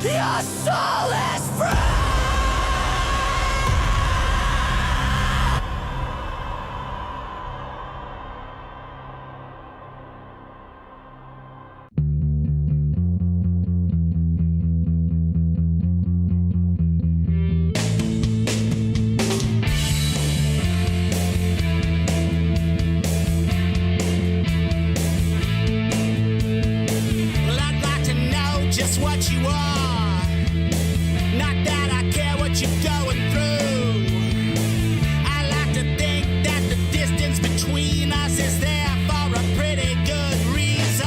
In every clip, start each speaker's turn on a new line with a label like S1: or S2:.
S1: Your soul is free!
S2: What you are, not that I care what you're going through. I like to think that the distance between us is there for a pretty good reason.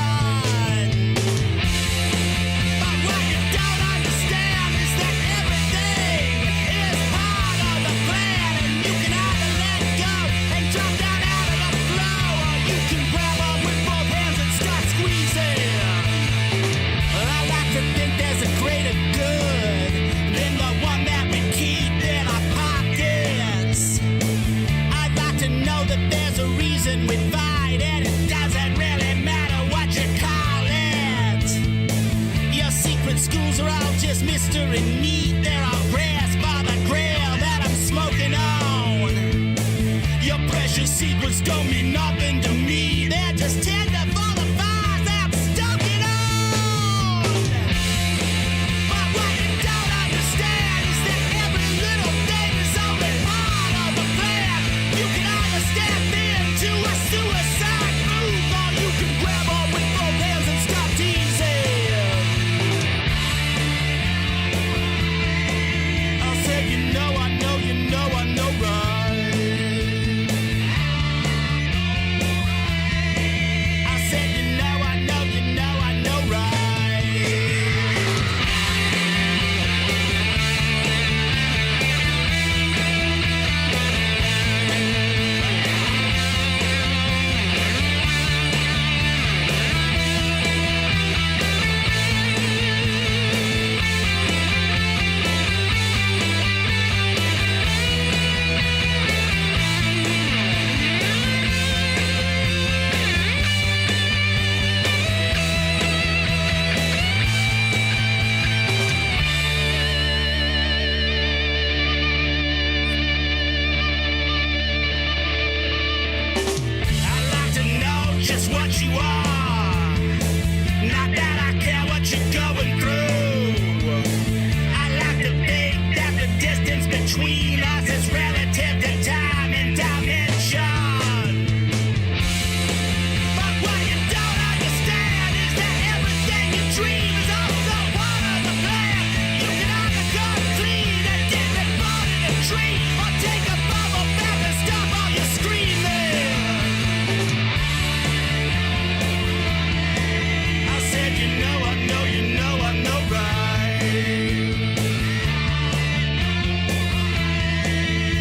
S2: But what you don't understand is that everything is part of the plan, and you can either let go and drop down out of the flow, or you can grab up with both hands and start squeezing. I like to think there's a greater good than the one that we keep in our pockets. I'd like to know that there's a reason we fight, and it doesn't really matter what you call it. Your secret schools are all just mystery meat. They're all grass for the grail that I'm smoking on. Your precious secrets don't mean nothing to me. They're just tender for the fires that I'm stoking on. But what you don't understand is that every little thing is only part of the plan. You can either step into a suicide move, or you can grab on with both hands and stop teasing. I said, you know, I know, you know, I know, right? I said, you know, I know, you know, I know, right? I'd like to know just what you are, not that I care what you're going through. I like to think that the distance between us is relative to time and dimension. But what you don't understand is that everything you dream is also part of the plan. You can either come clean and get report in a tree, or take a bubble bath and stop all your screaming. I said, you know, I know, you know, I know, right?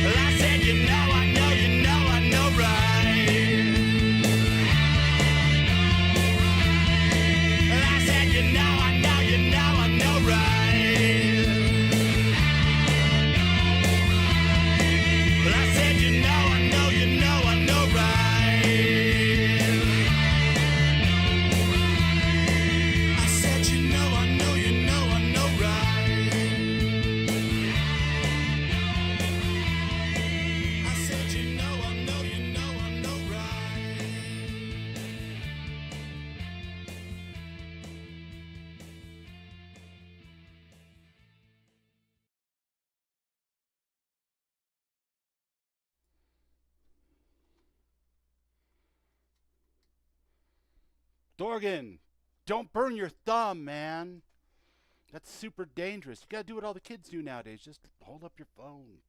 S2: Well, I said, you know, I know, you know, I know, right? Well, I said, you know, I know, you know, I know, right? Well, I said, you know, I know, you know, I know, right? I said, you know, I know, you know, I know, right? I said, you know, I know, you know, I know, right?
S3: Dorgan, don't burn your thumb, man. That's super dangerous. You gotta do what all the kids do nowadays. Just hold up your phone.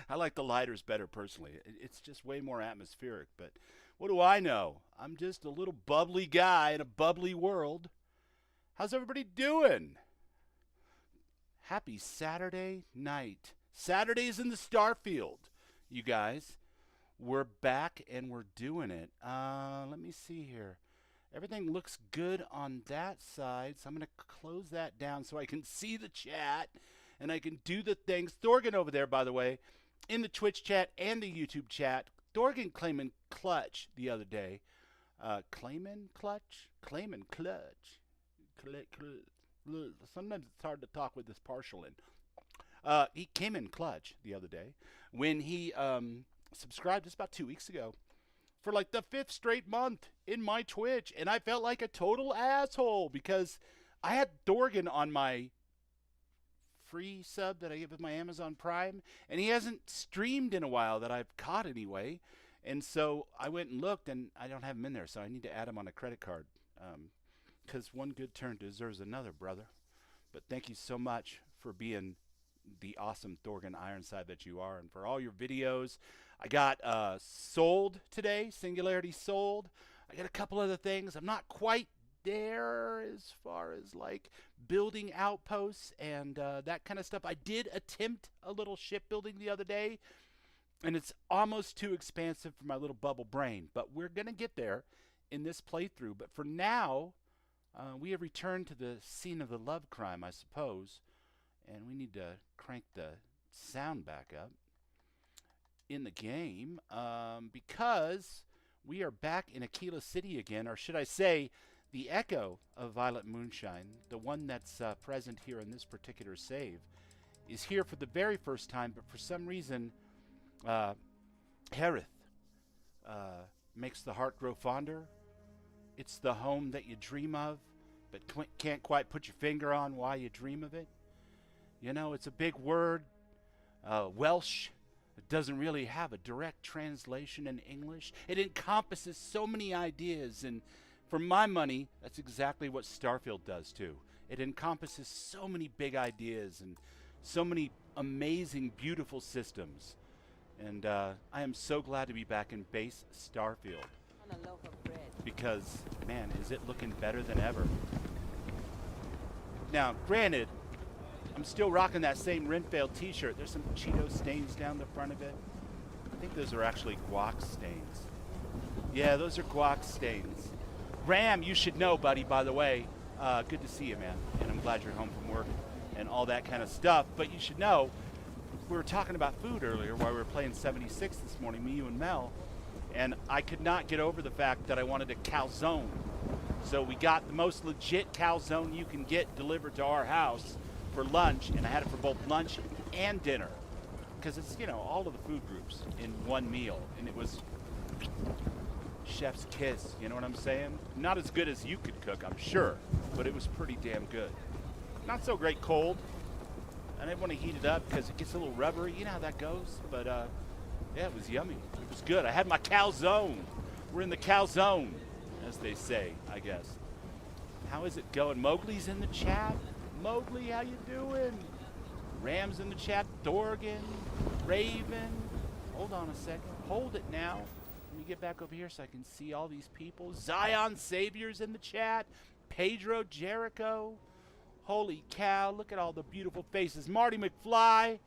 S3: I like the lighters better personally. It's just way more atmospheric. But what do I know? I'm just a little bubbly guy in a bubbly world. How's everybody doing? Happy Saturday night. Saturday's in the Starfield, you guys. We're back and we're doing it. Let me see here. Everything looks good on that side, so I'm going to close that down so I can see the chat and I can do the things. Thorgan over there, by the way, in the Twitch chat and the YouTube chat. Thorgan claiming clutch the other day. Claiming clutch? Claiming clutch. Sometimes it's hard to talk with this partial in. He came in clutch the other day when he subscribed just about 2 weeks ago for like the 5th straight month in my Twitch, and I felt like a total asshole because I had Dorgan on my free sub that I get with my Amazon Prime, and he hasn't streamed in a while that I've caught anyway. And so I went and looked, and I don't have him in there, so I need to add him on a credit card because one good turn deserves another, brother. But thank you so much for being the awesome Thorgan Ironside that you are, and for all your videos. I got sold today, Singularity sold. I got a couple other things. I'm not quite there as far as like building outposts and that kind of stuff. I did attempt a little shipbuilding the other day, and it's almost too expansive for my little bubble brain, but we're gonna get there in this playthrough. But for now, we have returned to the scene of the love crime, I suppose, and we need to crank the sound back up in the game because we are back in Akila City again, or should I say the echo of Violet Moonshine, the one that's present here in this particular save, is here for the very first time, but for some reason, Hiraeth makes the heart grow fonder. It's the home that you dream of, but can't quite put your finger on why you dream of it. You know, it's a big word, Welsh. It doesn't really have a direct translation in English. It encompasses so many ideas, and for my money, that's exactly what Starfield does too. It encompasses so many big ideas and so many amazing, beautiful systems. And I am so glad to be back in base Starfield.
S4: On a loaf of bread.
S3: Because, man, is it looking better than ever. Now, granted, I'm still rocking that same Renfield t-shirt. There's some Cheeto stains down the front of it. I think those are actually guac stains. Yeah, those are guac stains. Ram, you should know, buddy, by the way. Good to see you, man. And I'm glad you're home from work and all that kind of stuff. But you should know, we were talking about food earlier while we were playing 76 this morning, me, you, and Mel. And I could not get over the fact that I wanted a calzone. So we got the most legit calzone you can get delivered to our house for lunch, and I had it for both lunch and dinner. Because it's, you know, all of the food groups in one meal. And it was chef's kiss, you know what I'm saying? Not as good as you could cook, I'm sure, but it was pretty damn good. Not so great cold. I didn't want to heat it up because it gets a little rubbery, you know how that goes, but yeah, it was yummy. It was good. I had my calzone. We're in the calzone, as they say, I guess. How is it going? Mowgli's in the chat. Mowgli, how you doing? Ram's in the chat. Dorgan, Raven. Hold on a second. Hold it now. Let me get back over here so I can see all these people. Zion Savior's in the chat. Pedro Jericho. Holy cow, look at all the beautiful faces. Marty McFly.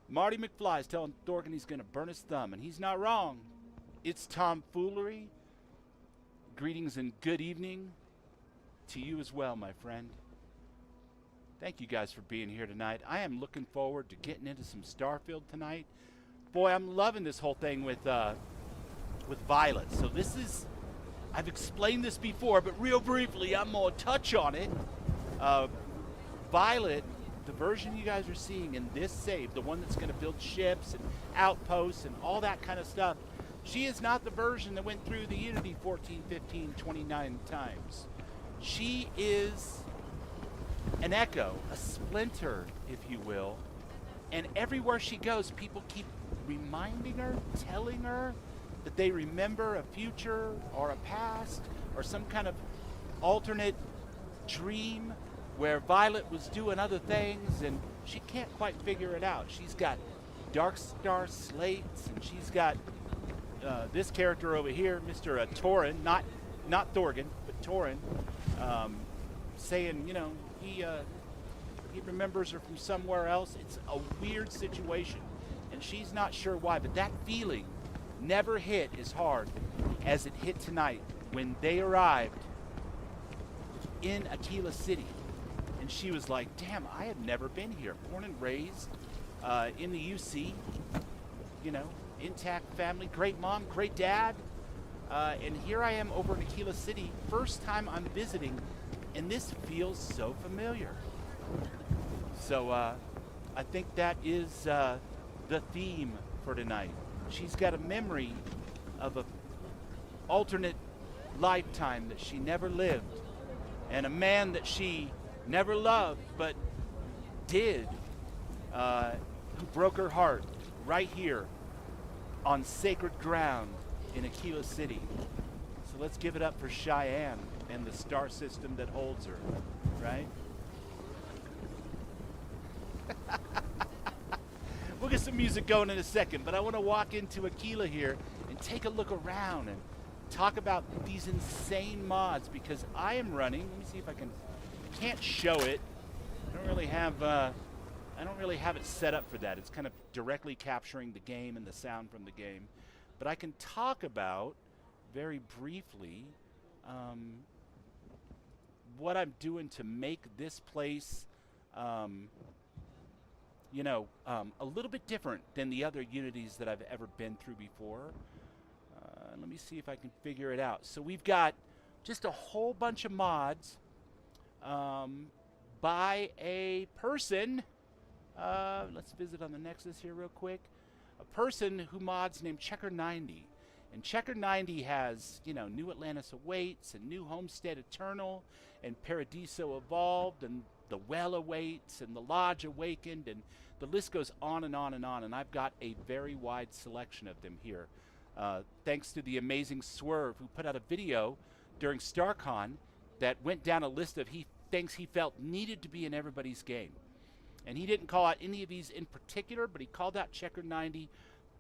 S3: Marty McFly is telling Dorgan he's going to burn his thumb, and he's not wrong. It's tomfoolery. Greetings and good evening to you as well, my friend. Thank you guys for being here tonight. I am looking forward to getting into some Starfield tonight. Boy, I'm loving this whole thing with Violet. So this is, I've explained this before, but real briefly, I'm going to touch on it. Violet, the version you guys are seeing in this save, the one that's going to build ships and outposts and all that kind of stuff, she is not the version that went through the Unity 14, 15, 29 times. She is an echo, a splinter, if you will. And everywhere she goes, people keep reminding her, telling her that they remember a future or a past or some kind of alternate dream where Violet was doing other things, and she can't quite figure it out. She's got Dark Star slates, and she's got this character over here, Mr. Torin, not Thorgan, but Torin, saying, you know, he remembers her from somewhere else. It's a weird situation, and she's not sure why, but that feeling never hit as hard as it hit tonight when they arrived in Akila City. And she was like, damn, I had never been here. Born and raised in the UC, you know, intact family, great mom, great dad. And here I am over in Akila City. First time I'm visiting And this feels so familiar. So I think that is the theme for tonight. She's got a memory of an alternate lifetime that she never lived, and a man that she never loved but did, who broke her heart right here on sacred ground in Akila City. So let's give it up for Cheyenne and the star system that holds her, right? We'll get some music going in a second, but I want to walk into Akila here and take a look around and talk about these insane mods, because I am running. Let me see if I can't show it. I don't really have it set up for that. It's kind of directly capturing the game and the sound from the game. But I can talk about very briefly what I'm doing to make this place a little bit different than the other Unities that I've ever been through before. Let me see if I can figure it out. So we've got just a whole bunch of mods by a person. Let's visit on the Nexus here real quick. A person who mods named Checker90. And Checker90 has, New Atlantis Awaits and New Homestead Eternal and Paradiso Evolved and The Well Awaits and The Lodge Awakened, and the list goes on and on and on, and I've got a very wide selection of them here. Thanks to the amazing Swerve, who put out a video during StarCon that went down a list of things he felt needed to be in everybody's game. And he didn't call out any of these in particular, but he called out Checker90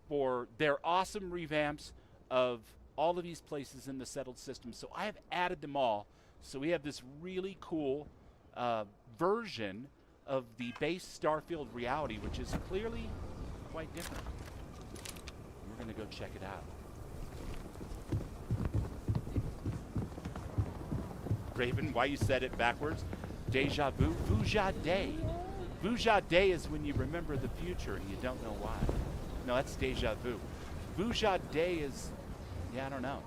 S3: for their awesome revamps of all of these places in the settled system. So I have added them all. So we have this really cool version of the base Starfield reality, which is clearly quite different. We're going to go check it out. Raven, why you said it backwards? Deja vu? Vuja day. Vuja day is when you remember the future and you don't know why. No, that's deja vu. Vuja day is, I don't know.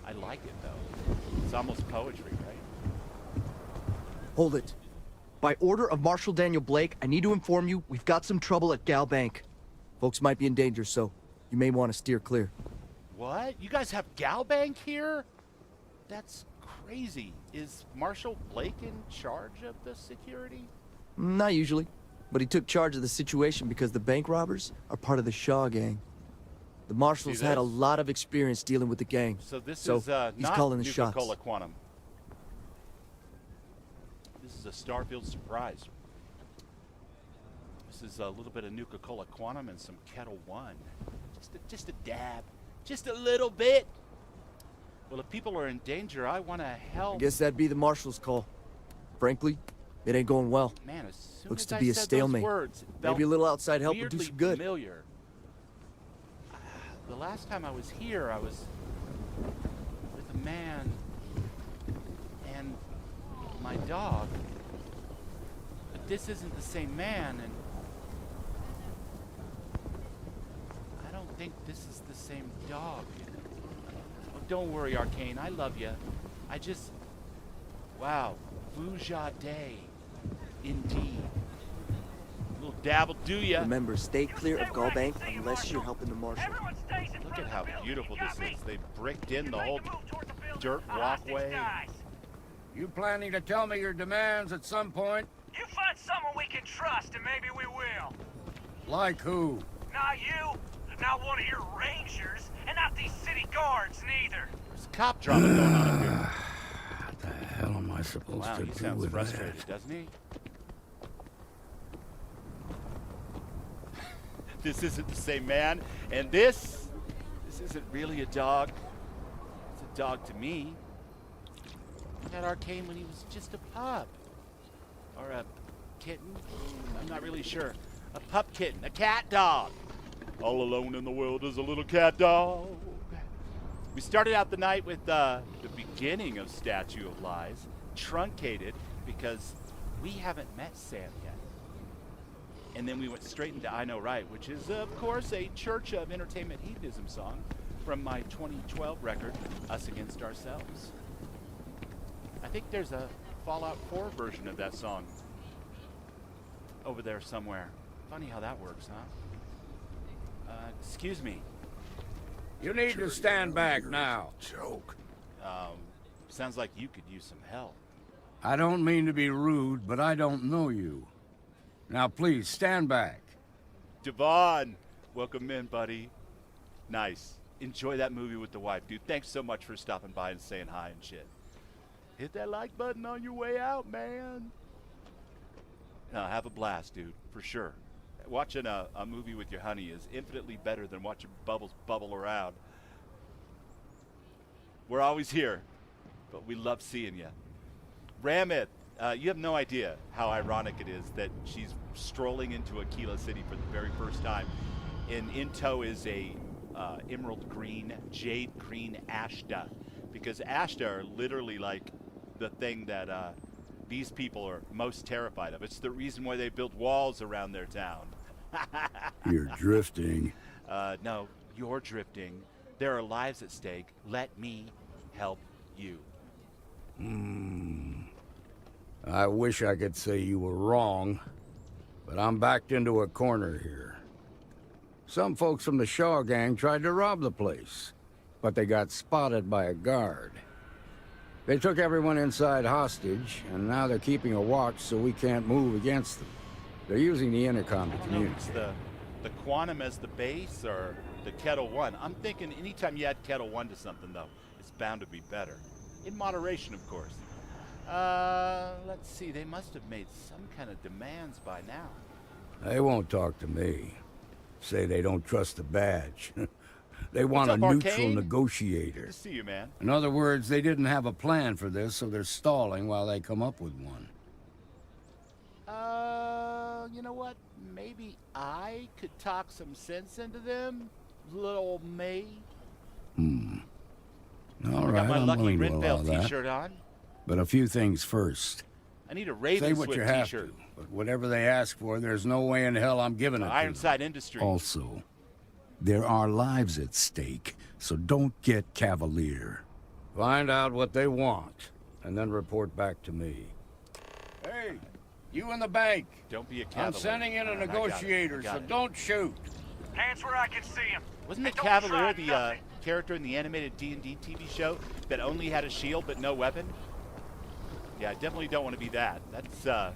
S3: I like it though. It's almost poetry, right?
S4: Hold it. By order of Marshal Daniel Blake, I need to inform you we've got some trouble at Gal Bank. Folks might be in danger, so you may want to steer clear.
S3: What? You guys have Gal Bank here? That's crazy. Is Marshal Blake in charge of the security?
S4: Not usually, but he took charge of the situation because the bank robbers are part of the Shaw gang. The Marshals had a lot of experience dealing with the gang,
S3: so this
S4: so
S3: is
S4: he's
S3: not
S4: calling the shots.
S3: Nuka-Cola Quantum. This is a Starfield surprise. This is a little bit of Nuka-Cola Quantum and some Kettle One. Just a dab. Just a little bit. Well, if people are in danger, I want to help.
S4: I guess that'd be the Marshals' call. Frankly, it ain't going well.
S3: Man, as soon
S4: Looks
S3: as
S4: to
S3: I
S4: be a
S3: said
S4: stalemate.
S3: those words, it felt
S4: Maybe a little outside help would do
S3: weirdly
S4: some good.
S3: familiar. The last time I was here, I was with a man and my dog. But this isn't the same man, and I don't think this is the same dog. Oh, don't worry, Arcane. I love you. I just... Wow. Vuja day. Indeed. A little dab will do ya.
S4: Remember, stay clear of Gal Bank unless you're helping the Marshals.
S3: Look at how beautiful this is. They bricked in the whole dirt walkway.
S5: You planning to tell me your demands at some point?
S1: You find someone we can trust and maybe we will.
S5: Like who?
S1: Not you, not one of your rangers, and not these city guards neither.
S3: There's cop drama going on up here.
S5: What the hell am I supposed
S3: Wow,
S5: to
S3: he
S5: do
S3: sounds
S5: with
S3: frustrated,
S5: that?
S3: doesn't he? This isn't the same man, and this isn't really a dog. It's a dog to me. I had Arcane when he was just a pup. Or a kitten. I'm not really sure. A pup kitten. A cat dog. All alone in the world is a little cat dog. We started out the night with the beginning of Statue of Lies. Truncated because we haven't met Sam yet. And then we went straight into I Know Right, which is, of course, a Church of Entertainment Hedonism song from my 2012 record, Us Against Ourselves. I think there's a Fallout 4 version of that song over there somewhere. Funny how that works, huh? Excuse me.
S5: You need to stand back now.
S6: Joke.
S3: Sounds like you could use some help.
S5: I don't mean to be rude, but I don't know you. Now please, stand back.
S3: Devon, welcome in, buddy. Nice. Enjoy that movie with the wife, dude. Thanks so much for stopping by and saying hi and shit. Hit that like button on your way out, man. Have a blast, dude, for sure. Watching a movie with your honey is infinitely better than watching bubbles bubble around. We're always here, but we love seeing you. Ramith, you have no idea how ironic it is that she's strolling into Akila City for the very first time. And in tow is a emerald green, jade green Ashta. Because Ashta are literally like the thing that these people are most terrified of. It's the reason why they built walls around their town.
S5: You're drifting.
S3: No, you're drifting. There are lives at stake. Let me help you.
S5: I wish I could say you were wrong, but I'm backed into a corner here. Some folks from the Shaw gang tried to rob the place, but they got spotted by a guard. They took everyone inside hostage, and now they're keeping a watch so we can't move against them. They're using the intercom to
S3: It's
S5: communicate.
S3: the Quantum as the base or the Kettle One. I'm thinking anytime you add Kettle One to something, though, it's bound to be better. In moderation, of course. Let's see. They must have made some kind of demands by now.
S5: They won't talk to me. Say they don't trust the badge. They want
S3: What's
S5: a
S3: up,
S5: neutral
S3: Arcane?
S5: negotiator.
S3: Good to see you, man.
S5: In other words, they didn't have a plan for this, so they're stalling while they come up with one.
S3: You know what? Maybe I could talk some sense into them, little me.
S5: All
S3: I
S5: right,
S3: got my
S5: I'm
S3: Lucky
S5: willing to allow
S3: Rinvale
S5: that.
S3: t-shirt on.
S5: But a few things first.
S3: I need a
S5: Say
S3: Raven
S5: what you
S3: Swift
S5: have
S3: t-shirt.
S5: to, but whatever they ask for, there's no way in hell I'm giving it to them.
S3: Ironside Industries.
S5: Also, there are lives at stake, so don't get cavalier. Find out what they want, and then report back to me. Hey, you in the bank.
S3: Don't be a cavalier.
S5: I'm sending in a
S3: All right,
S5: negotiator,
S3: I got
S5: so
S3: it.
S5: don't shoot.
S1: Hands where I can see him.
S3: Wasn't the
S1: And don't
S3: Cavalier
S1: try
S3: the
S1: nothing.
S3: character in the animated D&D TV show that only had a shield but no weapon? Yeah, I definitely don't want to be that. That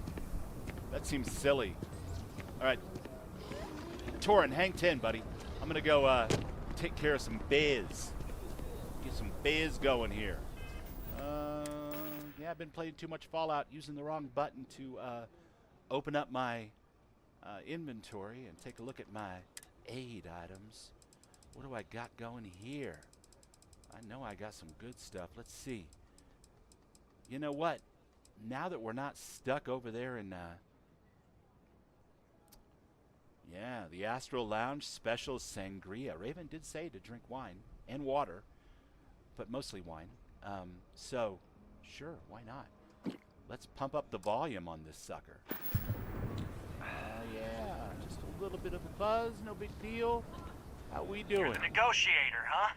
S3: seems silly. All right, Torin, hang 10, buddy. I'm gonna go take care of some biz. Get some biz going here. Yeah, I've been playing too much Fallout, using the wrong button to open up my inventory and take a look at my aid items. What do I got going here? I know I got some good stuff. Let's see. You know what? Now that we're not stuck over there in yeah, the Astral Lounge Special Sangria. Raven did say to drink wine and water, but mostly wine. So, sure, why not? Let's pump up the volume on this sucker. Yeah, just a little bit of a buzz, no big deal. How we
S1: You're
S3: doing?
S1: the negotiator, huh?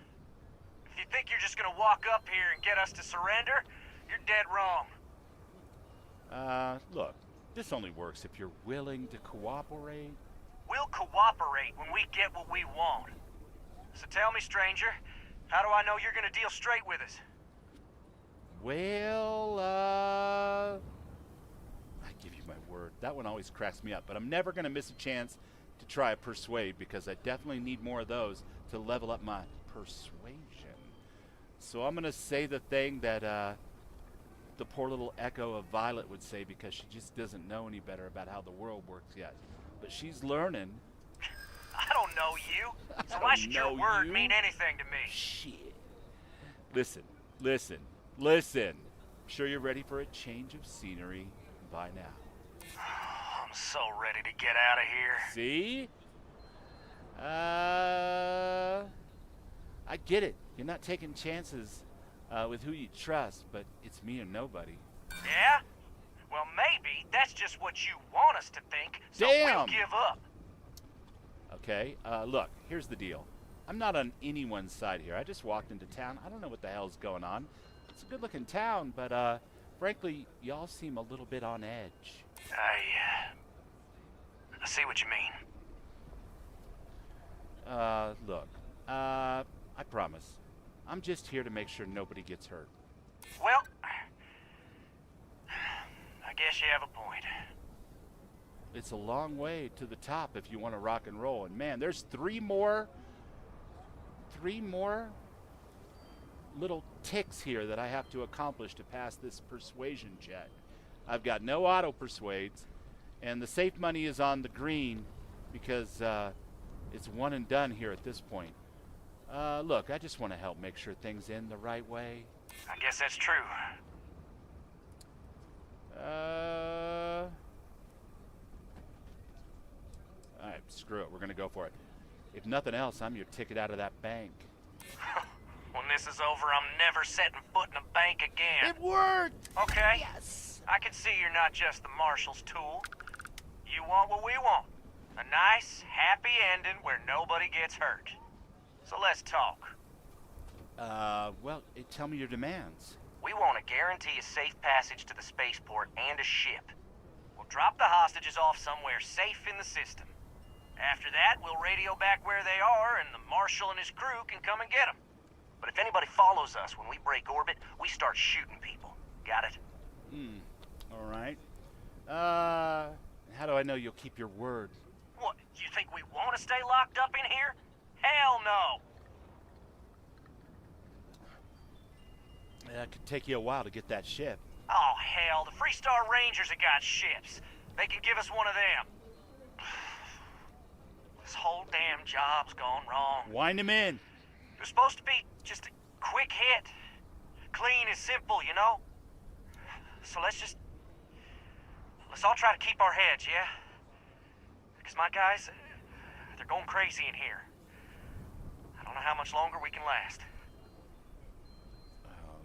S1: If you think you're just gonna walk up here and get us to surrender, you're dead wrong.
S3: Look, this only works if you're willing to cooperate.
S1: We'll cooperate when we get what we want. So tell me, stranger, how do I know you're gonna deal straight with us?
S3: Well, I give you my word. That one always cracks me up, but I'm never going to miss a chance to try a persuade because I definitely need more of those to level up my persuasion. So I'm going to say the thing that the poor little echo of Violet would say because she just doesn't know any better about how the world works yet. But she's learning.
S1: I don't know you, so
S3: I
S1: why
S3: don't
S1: should your
S3: know
S1: word
S3: you.
S1: mean anything to me?
S3: Shit. Listen. I'm sure you're ready for a change of scenery by now.
S1: I'm so ready to get out of here.
S3: See? I get it. You're not taking chances with who you trust, but it's me or nobody.
S1: Yeah? Well, maybe that's just what you want us to think, so
S3: Damn.
S1: we'll give up.
S3: Okay, look, here's the deal. I'm not on anyone's side here. I just walked into town. I don't know what the hell's going on. It's a good-looking town, but Frankly, y'all seem a little bit on edge.
S1: I see what you mean.
S3: Look, I promise. I'm just here to make sure nobody gets hurt.
S1: Well, I guess you have a point.
S3: It's a long way to the top if you want to rock and roll. And man, there's three more little ticks here that I have to accomplish to pass this persuasion check. I've got no auto persuades, and the safe money is on the green because it's one and done here at this point. Look, I just want to help make sure things end the right way.
S1: I guess that's true.
S3: Alright, screw it. We're gonna go for it. If nothing else, I'm your ticket out of that bank.
S1: When this is over, I'm never setting foot in a bank again.
S3: It worked!
S1: Okay.
S3: Yes!
S1: I can see you're not just the marshal's tool. You want what we want. A nice, happy ending where nobody gets hurt. So let's talk.
S3: Well, tell me your demands.
S1: We want to guarantee a safe passage to the spaceport and a ship. We'll drop the hostages off somewhere safe in the system. After that, we'll radio back where they are, and the marshal and his crew can come and get them. But if anybody follows us when we break orbit, we start shooting people. Got it?
S3: All right. How do I know you'll keep your word?
S1: What, you think we want to stay locked up in here? Hell no!
S3: It could take you a while to get that ship.
S1: Oh, hell, the Freestar Rangers have got ships. They can give us one of them. This whole damn job's gone wrong.
S3: Wind him in.
S1: It was supposed to be just a quick hit. Clean and simple, you know? So let's all try to keep our heads, yeah? Because my guys, they're going crazy in here. I don't know how much longer we can last.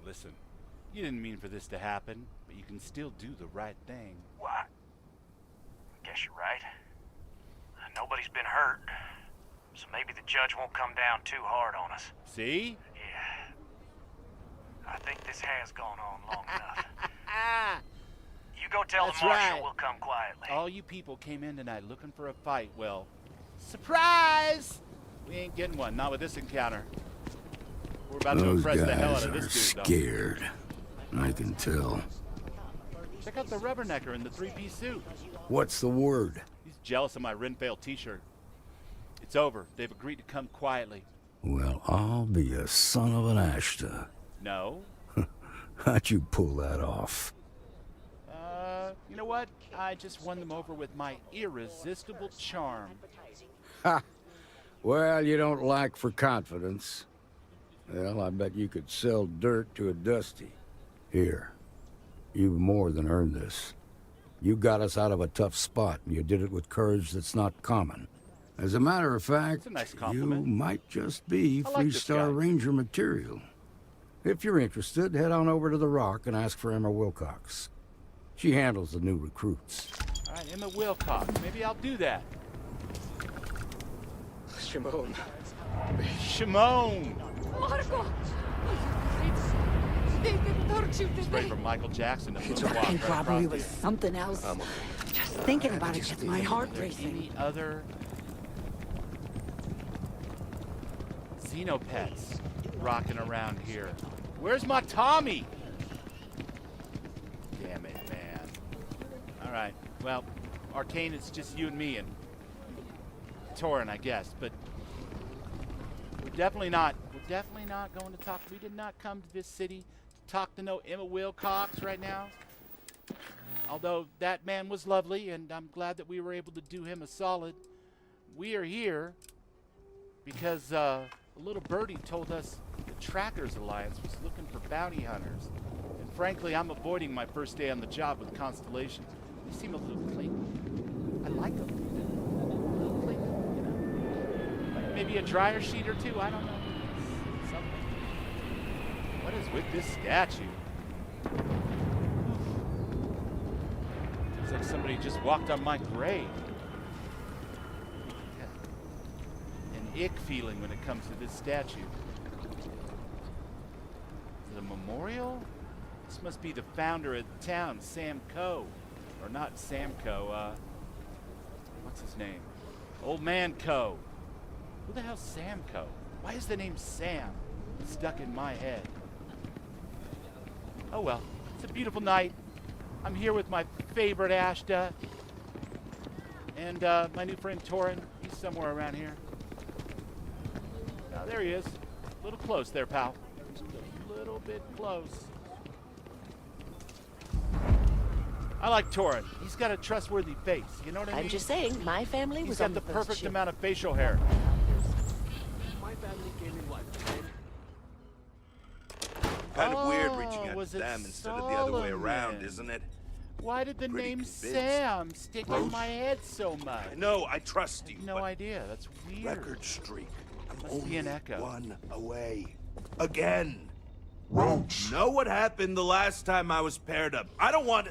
S3: Listen, you didn't mean for this to happen, but you can still do the right thing.
S1: Well, I guess you're right. Nobody's been hurt, so maybe the judge won't come down too hard on us.
S3: See?
S1: Yeah. I think this has gone on long enough. You go tell
S3: That's
S1: the marshal
S3: right.
S1: we'll come quietly.
S3: All you people came in tonight looking for a fight. Well, surprise! We ain't getting one, not with this encounter. We're about to
S5: Those
S3: impress the hell
S5: guys
S3: out of
S5: are
S3: this dude, though.
S5: scared. I can tell.
S3: Check out the rubbernecker in the three-piece suit.
S5: What's the word?
S3: He's jealous of my Renfail t-shirt. It's over. They've agreed to come quietly.
S5: Well, I'll be a son of an Ashta.
S3: No.
S5: How'd you pull that off?
S3: You know what? I just won them over with my irresistible charm.
S5: Ha! Well, you don't lack for confidence. Well, I bet you could sell dirt to a Dusty. Here, you've more than earned this. You got us out of a tough spot, and you did it with courage that's not common. As a matter of fact,
S3: That's a nice
S5: you
S3: compliment.
S5: might just be
S3: I like this guy.
S5: Freestar Ranger material. If you're interested, head on over to the Rock and ask for Emma Wilcox. She handles the new recruits.
S3: All right, Emma Wilcox. Maybe I'll do that.
S4: Shimon.
S3: Shimon!
S6: Marco! They didn't hurt you, did
S3: Straight
S6: they?
S3: from Michael Jackson to Foot
S6: That
S3: Walk
S6: bank
S3: right
S6: robbery
S3: across
S6: was
S3: the-
S6: something else. Just thinking about it gets my heart racing.
S3: Any other Xenopets rocking around here? Where's my Tommy? Damn it, man. All right, well, Arcane, it's just you and me and Torin, I guess, but we're definitely not going to talk. We did not come to this city to talk to no Emma Wilcox right now. Although that man was lovely, and I'm glad that we were able to do him a solid. We are here because a little birdie told us the Trackers Alliance was looking for bounty hunters. And frankly, I'm avoiding my first day on the job with Constellation. They seem a little clean. I like them. A little clean, you know. Maybe a dryer sheet or two, I don't know. Something. What is with this statue? Looks like somebody just walked on my grave. An ick feeling when it comes to this statue. Is it a memorial? This must be the founder of the town, Sam Coe. Or not Sam Coe, what's his name? Old Man Coe. Who the hell's Sam Coe? Why is the name Sam stuck in my head? Oh well, it's a beautiful night. I'm here with my favorite Ashta. And my new friend Torin. He's somewhere around here. Oh, there he is. A little close there, pal. Just a little bit close. I like Torin. He's got a trustworthy face. You know what I mean?
S6: I'm just saying, my family
S3: He's
S6: was
S3: got
S6: on
S3: the
S6: first
S3: perfect
S6: ship.
S3: amount of facial hair.
S4: My family came in what?
S7: Kind of weird
S3: Oh,
S7: reaching out
S3: was
S7: to
S3: it
S7: them instead of the other way around,
S3: Solomon?
S7: isn't it?
S3: Why did the
S7: Pretty
S3: name
S7: convinced.
S3: Sam stick in my head so much?
S7: I know, I trust you,
S3: No
S7: but
S3: idea. That's weird.
S7: record streak. I'm
S3: Must be
S7: only
S3: an echo.
S7: one away. Again.
S8: Roach!
S7: Know what happened the last time I was paired up? I don't want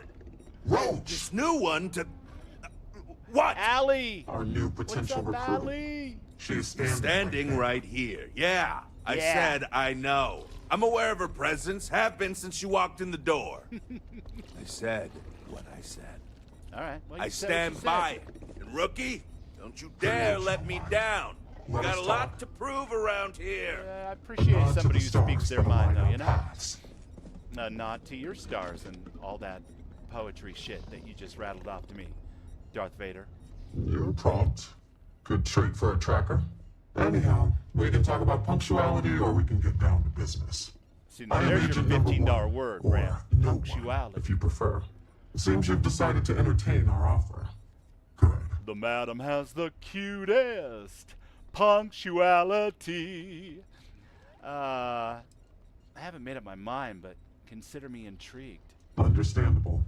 S8: Roach!
S7: this new one to... What?
S3: Allie!
S8: Our new
S3: What's
S8: potential
S3: up,
S8: recruit.
S3: Allie?
S8: She is standing,
S7: Standing right here. Yeah, I
S3: Yeah.
S7: said I know. I'm aware of her presence, have been since she walked in the door. I said what I said.
S3: All right. Well, you
S7: I
S3: said what
S7: stand
S3: you said.
S7: by it. And rookie, don't you dare let me down. You
S8: Let
S7: got a
S8: us
S7: lot
S8: talk.
S7: to prove around here.
S3: I appreciate
S8: Nod to
S3: somebody
S8: the
S3: who
S8: stars
S3: speaks their
S8: that
S3: mind,
S8: align
S3: though,
S8: our
S3: you know?
S8: paths.
S3: Nod to your stars and all that poetry shit that you just rattled off to me, Darth Vader.
S8: You're prompt. Good trait for a tracker. Anyhow, we can talk about punctuality or we can get down to business.
S3: See, now
S8: I am
S3: there's your
S8: agent number
S3: $15
S8: one,
S3: word,
S8: or
S3: Ram.
S8: no one,
S3: Punctuality.
S8: if you prefer. It seems you've decided to entertain our offer. Good.
S3: The madam has the cutest punctuality. I haven't made up my mind, but consider me intrigued.
S8: Understandable.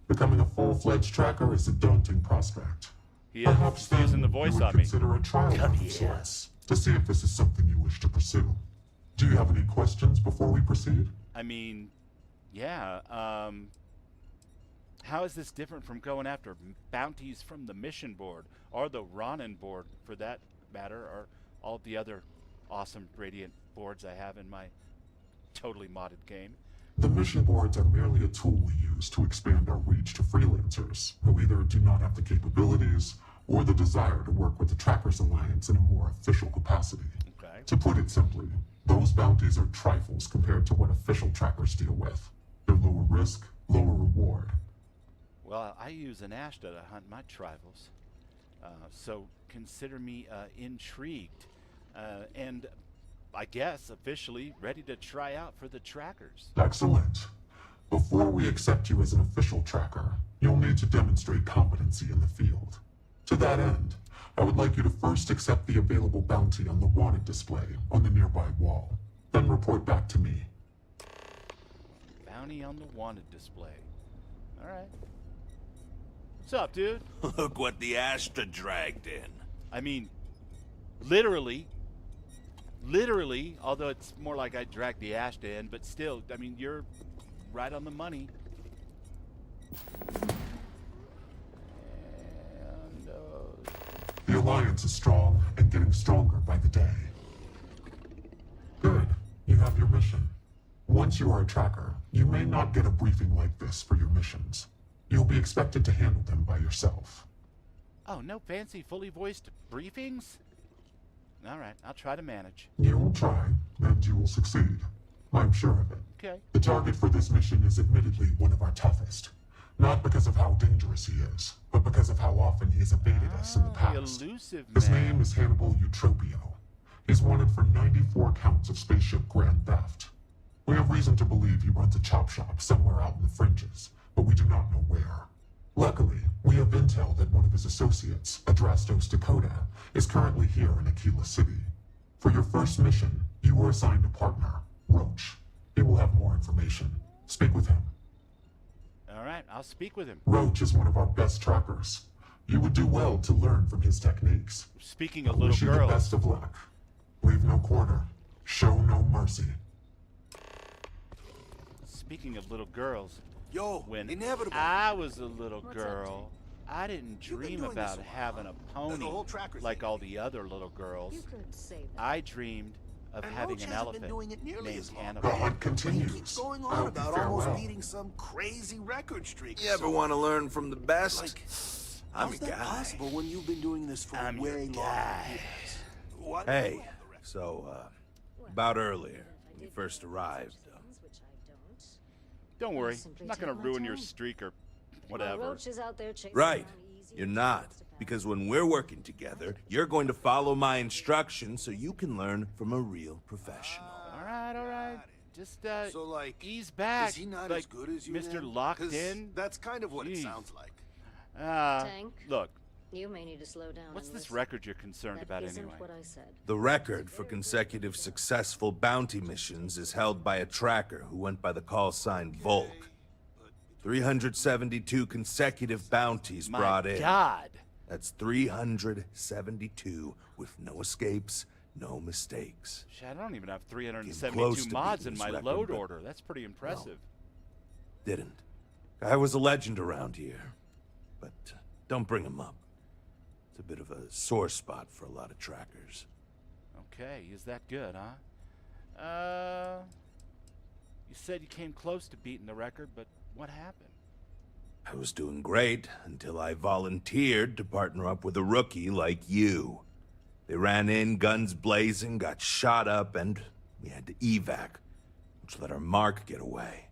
S8: Becoming a full-fledged tracker is a daunting prospect.
S3: He is
S8: Perhaps
S3: using
S8: then
S3: the voice
S8: you would
S3: on me.
S8: consider a trial
S3: Come
S8: of
S3: here.
S8: sorts to see if this is something you wish to pursue. Do you have any questions before we proceed?
S3: I mean, yeah, how is this different from going after bounties from the mission board, or the Ronin board, for that matter, or all the other awesome Radiant boards I have in my totally modded game?
S8: The mission boards are merely a tool we use to expand our reach to freelancers who either do not have the capabilities or the desire to work with the Trackers Alliance in a more official capacity.
S3: Okay.
S8: To put it simply, those bounties are trifles compared to what official trackers deal with. They're lower risk, lower reward.
S3: Well, I use an Ashta to hunt my tribals, so consider me intrigued, and I guess officially ready to try out for the trackers.
S8: Excellent. Before we accept you as an official tracker, you'll need to demonstrate competency in the field. To that end, I would like you to first accept the available bounty on the wanted display on the nearby wall, then report back to me.
S3: Bounty on the wanted display. All right. What's up, dude?
S7: Look what the Ashta dragged in.
S3: I mean, literally, although it's more like I dragged the Ashta in, but still, I mean, you're right on the money. And,
S8: The Alliance is strong and getting stronger by the day. Good. You have your mission. Once you are a tracker, you may not get a briefing like this for your missions. You'll be expected to handle them by yourself.
S3: oh, no fancy fully voiced briefings? All right, I'll try to manage.
S8: You will try, and you will succeed. I'm sure of it.
S3: Okay.
S8: The target for this mission is admittedly one of our toughest. Not because of how dangerous he is, but because of how often he has evaded us in the
S3: The
S8: past.
S3: elusive
S8: His
S3: man.
S8: name is Hannibal Eutropio. He's wanted for 94 counts of spaceship grand theft. We have reason to believe he runs a chop shop somewhere out in the fringes, but we do not know where. Luckily, we have intel that one of his associates, Adrastos Dakota, is currently here in Akila City. For your first mission, you were assigned a partner, Roach. He will have more information. Speak with him.
S3: All right, I'll speak with him.
S8: Roach is one of our best trackers. You would do well to learn from his techniques.
S3: Speaking of
S8: I wish
S3: little
S8: you the
S3: girls,
S8: best of luck. Leave no quarter. Show no mercy.
S3: speaking of little girls,
S7: Yo,
S3: when
S7: inevitable.
S3: I was a little girl, I didn't
S7: You've been
S3: dream
S7: doing this
S3: about
S7: a while,
S3: having a
S7: huh?
S3: pony
S7: The whole tracker
S3: like
S7: thing.
S3: all the other little girls.
S6: You could say that.
S3: I dreamed of
S9: And
S3: having
S9: Roach
S3: an
S9: hasn't been
S3: elephant
S9: doing it nearly
S3: named
S9: as long.
S3: Hannibal.
S8: The hunt
S9: He
S8: continues.
S9: keeps going
S8: I'll
S9: on
S8: be
S9: about almost
S8: farewell.
S9: beating some crazy record streak.
S7: You ever want to learn from the best?
S9: Like,
S7: I'm
S9: how's
S7: your
S9: that
S7: guy.
S9: possible when you've been doing this for
S3: I'm
S9: way
S3: your
S9: longer
S3: guy.
S9: than he has? Why do
S7: Hey,
S9: you have the record?
S7: so, about earlier, when you first arrived,
S3: Don't worry,
S10: simply
S3: I'm not gonna
S10: take my
S3: ruin your
S10: time.
S3: streak or
S10: Well,
S3: whatever.
S10: Roach is out there chasing
S7: Right.
S10: around easy
S7: You're
S10: and
S7: not.
S10: wants to pass.
S7: Because when we're working together, you're going to follow my instructions so you can learn from a real professional.
S3: All right. Just
S9: So, like,
S3: ease back.
S9: is he not
S3: like
S9: as good as you,
S3: Mr.
S9: then?
S3: Locked
S9: 'Cause
S3: in.
S9: That's kind of what
S3: Jeez.
S9: it sounds like.
S10: Tank?
S3: Look,
S10: You may need to slow down.
S3: what's
S10: and
S3: this
S10: listen.
S3: record you're concerned
S10: That
S3: about
S10: isn't
S3: anyway?
S10: what I said.
S7: The record for consecutive successful bounty missions is held by a tracker who went by the call sign Volk. 372 consecutive bounties
S3: My
S7: brought in.
S3: God.
S7: That's 372 with no escapes, no mistakes.
S3: Shit, I don't even have
S7: Close
S3: 372
S7: to
S3: mods
S7: beating
S3: in
S7: his
S3: my
S7: record,
S3: load
S7: but
S3: order. That's pretty impressive.
S7: Didn't. Guy was a legend around here. But don't bring him up. It's a bit of a sore spot for a lot of trackers.
S3: Okay, is that good, huh? You said you came close to beating the record, but what happened?
S7: I was doing great until I volunteered to partner up with a rookie like you. They ran in, guns blazing, got shot up, and we had to evac, which let our mark get away.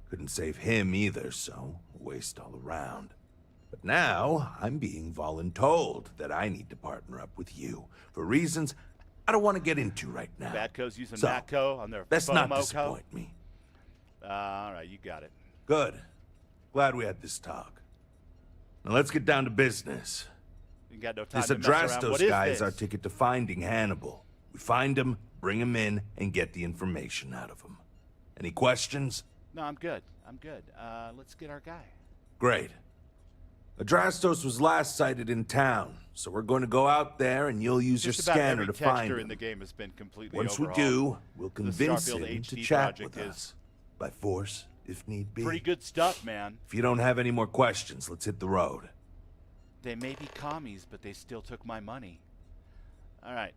S7: Couldn't save him either, so a waste all around. But now, I'm being voluntold that I need to partner up with you, for reasons I don't want to get into right now.
S3: Badco's using
S7: So,
S3: Matco on their
S7: let's not
S3: FOMO code?
S7: disappoint me.
S3: All right, you got it.
S7: Good. Glad we had this talk. Now let's get down to business.
S3: You got no time
S7: This
S3: to mess around.
S7: Adrastos
S3: What is
S7: guy
S3: this?
S7: is our ticket to finding Hannibal. We find him, bring him in, and get the information out of him. Any questions?
S3: No, I'm good. Let's get our guy.
S7: Great. Adrastos was last sighted in town, so we're going to go out there and you'll use
S3: Just
S7: your
S3: about
S7: scanner
S3: every
S7: to find
S3: texture
S7: him.
S3: in the game has been completely
S7: Once we
S3: overhauled.
S7: do, we'll
S3: The
S7: convince
S3: Starfield
S7: him to
S3: HD
S7: chat
S3: project
S7: with
S3: is
S7: us. By force, if need be.
S3: Pretty good stuff, man.
S7: If you don't have any more questions, let's hit the road.
S3: They may be commies, but they still took my money. All right.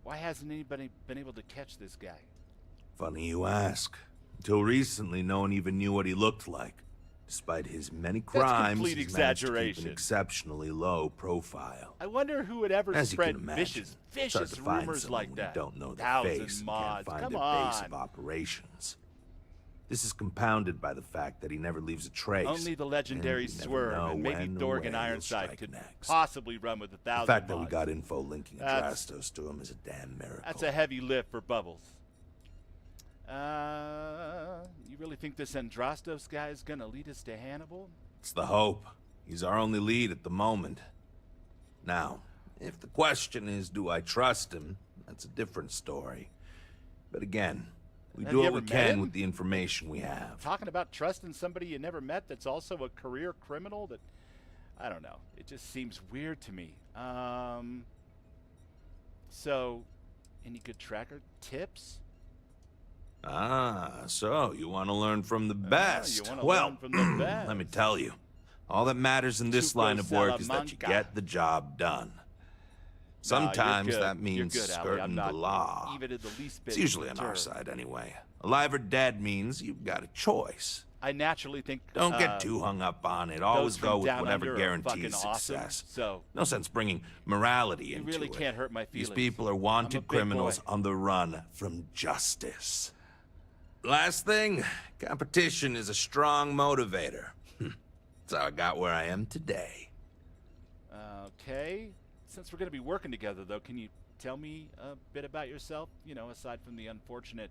S3: Why hasn't anybody been able to catch this guy?
S7: Funny you ask. Until recently, no one even knew what he looked like. Despite his many crimes,
S3: complete
S7: he's managed to keep
S3: exaggeration.
S7: an exceptionally low profile.
S3: I wonder who would ever
S7: As you can
S3: spread
S7: imagine, it's hard
S3: vicious
S7: to find
S3: rumors
S7: someone
S3: like
S7: when
S3: that.
S7: you don't know their
S3: 1,000
S7: face and
S3: mods.
S7: can't find
S3: Come
S7: their base
S3: on.
S7: of operations. This is compounded by the fact that he never leaves a trace.
S3: Only the legendary
S7: and you never
S3: Swerve
S7: know
S3: and maybe
S7: when or
S3: Dorg
S7: where
S3: and
S7: he'll
S3: Ironside
S7: strike
S3: could
S7: next.
S3: possibly run with 1,000
S7: The fact that we
S3: mods.
S7: got info linking
S3: That's-
S7: Adrastos to him is a damn miracle.
S3: That's a heavy lift for Bubbles. You really think this Andrastos guy is gonna lead us to Hannibal?
S7: It's the hope. He's our only lead at the moment. Now, if the question is, do I trust him? That's a different story. But again, we
S3: Have
S7: do
S3: you
S7: what
S3: ever
S7: we
S3: met
S7: can
S3: him?
S7: with the information we have.
S3: Talking about trusting somebody you never met that's also a career criminal that, I don't know. It just seems weird to me. So, any good tracker tips?
S7: Ah, so you want to learn from the best.
S3: you wanna
S7: Well,
S3: learn from the best.
S7: let me tell you. All that matters in this
S3: Tuco
S7: line of work is that you
S3: Salamanca.
S7: get the job done.
S3: No,
S7: Sometimes
S3: you're good.
S7: that means
S3: You're good, Allie.
S7: skirting
S3: I'm
S7: the
S3: not
S7: law.
S3: even in the least bit
S7: It's usually on our
S3: perturbed.
S7: side anyway. Alive or dead means you've got a choice.
S3: I naturally think.
S7: Don't get too hung up on it. Always
S3: those from
S7: go with
S3: down
S7: whatever
S3: under are
S7: guarantees
S3: fucking awesome,
S7: success.
S3: so
S7: No sense bringing morality
S3: you
S7: into
S3: really
S7: it.
S3: can't hurt my
S7: These
S3: feelings.
S7: people are
S3: I'm a
S7: wanted
S3: big
S7: criminals
S3: boy.
S7: on the run from justice. Last thing, competition is a strong motivator. That's how I got where I am today.
S3: Okay. Since we're going to be working together, though, can you tell me a bit about yourself? You know, aside from the unfortunate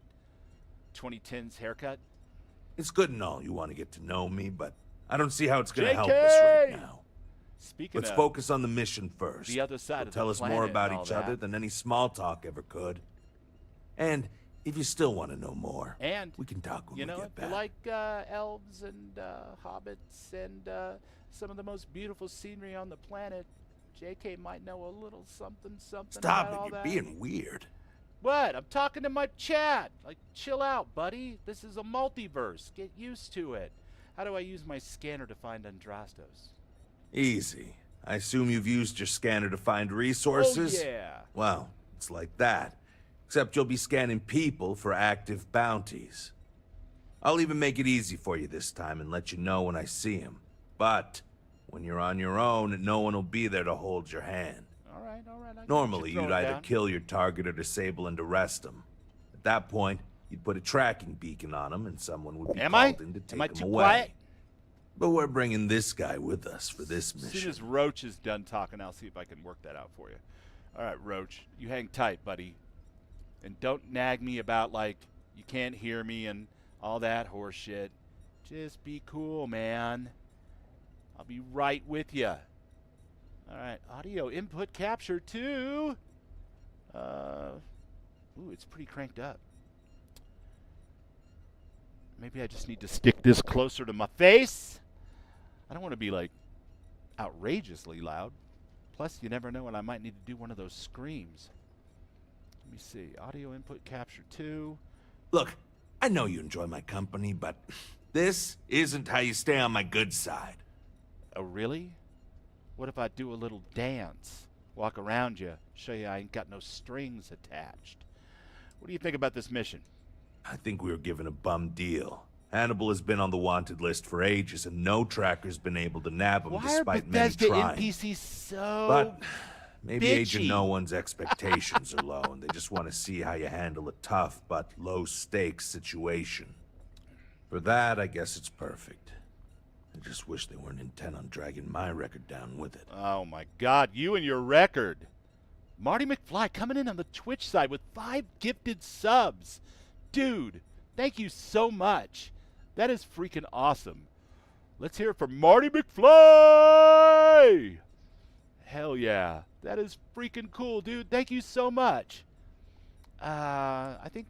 S3: 2010s haircut.
S7: It's good and all you want to get to know me, but I don't see how it's going to help
S3: JK!
S7: us right now.
S3: Speaking
S7: Let's
S3: of
S7: focus on the mission first.
S3: the other side
S7: It'll
S3: of the
S7: tell us more
S3: planet
S7: about
S3: and all
S7: each other
S3: that.
S7: than any small talk ever could. And if you still want to know more,
S3: And,
S7: we can talk when
S3: you
S7: we
S3: know,
S7: get
S3: if
S7: back.
S3: you like elves and hobbits and some of the most beautiful scenery on the planet, JK might know a little something
S7: Stop
S3: about
S7: it,
S3: all
S7: you're
S3: that.
S7: being weird.
S3: What? I'm talking to my chat. Like, chill out, buddy. This is a multiverse. Get used to it. How do I use my scanner to find Andrastos?
S7: Easy. I assume you've used your scanner to find resources?
S3: Oh, yeah.
S7: Well, It's like that. Except you'll be scanning people for active bounties. I'll even make it easy for you this time and let you know when I see him. But when you're on your own, no one will be there to hold your hand.
S3: All right.
S7: Normally, you'd either kill your target or disable and arrest him. At that point, you'd put a tracking beacon on him and someone would be called in to take him away.
S3: Quiet?
S7: But we're bringing this guy with us for this mission.
S3: As soon as Roach is done talking, I'll see if I can work that out for you. All right, Roach, you hang tight, buddy. And don't nag me about, like, you can't hear me and all that horse shit. Just be cool, man. I'll be right with you. All right, audio input capture 2. Ooh, it's pretty cranked up. Maybe I just need to stick this closer to my face. I don't want to be, like, outrageously loud. Plus, you never know when I might need to do one of those screams. Let me see. Audio input capture 2.
S7: Look, I know you enjoy my company, but this isn't how you stay on my good side.
S3: Oh, really? What if I do a little dance? Walk around you, show you I ain't got no strings attached. What do you think about this mission?
S7: I think we were given a bum deal. Hannibal has been on the wanted list for ages, and no tracker's been able to nab him despite many trying.
S3: NPCs so
S7: But maybe
S3: bitchy.
S7: Agent No One's expectations are low, and they just want to see how you handle a tough but low-stakes situation. For that, I guess it's perfect. I just wish they weren't intent on dragging my record down with it.
S3: Oh my God, you and your record. Marty McFly coming in on the Twitch side with 5 gifted subs. Dude, thank you so much. That is freaking awesome. Let's hear it for Marty McFly! Hell yeah. That is freaking cool, dude. Thank you so much. I think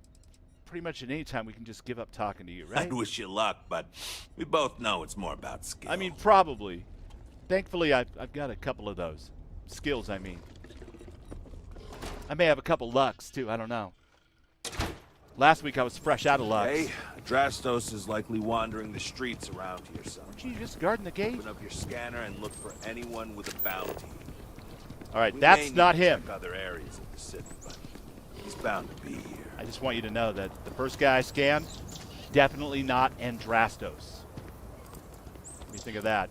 S3: pretty much at any time we can just give up talking to you, right?
S7: I'd wish you luck, but we both know it's more about skill.
S3: I mean, probably. Thankfully, I've got a couple of those. Skills, I mean. I may have a couple lucks, too. I don't know. Last week I was fresh out of luck.
S7: Hey, Drastos is likely wandering the streets around here somewhere.
S3: Aren't you just guarding the gate?
S7: Open up your scanner and look for anyone with a bounty.
S3: All right,
S7: We
S3: that's
S7: may need
S3: not
S7: to
S3: him.
S7: check other areas of the city, but he's bound to be here.
S3: I just want you to know that the first guy I scanned, definitely not Andrastos. What do you think of that?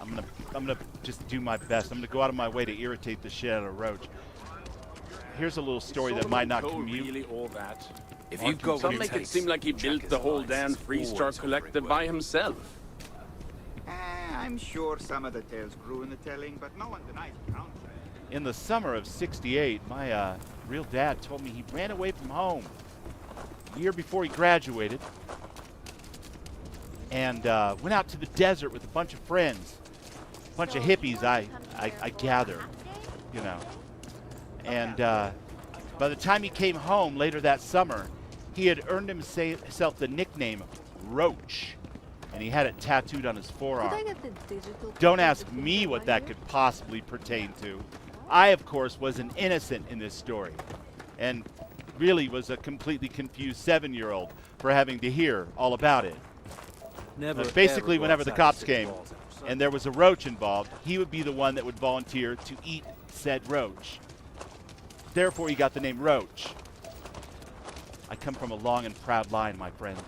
S3: I'm gonna just do my best. I'm gonna go out of my way to irritate the shit out of Roach. Here's a little story that might not commute.
S11: Really all that?
S12: If you go
S11: Some make it seem like he built the whole damn Freestar Collective by himself.
S12: I'm sure some of the tales grew in the telling, but no one denies the count.
S3: In the summer of '68, my real dad told me he ran away from home a year before he graduated and went out to the desert with a bunch of friends, a bunch of hippies, I gather, you know. And by the time he came home later that summer, he had earned himself the nickname Roach, and he had it tattooed on his forearm. Don't ask me what that could possibly pertain to. I, of course, was an innocent in this story, and really was a completely confused 7-year-old for having to hear all about it. Basically, whenever the cops came and there was a roach involved, he would be the one that would volunteer to eat said roach. Therefore, he got the name Roach. I come from a long and proud line, my friends.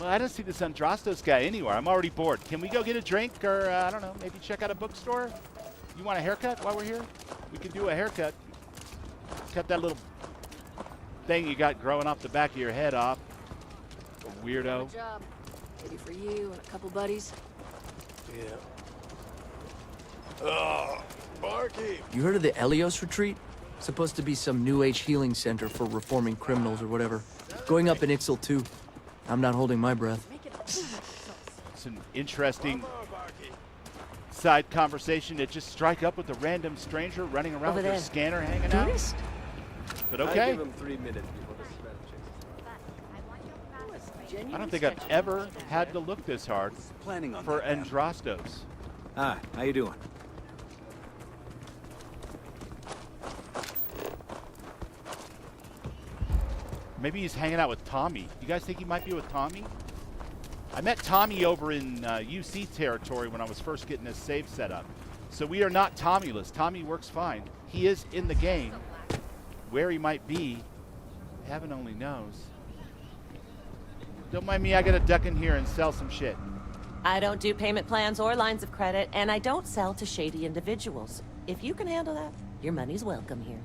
S3: Well, I don't see this Andrastos guy anywhere. I'm already bored. Can we go get a drink or, I don't know, maybe check out a bookstore? You want a haircut while we're here? We can do a haircut. Cut that little thing you got growing off the back of your head off. Weirdo.
S10: Good job. Maybe for you and a couple buddies.
S9: Yeah. Oh, Barkeep.
S4: You heard of the Elios Retreat? Supposed to be some new age healing center for reforming criminals or whatever. Going up in Ixel too. I'm not holding my breath.
S3: It's an interesting side conversation to just strike up with a random stranger running around
S10: Over
S3: with their
S10: there.
S3: scanner hanging
S10: Tourist?
S3: out. But
S11: I
S3: okay.
S11: give him 3 minutes before the smell changes.
S3: I don't think I've ever had to look this hard
S9: Planning on
S3: for
S9: that,
S3: Andrastos.
S9: Hi, how you doing?
S3: Maybe he's hanging out with Tommy. You guys think he might be with Tommy? I met Tommy over in UC territory when I was first getting this save set up. So we are not Tommyless. Tommy works fine. He is in the game. Where he might be, heaven only knows. Don't mind me, I gotta duck in here and sell some shit.
S13: I don't do payment plans or lines of credit, and I don't sell to shady individuals. If you can handle that, your money's welcome here.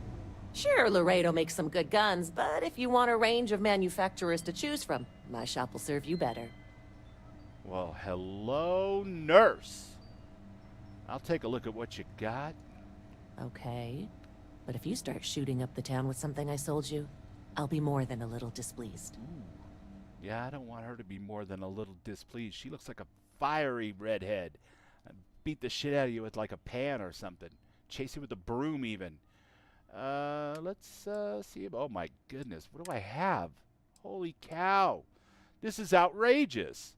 S13: Sure, Laredo makes some good guns, but if you want a range of manufacturers to choose from, my shop will serve you better.
S3: Well, hello, nurse. I'll take a look at what you got.
S13: Okay. But if you start shooting up the town with something I sold you, I'll be more than a little displeased.
S3: Ooh. Yeah, I don't want her to be more than a little displeased. She looks like a fiery redhead. I'd beat the shit out of you with like a pan or something. Chase you with a broom even. Let's see. Oh my goodness, what do I have? Holy cow. This is outrageous.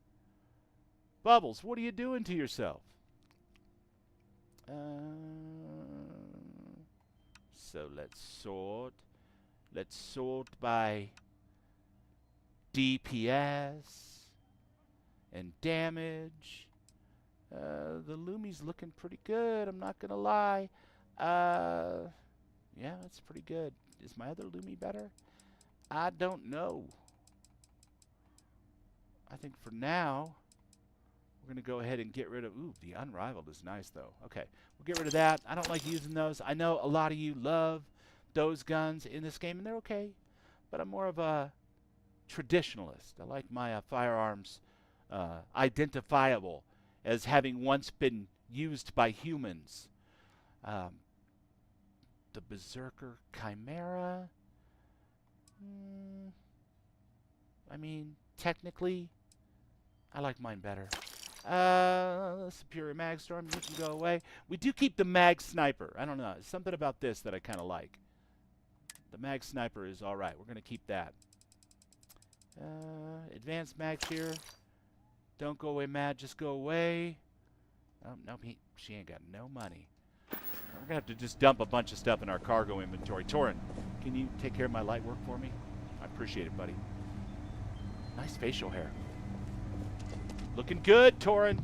S3: Bubbles, what are you doing to yourself? So let's sort. Let's sort by DPS and damage. The Lumi's looking pretty good, I'm not gonna lie. Yeah, that's pretty good. Is my other Lumi better? I don't know. I think for now, we're going to go ahead and get rid of... Ooh, the Unrivaled is nice, though. Okay, we'll get rid of that. I don't like using those. I know a lot of you love those guns in this game, and they're okay. But I'm more of a traditionalist. I like my firearms identifiable as having once been used by humans. The Berserker Chimera. I mean, technically, I like mine better. Superior Mag Storm, you can go away. We do keep the Mag Sniper. I don't know. There's something about this that I kind of like. The Mag Sniper is all right. We're going to keep that. Advanced Mags here. Don't go away, Matt. Just go away. Oh, no, she ain't got no money. We're going to have to just dump a bunch of stuff in our cargo inventory. Torin, can you take care of my light work for me? I appreciate it, buddy. Nice facial hair. Looking good, Torin.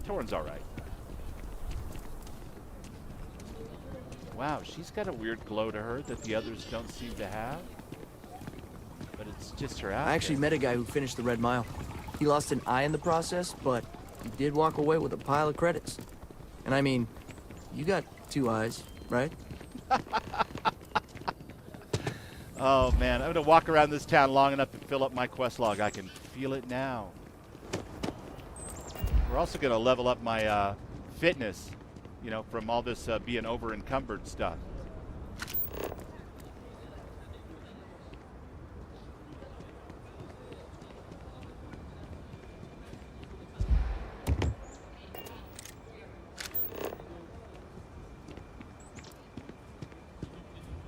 S3: Torin's all right. Wow, she's got a weird glow to her that the others don't seem to have. But it's just her outfit.
S4: I actually met a guy who finished the Red Mile. He lost an eye in the process, but he did walk away with a pile of credits. And I mean, you got 2 eyes, right?
S3: Oh man, I'm gonna walk around this town long enough to fill up my quest log. I can feel it now. We're also gonna level up my fitness, you know, from all this being over encumbered stuff.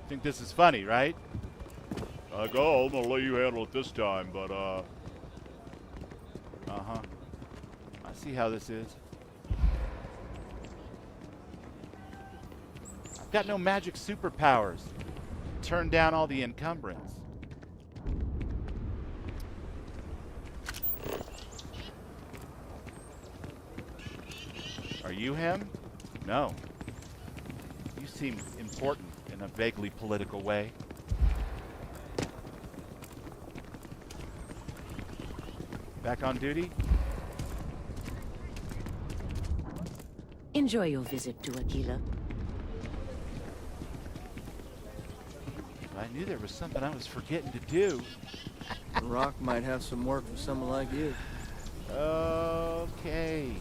S3: Think this is funny, right? I'm gonna let you handle it this time, but I see how this is. I've got no magic superpowers. Turn down all the encumbrance. Are you him? No. You seem important in a vaguely political way. Back on duty?
S13: Enjoy your visit to Akila.
S3: I knew there was something I was forgetting to do.
S4: The Rock might have some work for someone like you.
S3: Okay.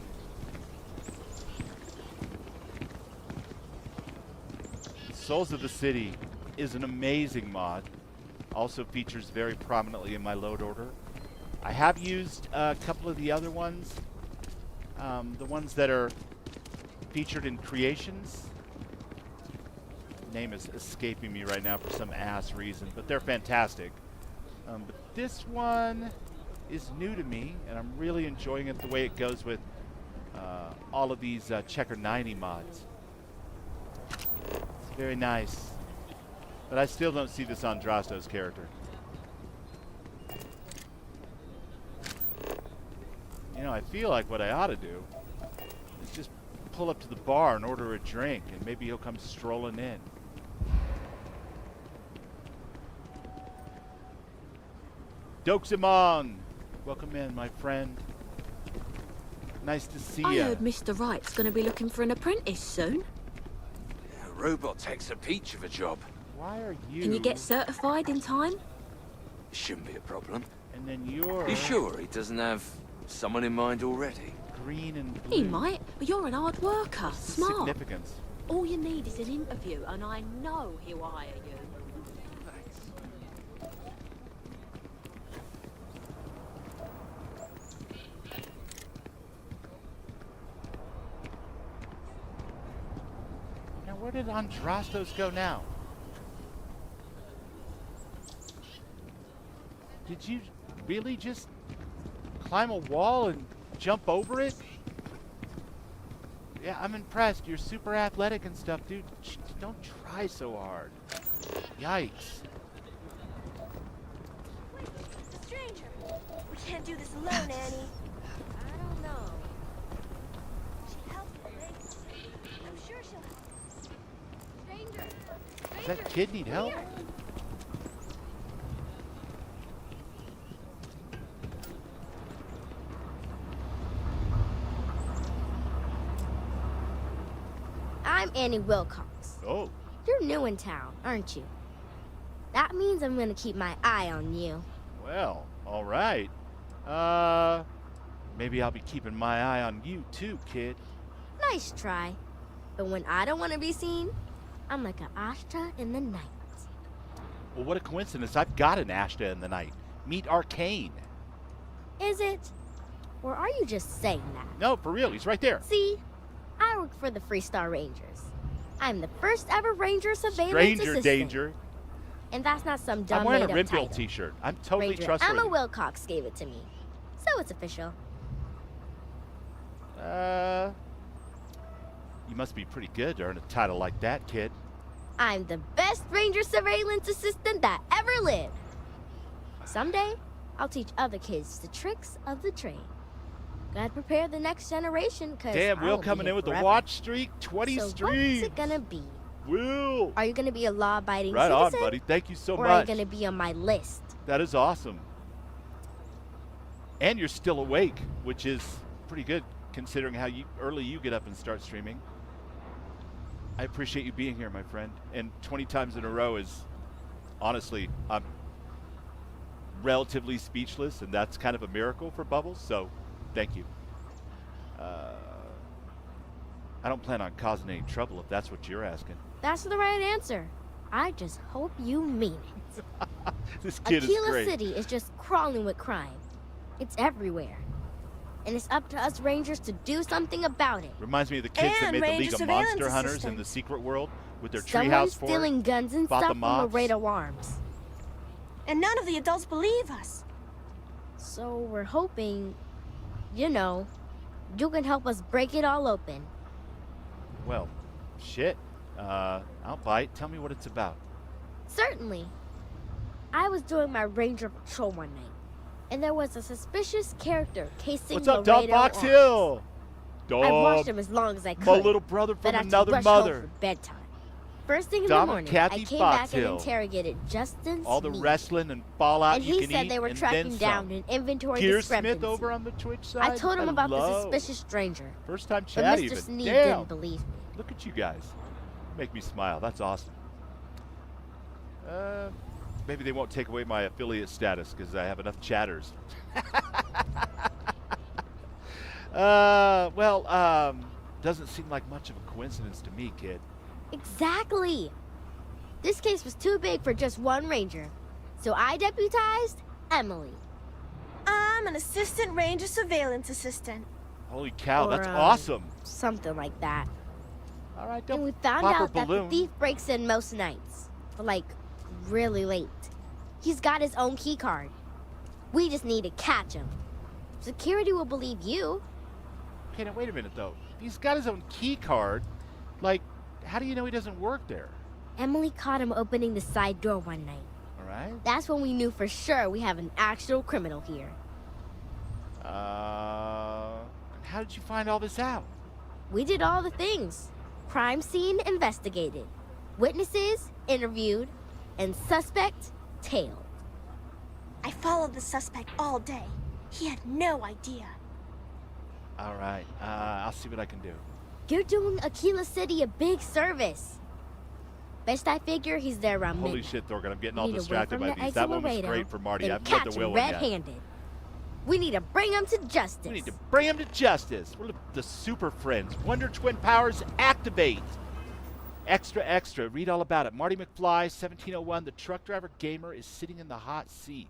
S3: Souls of the City is an amazing mod. Also features very prominently in my load order. I have used a couple of the other ones. The ones that are featured in Creations. Name is escaping me right now for some ass reason, but they're fantastic. But this one is new to me, and I'm really enjoying it the way it goes with all of these Checker 90 mods. It's very nice. But I still don't see this Andrastos character. You know, I feel like what I ought to do is just pull up to the bar and order a drink, and maybe he'll come strolling in. Doximon! Welcome in, my friend. Nice to see
S10: I
S3: you.
S10: heard Mr. Wright's gonna be looking for an apprentice soon.
S9: A robot takes a peach of a job.
S3: Why are you...
S10: Can you get certified in time?
S9: Shouldn't be a problem.
S3: And then you're...
S9: You sure he doesn't have someone in mind already?
S3: Green and blue.
S10: He might, but you're an hard worker,
S3: What's the
S10: smart.
S3: significance?
S10: All you need is an interview, and I know he'll hire you.
S3: Now, where did Andrastos go now? Did you really just climb a wall and jump over it? Yeah, I'm impressed. You're super athletic and stuff, dude. Don't try so hard. Yikes.
S14: Wait, it's a stranger. We can't do this alone, Annie. I don't know. She helped me, maybe. I'm sure she'll help. Stranger!
S3: Does that kid need help?
S14: Here.
S15: I'm Annie Wilcox.
S3: Oh.
S15: You're new in town, aren't you? That means I'm gonna keep my eye on you.
S3: Well, all right. Maybe I'll be keeping my eye on you too, kid.
S15: Nice try. But when I don't want to be seen, I'm like an Ashta in the night.
S3: Well, what a coincidence. I've got an Ashta in the night. Meet Arcane.
S15: Is it? Or are you just saying that?
S3: No, for real. He's right there.
S15: See? I work for the Freestar Rangers. I'm the first ever Ranger surveillance
S3: Stranger
S15: assistant.
S3: danger.
S15: And that's not some dumb
S3: I'm wearing a
S15: made-up
S3: Renfield
S15: title.
S3: t-shirt. I'm totally
S15: Ranger
S3: trustworthy.
S15: Emma Wilcox gave it to me. So it's official.
S3: You must be pretty good to earn a title like that, kid.
S15: I'm the best Ranger surveillance assistant that ever lived. Someday, I'll teach other kids the tricks of the trade. Gotta prepare the next generation, cause
S3: Damn,
S15: I
S3: Will
S15: won't be
S3: coming
S15: here
S3: in with the
S15: forever.
S3: watch streak. 20
S15: So
S3: streams.
S15: what's it gonna be?
S3: Will.
S15: Are you gonna be a law-abiding
S3: Right on,
S15: citizen?
S3: buddy. Thank you so
S15: or are you
S3: much.
S15: gonna be on my list?
S3: That is awesome. And you're still awake, which is pretty good considering how early you get up and start streaming. I appreciate you being here, my friend. And 20 times in a row is, honestly, I'm relatively speechless, and that's kind of a miracle for Bubbles, so thank you. I don't plan on causing any trouble if that's what you're asking.
S15: That's the right answer. I just hope you mean it.
S3: This kid is
S15: Akila
S3: great.
S15: City is just crawling with crime. It's everywhere. And it's up to us Rangers to do something about it.
S3: Reminds me of the kids that
S15: And
S3: made the
S15: Ranger
S3: League of
S15: surveillance
S3: Monster Hunters in
S15: assistant.
S3: the Secret World with their
S15: Someone's
S3: treehouse fort.
S15: stealing guns and
S3: fought
S15: stuff
S3: the
S15: from
S3: mobs.
S15: Laredo Arms.
S14: And none of the adults believe us.
S15: So we're hoping, you know, you can help us break it all open.
S3: Well, shit. I'll bite. Tell me what it's about.
S15: Certainly. I was doing my Ranger patrol one night, and there was a suspicious character casing
S3: What's up, Dom
S15: Laredo
S3: Fox
S15: Arms.
S3: Hill?
S15: I watched
S3: Dom,
S15: him as long as I could.
S3: my little brother
S15: but
S3: from
S15: I had
S3: another
S15: to rush
S3: mother.
S15: home for bedtime. First thing in
S3: Dom
S15: the
S3: and
S15: morning, I
S3: Kathy
S15: came
S3: Fox
S15: back and
S3: Hill.
S15: interrogated Justin
S3: All the
S15: Sneed.
S3: wrestling and fallout
S15: And
S3: you
S15: he
S3: can
S15: said
S3: eat,
S15: they were
S3: and
S15: tracking
S3: then
S15: down
S3: some.
S15: an inventory
S3: Keir
S15: discrepancy.
S3: Smith over on the Twitch side.
S15: I told him about the
S3: Hello.
S15: suspicious stranger.
S3: First time
S15: But
S3: chat
S15: Mr.
S3: even.
S15: Sneed
S3: Damn.
S15: didn't believe me.
S3: Look at you guys. Make me smile. That's awesome. Maybe they won't take away my affiliate status because I have enough chatters. Doesn't seem like much of a coincidence to me, kid.
S15: Exactly. This case was too big for just one ranger. So I deputized Emily.
S14: I'm an assistant ranger surveillance assistant.
S3: Holy cow,
S15: Or,
S3: that's awesome.
S15: Something like that.
S3: All right,
S15: And we found
S3: pop her
S15: out that the
S3: balloon.
S15: thief breaks in most nights. But like, really late. He's got his own key card. We just need to catch him. Security will believe you.
S3: Okay, now wait a minute, though. He's got his own key card. Like, how do you know he doesn't work there?
S15: Emily caught him opening the side door one night.
S3: All right.
S15: That's when we knew for sure we have an actual criminal here.
S3: How did you find all this out?
S15: We did all the things. Crime scene investigated. Witnesses interviewed. And suspect tailed.
S14: I followed the suspect all day. He had no idea.
S3: All right, I'll see what I can do.
S15: You're doing Akila City a big service. Best I figure he's there around
S3: Holy
S15: midnight.
S3: shit, Thorgan, I'm getting
S15: We
S3: all
S15: need to
S3: distracted
S15: wait
S3: by
S15: from the
S3: these. That one was
S15: Laredo
S3: great for Marty. I
S15: and
S3: haven't read
S15: catch
S3: the will
S15: him
S3: one yet.
S15: red-handed. We need to bring him to justice.
S3: We need to bring him to justice. We're the Super Friends. Wonder Twin powers activate. Extra, extra. Read all about it. Marty McFly, 1701. The truck driver gamer is sitting in the hot seat.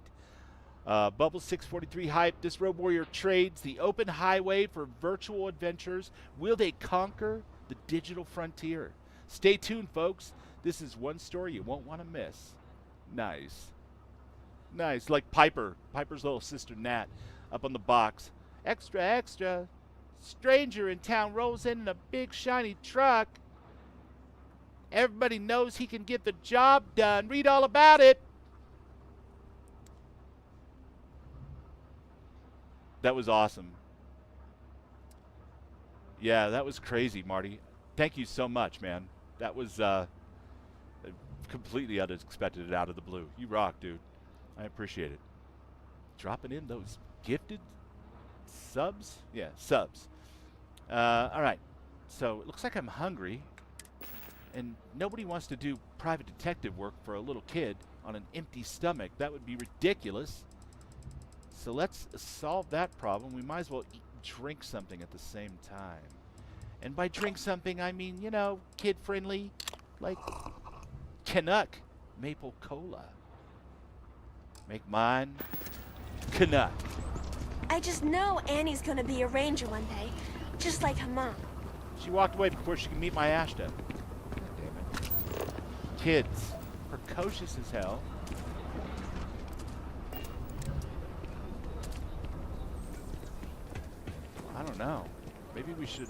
S3: Bubble 643 hype. This Road Warrior trades the open highway for virtual adventures. Will they conquer the digital frontier? Stay tuned, folks. This is one story you won't want to miss. Nice. Nice. Like Piper. Piper's little sister Nat up on the box. Extra, extra. Stranger in town rolls in a big shiny truck. Everybody knows he can get the job done. Read all about it. That was awesome. Yeah, that was crazy, Marty. Thank you so much, man. That was completely unexpected out of the blue. You rock, dude. I appreciate it. Dropping in those gifted subs? Yeah, subs. All right. So it looks like I'm hungry. And nobody wants to do private detective work for a little kid on an empty stomach. That would be ridiculous. So let's solve that problem. We might as well drink something at the same time. And by drink something, I mean, you know, kid-friendly, like Canuck Maple Cola. Make mine Canuck.
S14: I just know Annie's gonna be a ranger one day, just like her mom.
S3: She walked away before she could meet my Ashton. Kids, precocious as hell. I don't know. Maybe we should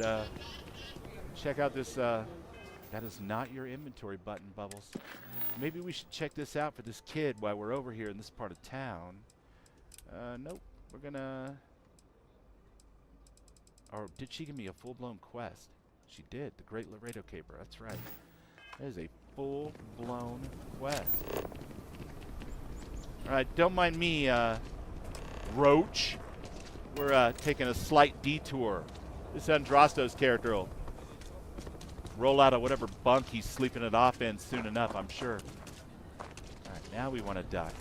S3: check out this. That is not your inventory button, Bubbles. Maybe we should check this out for this kid while we're over here in this part of town. Nope. We're gonna. Or did she give me a full-blown quest? She did. The Great Laredo Caper. That's right. That is a full-blown quest. Alright, don't mind me, Roach. We're taking a slight detour. This Andrasto's character will roll out of whatever bunk he's sleeping it off in soon enough, I'm sure. Alright, now we want to duck.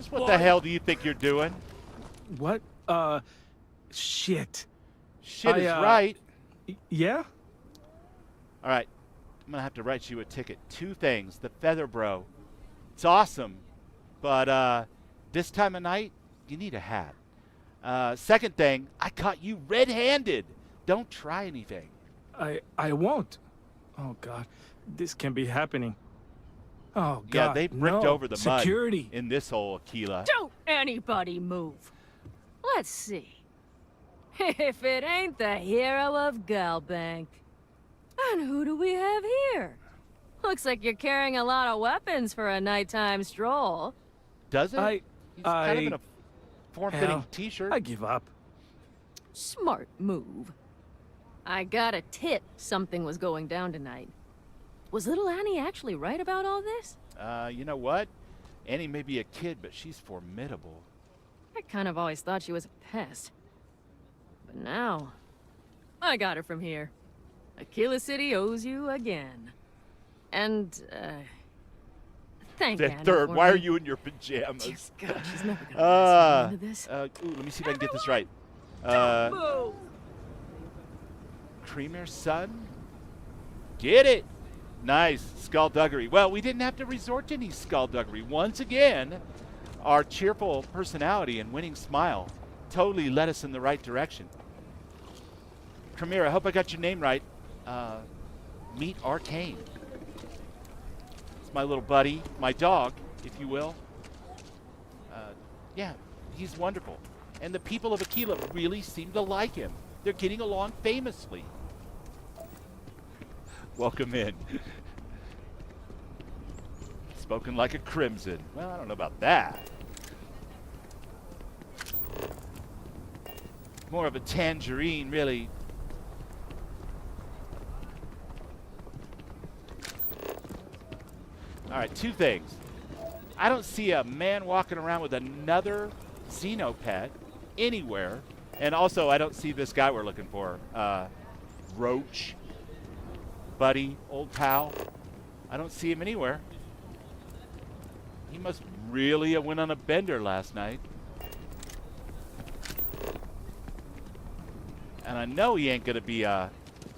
S3: What the hell do you think you're doing?
S16: What? Shit.
S3: Shit is right.
S16: Yeah?
S3: All right. I'm going to have to write you a ticket. Two things. The Feather Bro. It's awesome. But this time of night, you need a hat. Second thing, I caught you red-handed. Don't try anything.
S16: I won't. Oh, God. This can't be happening. Oh, God.
S3: Yeah, they bricked over the
S16: Security.
S3: mud in this hole, Akila.
S10: Don't anybody move. Let's see. If it ain't the hero of Galbank. And who do we have here? Looks like you're carrying a lot of weapons for a nighttime stroll.
S3: Does it? He's kind of in a form-fitting t-shirt.
S16: I give up.
S10: Smart move. I got a tip something was going down tonight. Was little Annie actually right about all this?
S3: You know what? Annie may be a kid, but she's formidable.
S10: I kind of always thought she was a pest. But now, I got her from here. Akila City owes you again. And, thank Annie
S3: Third,
S10: for
S3: why
S10: me.
S3: are you in your pajamas?
S10: Dear God, she's never gonna ask me into this.
S3: Ooh, let me see if I can get this right.
S10: Don't move!
S3: Creamer's son? Get it! Nice, skullduggery. Well, we didn't have to resort to any skullduggery. Once again, our cheerful personality and winning smile totally led us in the right direction. Cremere, I hope I got your name right. Meet Arcane. It's my little buddy, my dog, if you will. Yeah, he's wonderful. And the people of Akila really seem to like him. They're getting along famously. Welcome in. Spoken like a crimson. Well, I don't know about that. More of a tangerine, really. All right, two things. I don't see a man walking around with another xenopet anywhere. And also, I don't see this guy we're looking for. Roach. Buddy, old pal. I don't see him anywhere. He must really have went on a bender last night. And I know he ain't gonna be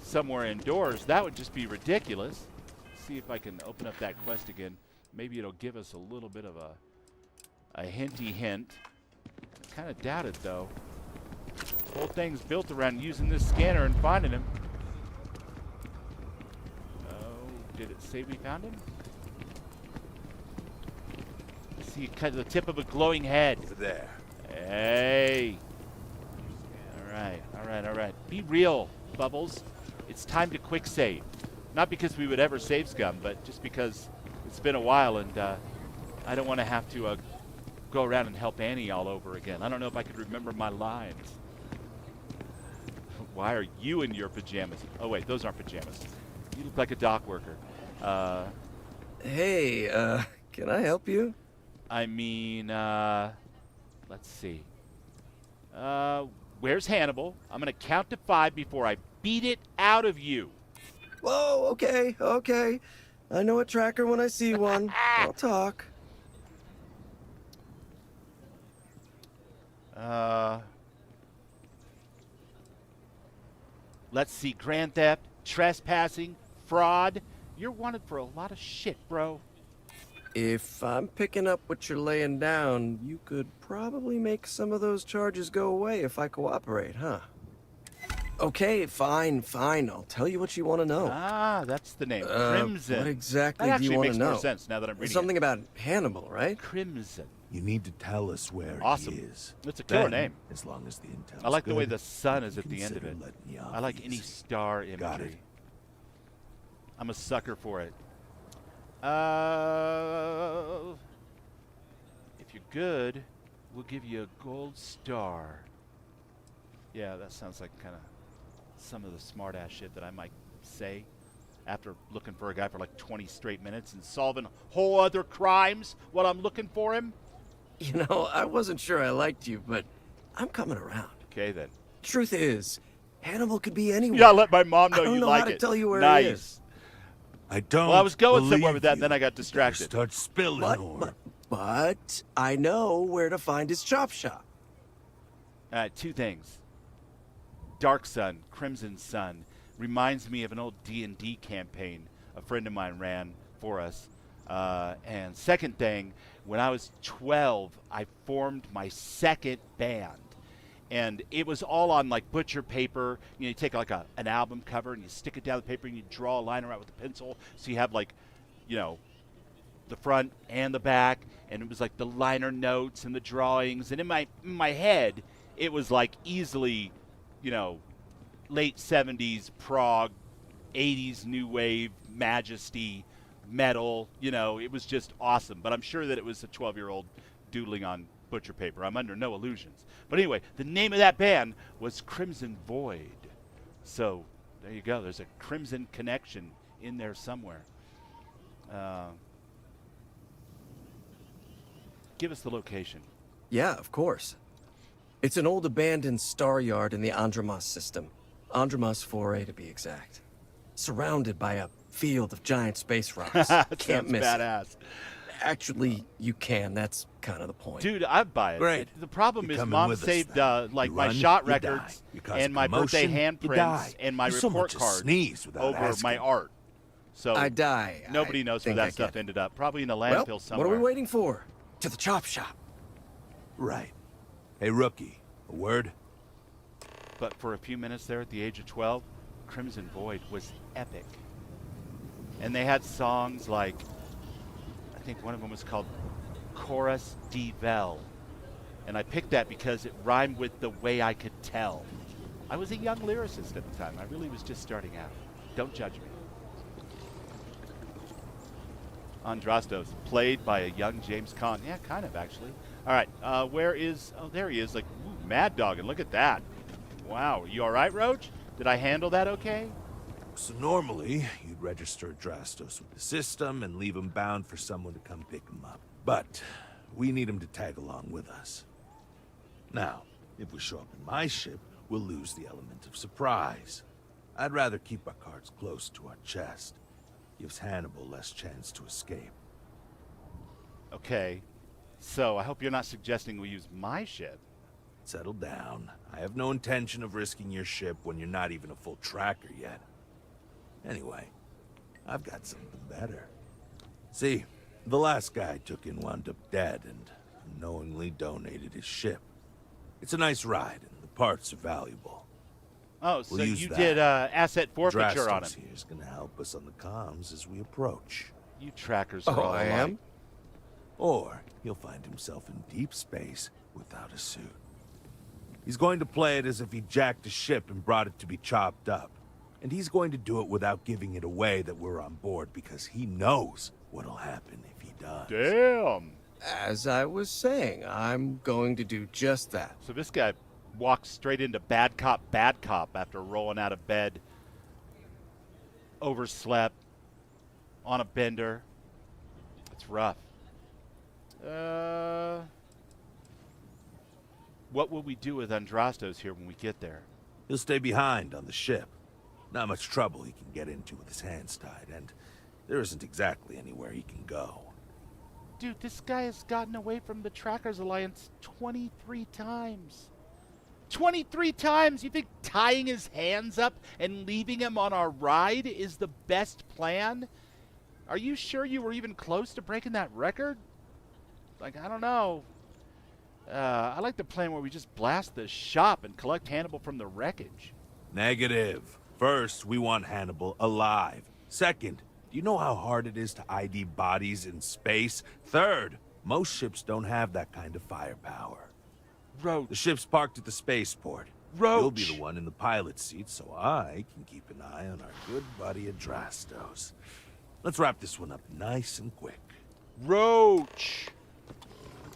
S3: somewhere indoors. That would just be ridiculous. See if I can open up that quest again. Maybe it'll give us a little bit of a hinty hint. I kind of doubt it though. This whole thing's built around using this scanner and finding him. Oh, did it say we found him? See kind of the tip of a glowing head.
S7: Over there.
S3: Hey. All right. Be real, Bubbles. It's time to quick save. Not because we would ever save scum, but just because it's been a while and I don't want to have to go around and help Annie all over again. I don't know if I could remember my lines. Why are you in your pajamas? Oh, wait, those aren't pajamas. You look like a dock worker.
S17: Hey, can I help you?
S3: I mean, let's see. Where's Hannibal? I'm going to count to 5 before I beat it out of you.
S17: Whoa, okay. I know a tracker when I see one. I'll talk.
S3: Let's see. Grand theft, trespassing, fraud. You're wanted for a lot of shit, bro.
S17: If I'm picking up what you're laying down, you could probably make some of those charges go away if I cooperate, huh? Okay, fine. I'll tell you what you want to know.
S3: Ah, that's the name. Crimson.
S17: What exactly do you want to know?
S3: That actually makes more sense now that I'm reading
S17: Something about Hannibal, right?
S3: Crimson.
S7: You need to tell us where
S3: Awesome.
S7: he is.
S3: That's a killer
S7: Then,
S3: name.
S7: As long as the intel's
S3: I like the way
S7: good,
S3: the sun is
S7: you
S3: at the end of
S7: consider
S3: it.
S7: letting you off
S3: I like any
S7: easy.
S3: star
S7: Got
S3: imagery.
S7: it.
S3: I'm a sucker for it. If you're good, we'll give you a gold star. Yeah, that sounds like kind of some of the smart-ass shit that I might say after looking for a guy for like 20 straight minutes and solving whole other crimes while I'm looking for him.
S17: You know, I wasn't sure I liked you, but I'm coming around.
S3: Okay, then.
S17: Truth is, Hannibal could be anywhere.
S3: Yeah, let my mom know
S17: I don't
S3: you
S17: know
S3: like
S17: how to
S3: it.
S17: tell you where
S3: nice.
S17: he is.
S7: I don't.
S3: Well, I was going somewhere
S7: believe
S3: with that, and
S7: you.
S3: then I got distracted.
S7: Start spilling
S17: But I know where to find his chop shop.
S3: All right, two things. Dark Sun, Crimson Sun, reminds me of an old D&D campaign a friend of mine ran for us. And second thing, when I was 12, I formed my second band. And it was all on like butcher paper. You know, you take like an album cover and you stick it down the paper and you draw a line around with a pencil. So you have like, you know, the front and the back. And it was like the liner notes and the drawings. And in my head, it was like easily, you know, late 70s prog, 80s new wave, majesty, metal. You know, it was just awesome. But I'm sure that it was a 12-year-old doodling on butcher paper. I'm under no illusions. But anyway, the name of that band was Crimson Void. So there you go. There's a Crimson connection in there somewhere. Give us the location.
S17: Yeah, of course. It's an old abandoned star yard in the Andromos system. Andromos 4A to be exact. Surrounded by a field of giant space rocks. Can't miss
S3: badass.
S17: it. Actually, you can. That's kind of the point.
S3: Dude, I'd buy it.
S7: Great.
S3: The problem
S7: You're
S3: is
S7: coming
S3: Mom
S7: with us
S3: saved
S7: then.
S3: like
S7: You
S3: my
S7: run,
S3: shot
S7: you
S3: records
S7: die. You cause
S3: and my birthday
S7: commotion, you
S3: handprints
S7: die.
S3: and my
S7: You so
S3: report
S7: much as
S3: card
S7: sneeze without
S3: over my
S7: asking.
S3: art. So
S17: I die.
S3: Nobody
S17: I
S3: knows where
S17: think
S3: that
S17: I
S3: stuff
S17: get it.
S3: ended up. Probably in a landfill
S17: Well,
S3: somewhere.
S17: what are we waiting for? To the chop shop.
S7: Right. Hey, rookie, a word?
S3: But for a few minutes there at the age of 12, Crimson Void was epic. And they had songs like, I think one of them was called Chorus de Vel. And I picked that because it rhymed with the way I could tell. I was a young lyricist at the time. I really was just starting out. Don't judge me. Andrastos, played by a young James Caan. Yeah, kind of, actually. All right, where is... Oh, there he is. Like, ooh, Mad Dog, and look at that. Wow, you all right, Roach? Did I handle that okay?
S7: So normally, you'd register Andrastos with the system and leave him bound for someone to come pick him up. But we need him to tag along with us. Now, if we show up in my ship, we'll lose the element of surprise. I'd rather keep our cards close to our chest. Gives Hannibal less chance to escape.
S3: Okay, so I hope you're not suggesting we use my ship.
S7: Settle down. I have no intention of risking your ship when you're not even a full tracker yet. Anyway, I've got something better. See, the last guy I took in wound up dead and unknowingly donated his ship. It's a nice ride, and the parts are valuable.
S3: Oh, so
S7: We'll
S3: you
S7: use
S3: did
S7: that.
S3: asset forfeiture on him.
S7: Drastos here's gonna help us on the comms as we approach.
S3: You trackers are all
S17: I
S3: alike.
S17: am?
S7: Or he'll find himself in deep space without a suit. He's going to play it as if he jacked a ship and brought it to be chopped up. And he's going to do it without giving it away that we're on board because he knows what'll happen if he does.
S3: Damn.
S17: As I was saying, I'm going to do just that.
S3: So this guy walked straight into bad cop after rolling out of bed, overslept, on a bender. It's rough. What will we do with Andrastos here when we get there?
S7: He'll stay behind on the ship. Not much trouble he can get into with his hands tied, and there isn't exactly anywhere he can go.
S3: Dude, this guy has gotten away from the Trackers Alliance 23 times. 23 times! You think tying his hands up and leaving him on our ride is the best plan? Are you sure you were even close to breaking that record? Like, I don't know. I like the plan where we just blast the shop and collect Hannibal from the wreckage.
S7: Negative. First, we want Hannibal alive. Second, do you know how hard it is to ID bodies in space? Third, most ships don't have that kind of firepower.
S3: Roach.
S7: The ship's parked at the spaceport.
S3: Roach.
S7: You'll be the one in the pilot's seat, so I can keep an eye on our good buddy Andrastos. Let's wrap this one up nice and quick.
S3: Roach!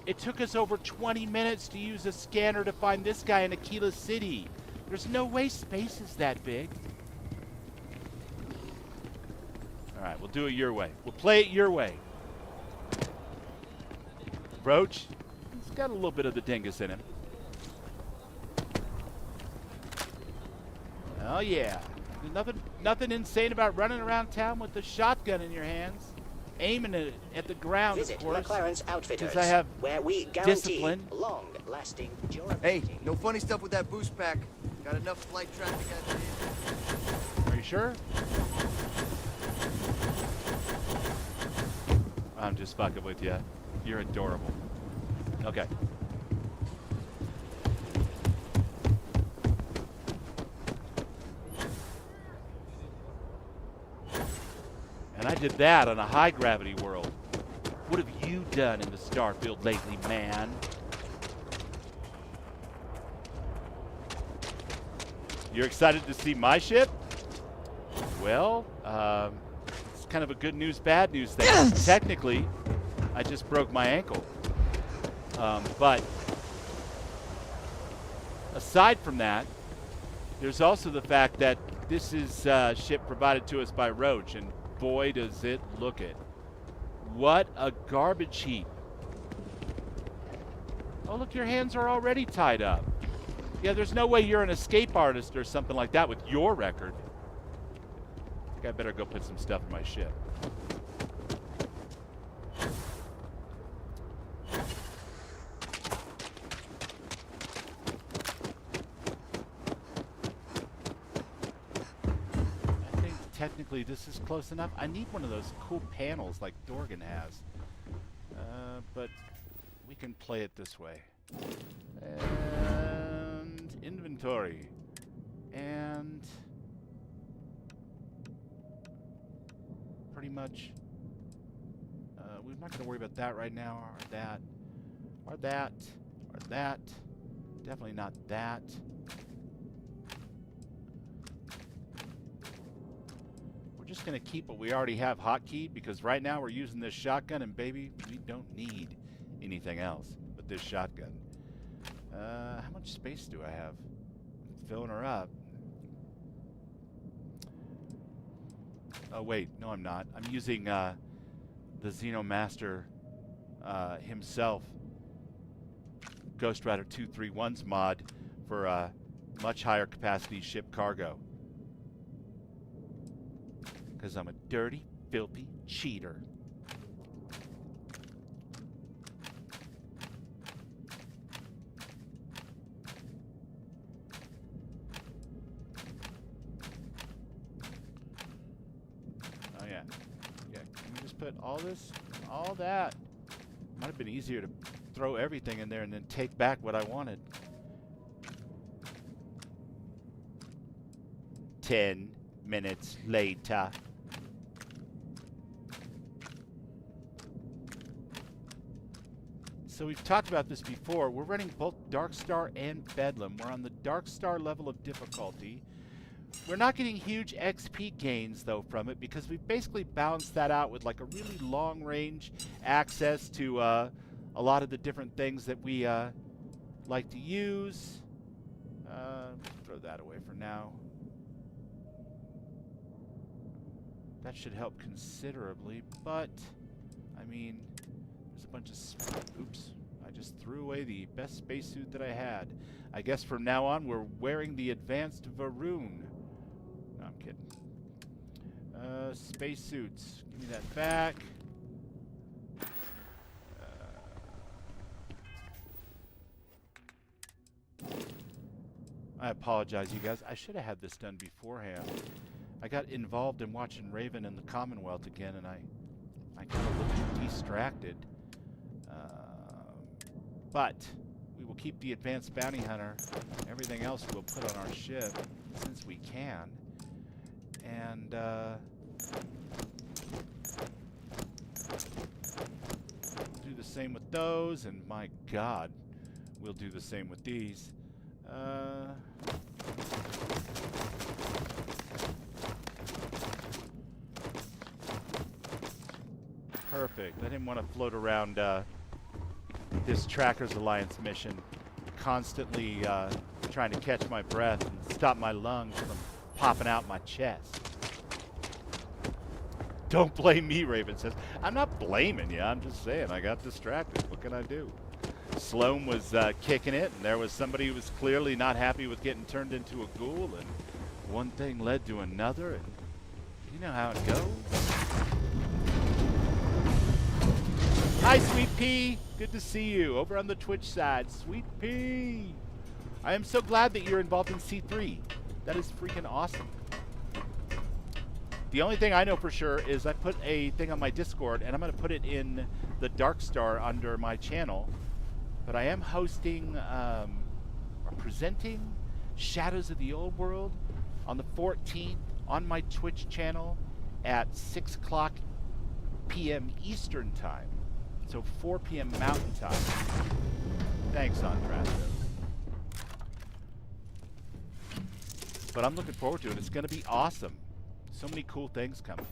S3: It took us over 20 minutes to use a scanner to find this guy in Akila City. There's no way space is that big. Alright, we'll do it your way. We'll play it your way. Roach, he's got a little bit of the dingus in him. Oh yeah. Nothing insane about running around town with a shotgun in your hands. Aiming it at the ground,
S18: Visit
S3: of course.
S18: McLaren's Outfitters,
S3: Because I have
S18: where we guarantee
S3: discipline.
S18: long-lasting durability.
S4: Hey, no funny stuff with that boost pack. Got enough flight traffic out there.
S3: Are you sure? I'm just fucking with you. You're adorable. Okay. And I did that on a high-gravity world. What have you done in the Starfield lately, man? You're excited to see my ship? Well, it's kind of a good news, bad news thing. Yes! Technically, I just broke my ankle. But aside from that, there's also the fact that this is a ship provided to us by Roach, and boy, does it look it. What a garbage heap. Oh, look, your hands are already tied up. Yeah, there's no way you're an escape artist or something like that with your record. I think I better go put some stuff in my ship. I think technically this is close enough. I need one of those cool panels like Dorgan has. But we can play it this way. And inventory. And pretty much we're not going to worry about that right now, or that, or that, or that. Definitely not that. we're just going to keep what we already have hotkeyed, because right now we're using this shotgun, and baby, we don't need anything else but this shotgun. How much space do I have? I'm filling her up. Oh wait, no I'm not. I'm using the Xenomaster himself, Ghost Rider 231's mod for much higher capacity ship cargo. Because I'm a dirty, filthy cheater. Oh yeah. Yeah, can we just put all this, all that? Might have been easier to throw everything in there and then take back what I wanted. 10 minutes later. So we've talked about this before. We're running both Darkstar and Bedlam. We're on the Darkstar level of difficulty. We're not getting huge XP gains, though, from it, because we've basically balanced that out with like a really long-range access to a lot of the different things that we like to use. Throw that away for now. That should help considerably, but, I mean, there's a bunch of... Oops. I just threw away the best spacesuit that I had. I guess from now on, we're wearing the advanced Varoon. No, I'm kidding. Spacesuits. Give me that back. I apologize, you guys. I should have had this done beforehand. I got involved in watching Raven in the Commonwealth again, and I got a little distracted. But we will keep the advanced bounty hunter. Everything else we'll put on our ship, since we can. And do the same with those, and my God, we'll do the same with these. Perfect. I didn't want to float around this Trackers Alliance mission, constantly trying to catch my breath and stop my lungs from popping out my chest. Don't blame me, Raven says. I'm not blaming you. I'm just saying I got distracted. What can I do? Sloan was kicking it, and there was somebody who was clearly not happy with getting turned into a ghoul, and one thing led to another, and you know how it goes. Hi, Sweet Pea. Good to see you over on the Twitch side. Sweet Pea. I am so glad that you're involved in C3. That is freaking awesome. The only thing I know for sure is I put a thing on my Discord, and I'm going to put it in the Darkstar under my channel. But I am hosting, or presenting Shadows of the Old World on the 14th on my Twitch channel at 6 o'clock p.m. Eastern Time. So 4 p.m. Mountain Time. Thanks, Andras. But I'm looking forward to it. It's going to be awesome. So many cool things coming.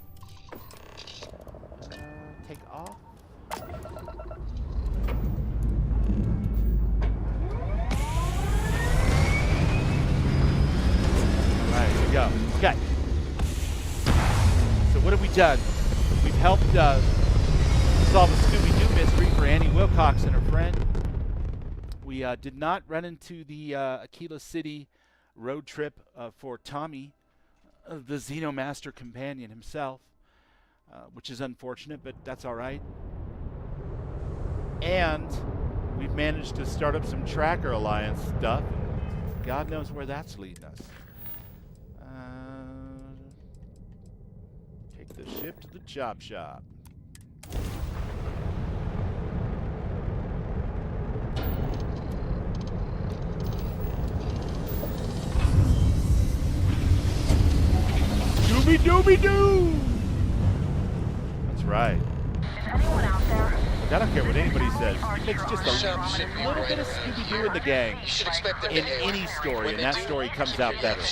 S3: Take off. Alright, here we go. Okay. So what have we done? We've helped solve a Scooby-Doo mystery for Annie Wilcox and her friend. We did not run into the Akila City road trip for Tommy, the Xenomaster companion himself, which is unfortunate, but that's all right. And we've managed to start up some Tracker Alliance stuff. God knows where that's leading us. Take the ship to the chop shop. Dooby-dooby-doo! That's right. I don't care what anybody says. It's just a little bit of Scooby-Doo in the gang. In any story, and that story comes out better.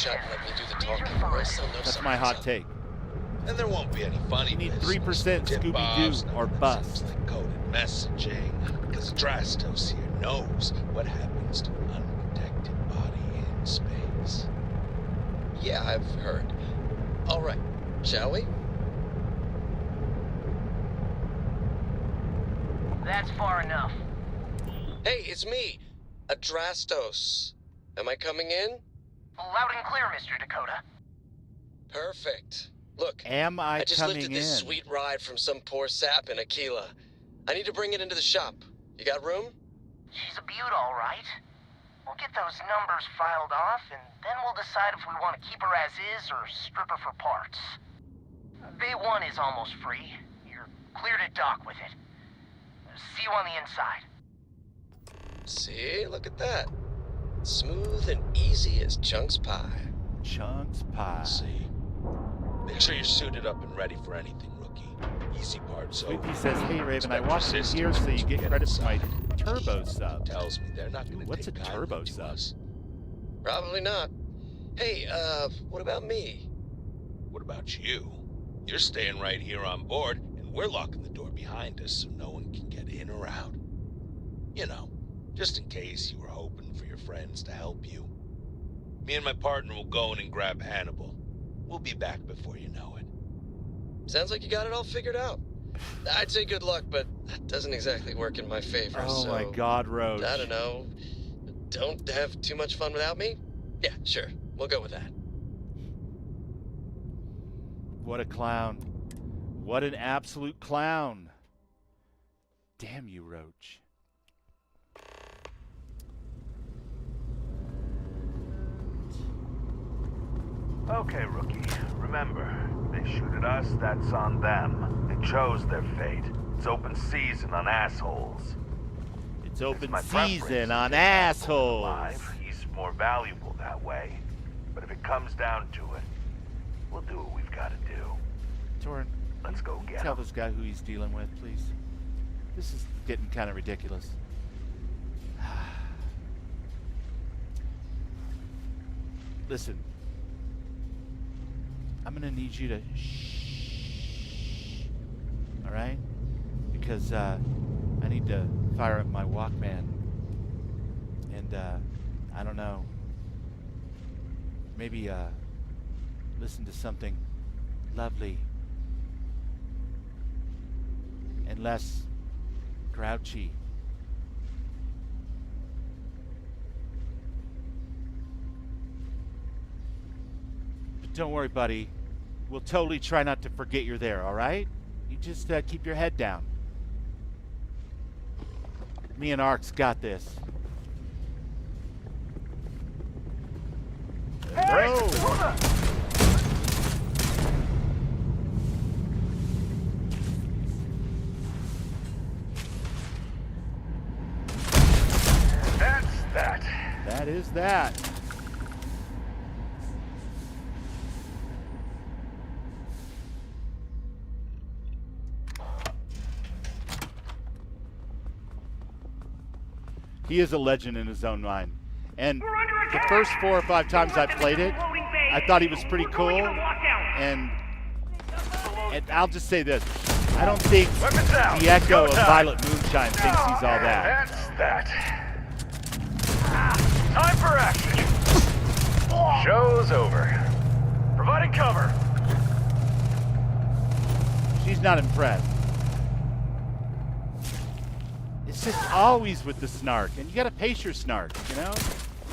S3: That's my hot take.
S19: And there won't be any funny
S3: You need
S19: business.
S3: 3%
S19: Tip offs,
S3: Scooby-Doo or
S19: nothing that
S3: bust.
S19: seems like coded messaging. Because Drastos here knows what happens to an unprotected body in space.
S17: Yeah, I've heard. All right, shall we?
S1: That's far enough.
S17: Hey, it's me, Adrastos. Am I coming in?
S1: Loud and clear, Mr. Dakota.
S17: Perfect. Look,
S3: Am I
S17: just
S3: coming
S17: lifted this
S3: in?
S17: sweet ride from some poor sap in Akila. I need to bring it into the shop. You got room?
S1: She's a beaut, all right. We'll get those numbers filed off, and then we'll decide if we want to keep her as is or strip her for parts. Bay 1 is almost free. You're clear to dock with it. See you on the inside.
S17: See, look at that. Smooth and easy as Chunks Pie.
S3: Chunks Pie.
S19: See. Make sure you're suited up and ready for anything, rookie. Easy part's over.
S3: Sweepy says, hey Raven, I
S19: Expect
S3: watched you
S19: your
S3: here so you
S19: systems
S3: get
S19: to
S3: credit for my
S19: inside.
S3: turbo sub.
S19: Tells me they're not going to
S3: What's a
S19: take
S3: turbo
S19: kindly to
S3: sub?
S19: us.
S17: Probably not. Hey, what about me?
S19: What about you? You're staying right here on board, and we're locking the door behind us so no one can get in or out. You know, just in case you were hoping for your friends to help you. Me and my partner will go in and grab Hannibal. We'll be back before you know it.
S17: Sounds like you got it all figured out. I'd say good luck, but that doesn't exactly work in my favor,
S3: Oh
S17: so...
S3: my God, Roach.
S17: I don't know. Don't have too much fun without me? Yeah, sure. We'll go with that.
S3: What a clown. What an absolute clown. Damn you, Roach.
S7: Okay, rookie. Remember, they shoot at us, that's on them. They chose their fate. It's open season on assholes.
S3: It's open
S7: my
S3: season
S7: preference
S3: on
S7: to keep
S3: assholes.
S7: alive. He's more valuable that way. But if it comes down to it, we'll do what we've got to do.
S3: Torin,
S7: Let's go get
S3: tell
S7: him.
S3: this guy who he's dealing with, please. This is getting kind of ridiculous. Listen, I'm gonna need you to shh. All right? Because I need to fire up my Walkman, and I don't know. Maybe listen to something lovely and less grouchy. But don't worry, buddy. We'll totally try not to forget you're there, all right? You just keep your head down. Me and Ark's got this. Hello.
S7: That's that.
S3: That is that. He is a legend in his own mind. And the first 4 or 5 times I played it, I thought he was pretty cool. And I'll just say this. I don't think the echo of Violet Moonshine thinks he's all that.
S7: That's that. Time for action. Show's over. Providing cover.
S3: She's not impressed. It's just always with the snark, and you gotta pace your snark, you know?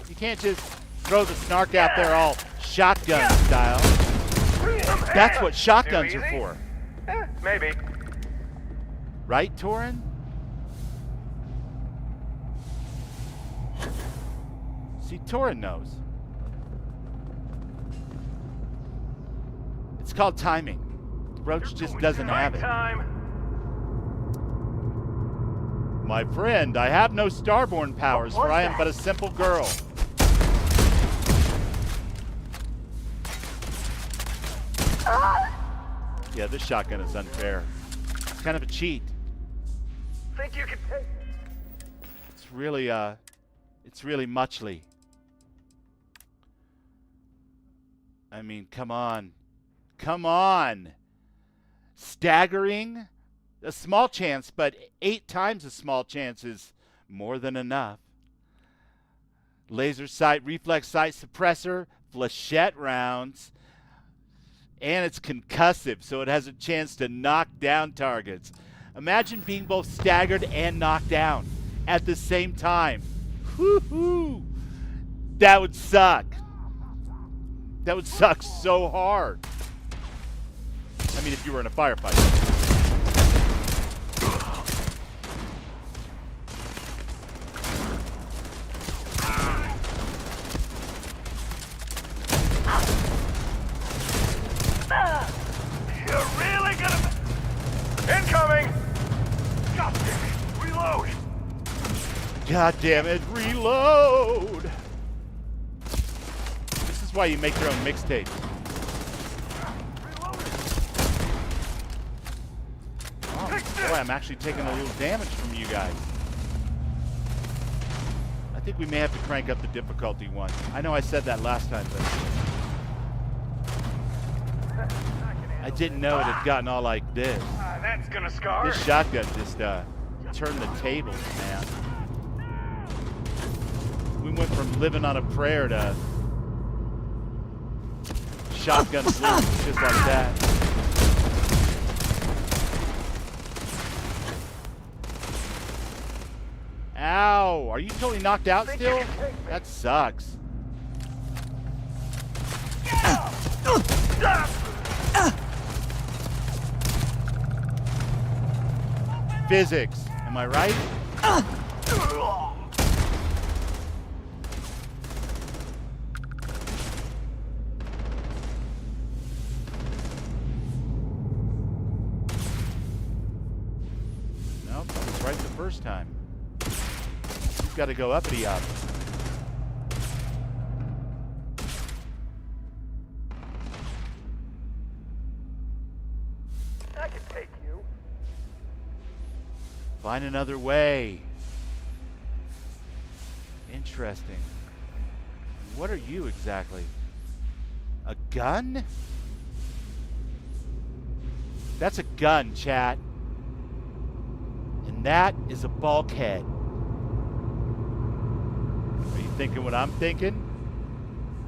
S3: You can't just throw the snark out there all shotgun style. That's what shotguns are for.
S7: Maybe.
S3: Right, Torin? See, Torin knows. It's called timing. Roach just doesn't have it. My friend, I have no starborn powers, for I am but a simple girl. Yeah, this shotgun is unfair. It's kind of a cheat.
S7: Think you can take...
S3: It's really muchly. I mean, come on. Come on! Staggering, a small chance, but 8 times a small chance is more than enough. Laser sight, reflex sight, suppressor, flechette rounds, and it's concussive, so it has a chance to knock down targets. Imagine being both staggered and knocked down at the same time. Woo-hoo! That would suck. That would suck so hard. I mean, if you were in a firefight.
S2: You're really gonna... Incoming! God damn it! Reload!
S3: God damn it, reload! This is why you make your own mixtape. Oh, boy, I'm actually taking a little damage from you guys. I think we may have to crank up the difficulty one. I know I said that last time, but I didn't know it had gotten all like this.
S2: That's gonna scar.
S3: This shotgun just turned the tables, man. We went from living on a prayer to shotgun bullets just like that. Ow! Are you totally knocked out still? That sucks. Physics, am I right? Nope, that was right the first time. You've got to go uppity up.
S2: I can take you.
S3: Find another way. Interesting. What are you exactly? A gun? That's a gun, chat. And that is a bulkhead. Are you thinking what I'm thinking?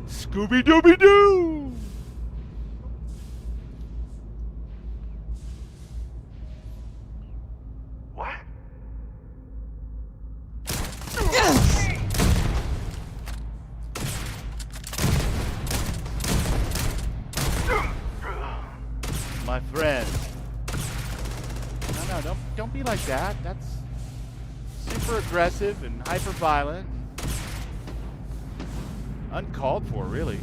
S3: Scooby-Dooby-Doo!
S2: What?
S3: My friend. No, don't be like that. That's super aggressive and hyper violent. Uncalled for, really.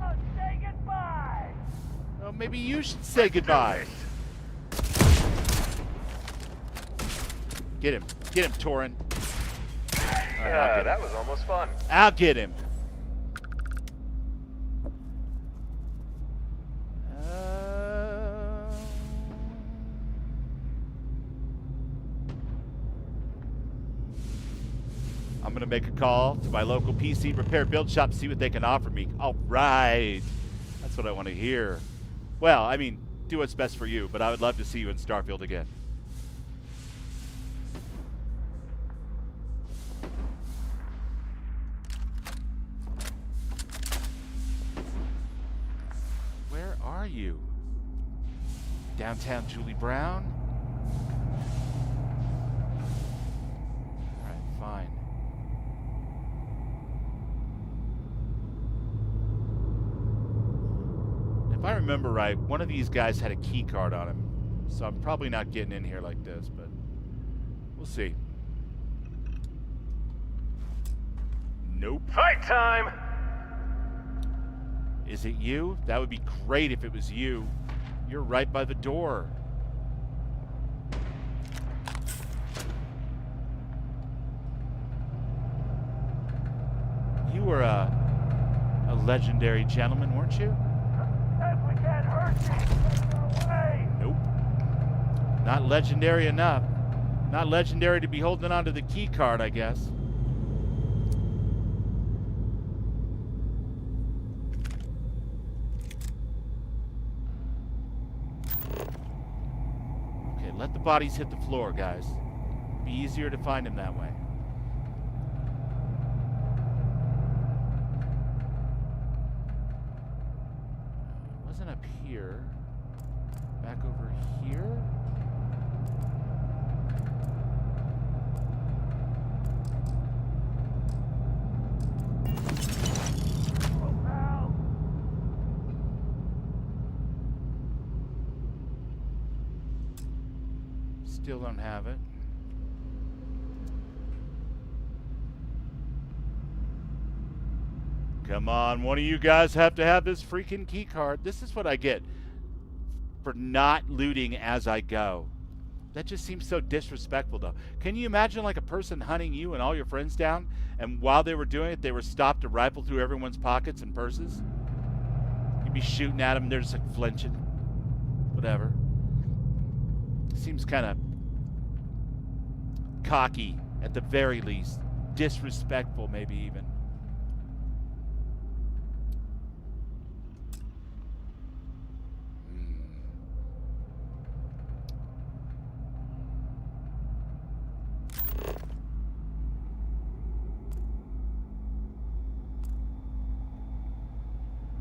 S2: Oh, say goodbye.
S3: Well, maybe you should say goodbye. Get him, Torin. Right,
S2: that was almost fun.
S3: I'll get him. I'm gonna make a call to my local PC repair build shop, see what they can offer me. All right, that's what I want to hear. Well, I mean, do what's best for you, but I would love to see you in Starfield again. Where are you? Downtown Julie Brown? All right, fine. If I remember right, one of these guys had a key card on him, so I'm probably not getting in here like this, but we'll see. Nope.
S2: Fight time!
S3: Is it you? That would be great if it was you. You're right by the door. You were a legendary gentleman, weren't you?
S2: If we can't hurt you, take our way.
S3: Nope. Not legendary enough. Not legendary to be holding onto the key card, I guess. let the bodies hit the floor, guys. Be easier to find them that way. Wasn't up here. Back over here. Still don't have it. Come on, one of you guys have to have this freaking key card. This is what I get for not looting as I go. That just seems so disrespectful, though. Can you imagine like a person hunting you and all your friends down, and while they were doing it, they were stopped to rifle through everyone's pockets and purses? You'd be shooting at them, they're just like flinching. Whatever. Seems kind of cocky, at the very least. Disrespectful, maybe even.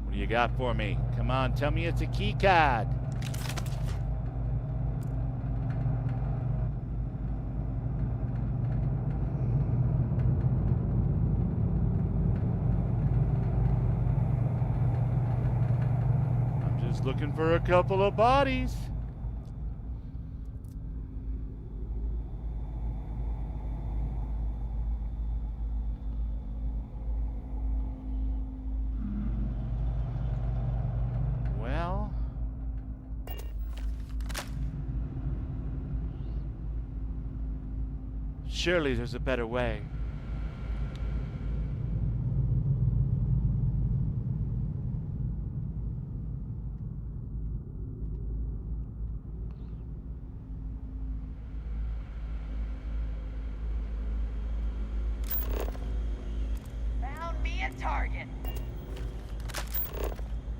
S3: What do you got for me? Come on, tell me it's a key card. Looking for a couple of bodies. Well, surely there's a better way.
S2: Target.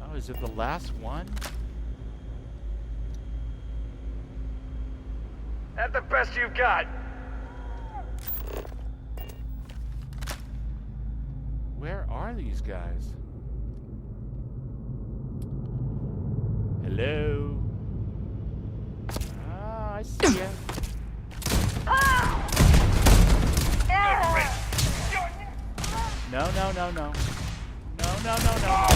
S3: Oh, is it the last one?
S2: That's the best you've got.
S3: Where are these guys? Hello? Ah, I see ya. No, no, no, no. No, no, no, no.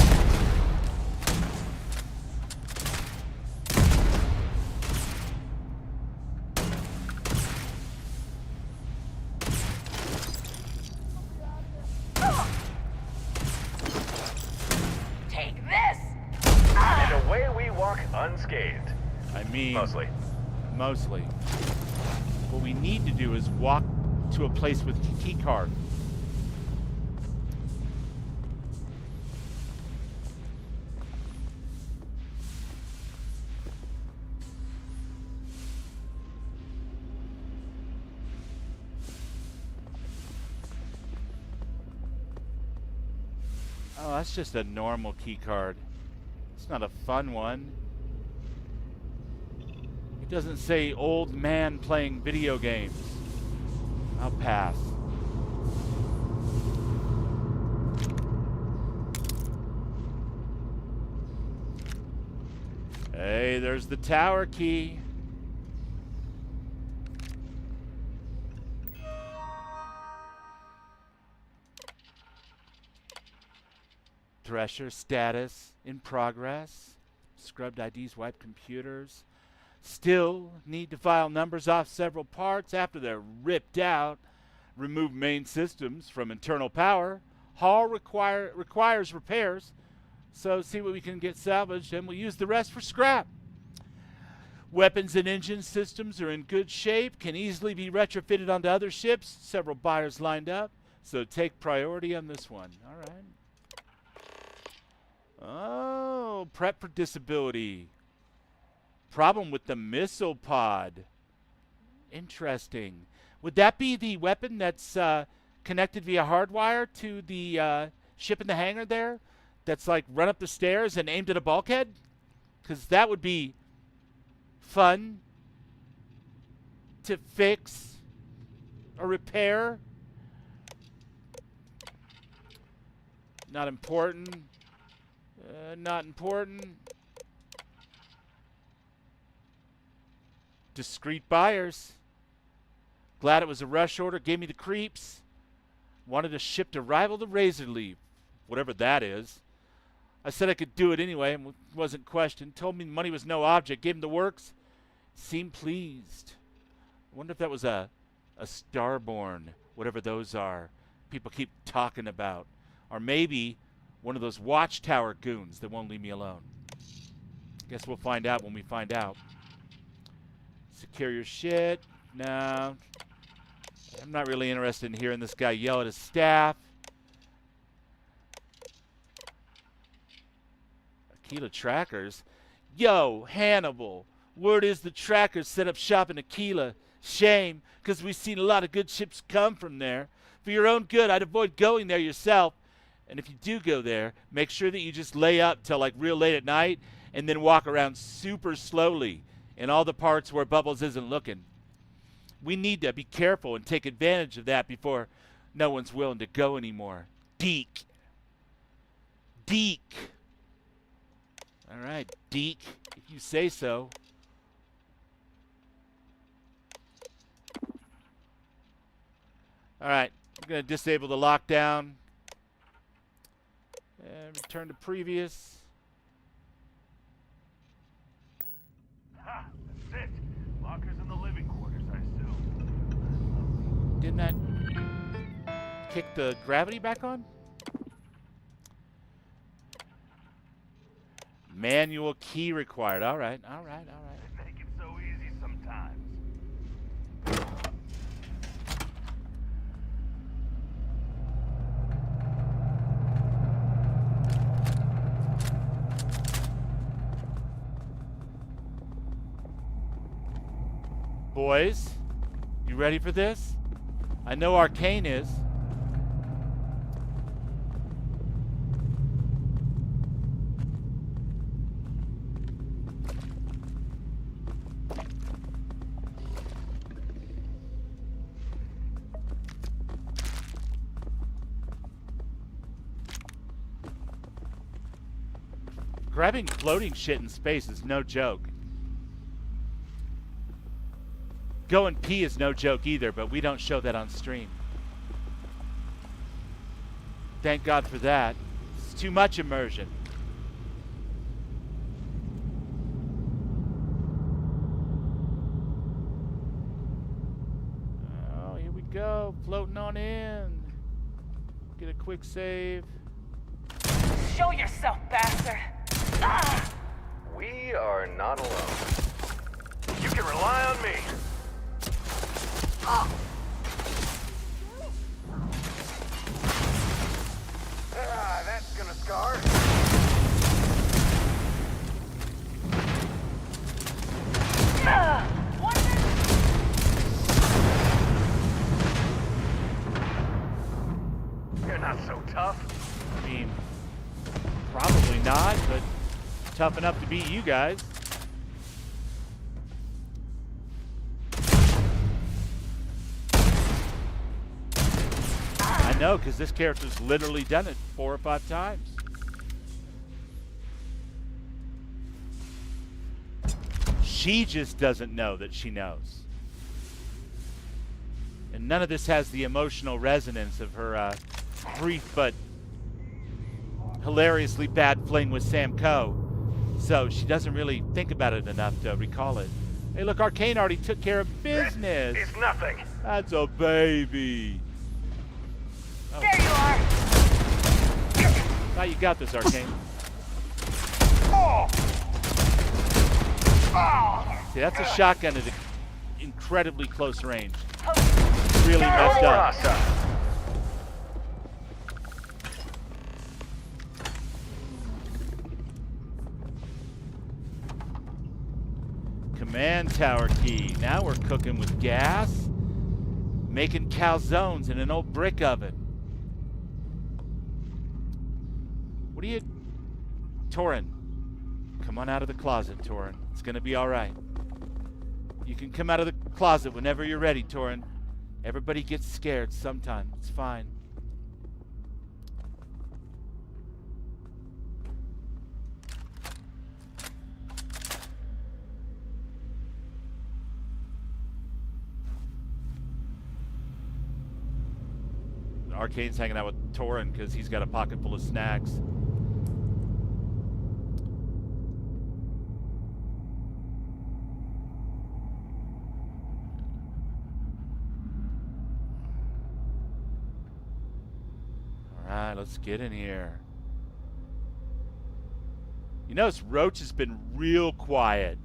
S2: Take this!
S20: And away we walk unscathed.
S3: I mean...
S20: Mostly.
S3: Mostly. What we need to do is walk to a place with key card. Oh, that's just a normal key card. It's not a fun one. It doesn't say old man playing video games. I'll pass. Hey, there's the tower key. Thresher status in progress. Scrubbed IDs, wiped computers. Still need to file numbers off several parts after they're ripped out. Remove main systems from internal power. Hull requires repairs. So see what we can get salvaged and we'll use the rest for scrap. Weapons and engine systems are in good shape. Can easily be retrofitted onto other ships. Several buyers lined up. So take priority on this one. All right. Oh, prep for disability. Problem with the missile pod. Interesting. Would that be the weapon that's connected via hardwire to the ship in the hangar there? That's like run up the stairs and aimed at a bulkhead? Because that would be fun to fix or repair. Not important. Not important. Discreet buyers. Glad it was a rush order. Gave me the creeps. Wanted a ship to rival the Razor Leaf. Whatever that is. I said I could do it anyway and wasn't questioned. Told me money was no object. Gave him the works. Seemed pleased. I wonder if that was a Starborn. Whatever those are. People keep talking about. Or maybe one of those watchtower goons that won't leave me alone. Guess we'll find out when we find out. Secure your shit. No. I'm not really interested in hearing this guy yell at his staff. Akila trackers. Yo, Hannibal. Word is the trackers set up shop in Akila. Shame, because we've seen a lot of good ships come from there. For your own good, I'd avoid going there yourself. And if you do go there, make sure that you just lay up till like real late at night and then walk around super slowly in all the parts where Bubbles isn't looking. We need to be careful and take advantage of that before no one's willing to go anymore. Deke. Deke. All right, Deke, if you say so. All right, I'm going to disable the lockdown. And return to previous.
S20: Ha! That's it. Lockers in the living quarters, I assume.
S3: Didn't that kick the gravity back on? Manual key required. All right, all right, all right.
S20: They make it so easy sometimes.
S3: Boys, you ready for this? I know Arcane is. Grabbing floating shit in space is no joke. Going pee is no joke either, but we don't show that on stream. Thank God for that. It's too much immersion. Oh, here we go. Floating on in. Get a quick save.
S6: Show yourself, bastard! Ah!
S20: We are not alone. You can rely on me. Ah, that's gonna scar. You're not so tough.
S3: I mean, probably not, but tough enough to beat you guys. I know, because this character's literally done it 4 or 5 times. She just doesn't know that she knows. And none of this has the emotional resonance of her brief but hilariously bad fling with Sam Coe. So she doesn't really think about it enough to recall it. Hey, look, Arcane already took care of business.
S20: It's nothing.
S3: That's a baby. Oh.
S6: There you are!
S3: Now you got this, Arcane.
S20: Oh. Oh.
S3: See, that's a shotgun at incredibly close range. Really messed up. Command tower key. Now we're cooking with gas. Making calzones in an old brick oven. What are you... Torin. Come on out of the closet, Torin. It's gonna be alright. You can come out of the closet whenever you're ready, Torin. Everybody gets scared sometime. It's fine. Arcane's hanging out with Torin because he's got a pocket full of snacks. Alright, let's get in here. You notice Roach has been real quiet.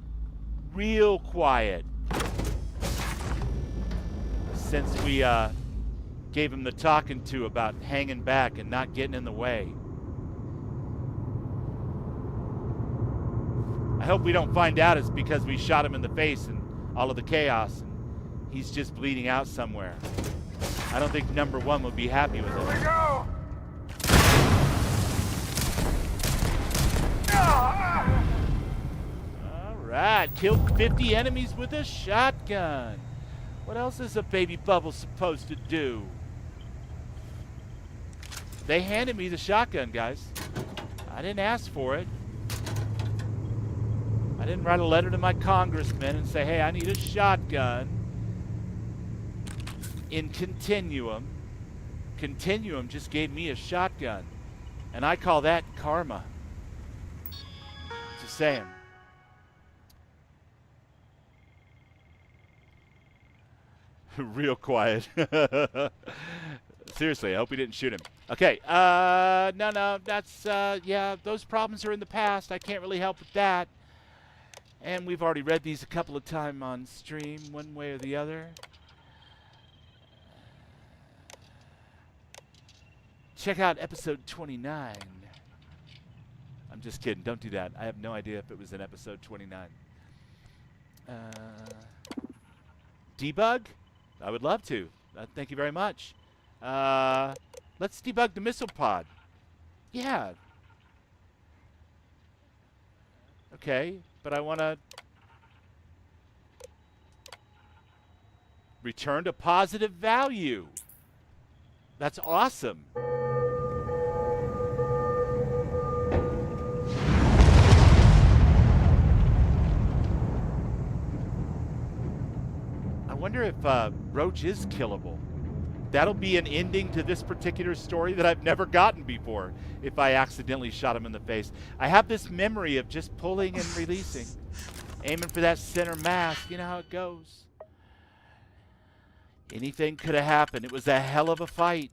S3: Real quiet. Since we, gave him the talking to about hanging back and not getting in the way. I hope we don't find out it's because we shot him in the face and all of the chaos and he's just bleeding out somewhere. I don't think number one would be happy with it.
S20: Here we go!
S3: Alright, killed 50 enemies with a shotgun. What else is a baby bubble supposed to do? They handed me the shotgun, guys. I didn't ask for it. I didn't write a letter to my congressman and say, hey, I need a shotgun. In Continuum. Continuum just gave me a shotgun. And I call that karma. Just saying. Real quiet. Seriously, I hope we didn't shoot him. Okay, no, that's, yeah, those problems are in the past. I can't really help with that. And we've already read these a couple of times on stream, one way or the other. Check out episode 29. I'm just kidding, don't do that. I have no idea if it was in episode 29. Debug? I would love to. Thank you very much. Let's debug the missile pod. Yeah. Okay, but I want to return to positive value. That's awesome. I wonder if Roach is killable. That'll be an ending to this particular story that I've never gotten before if I accidentally shot him in the face. I have this memory of just pulling and releasing, aiming for that center mass. You know how it goes. Anything could have happened. It was a hell of a fight.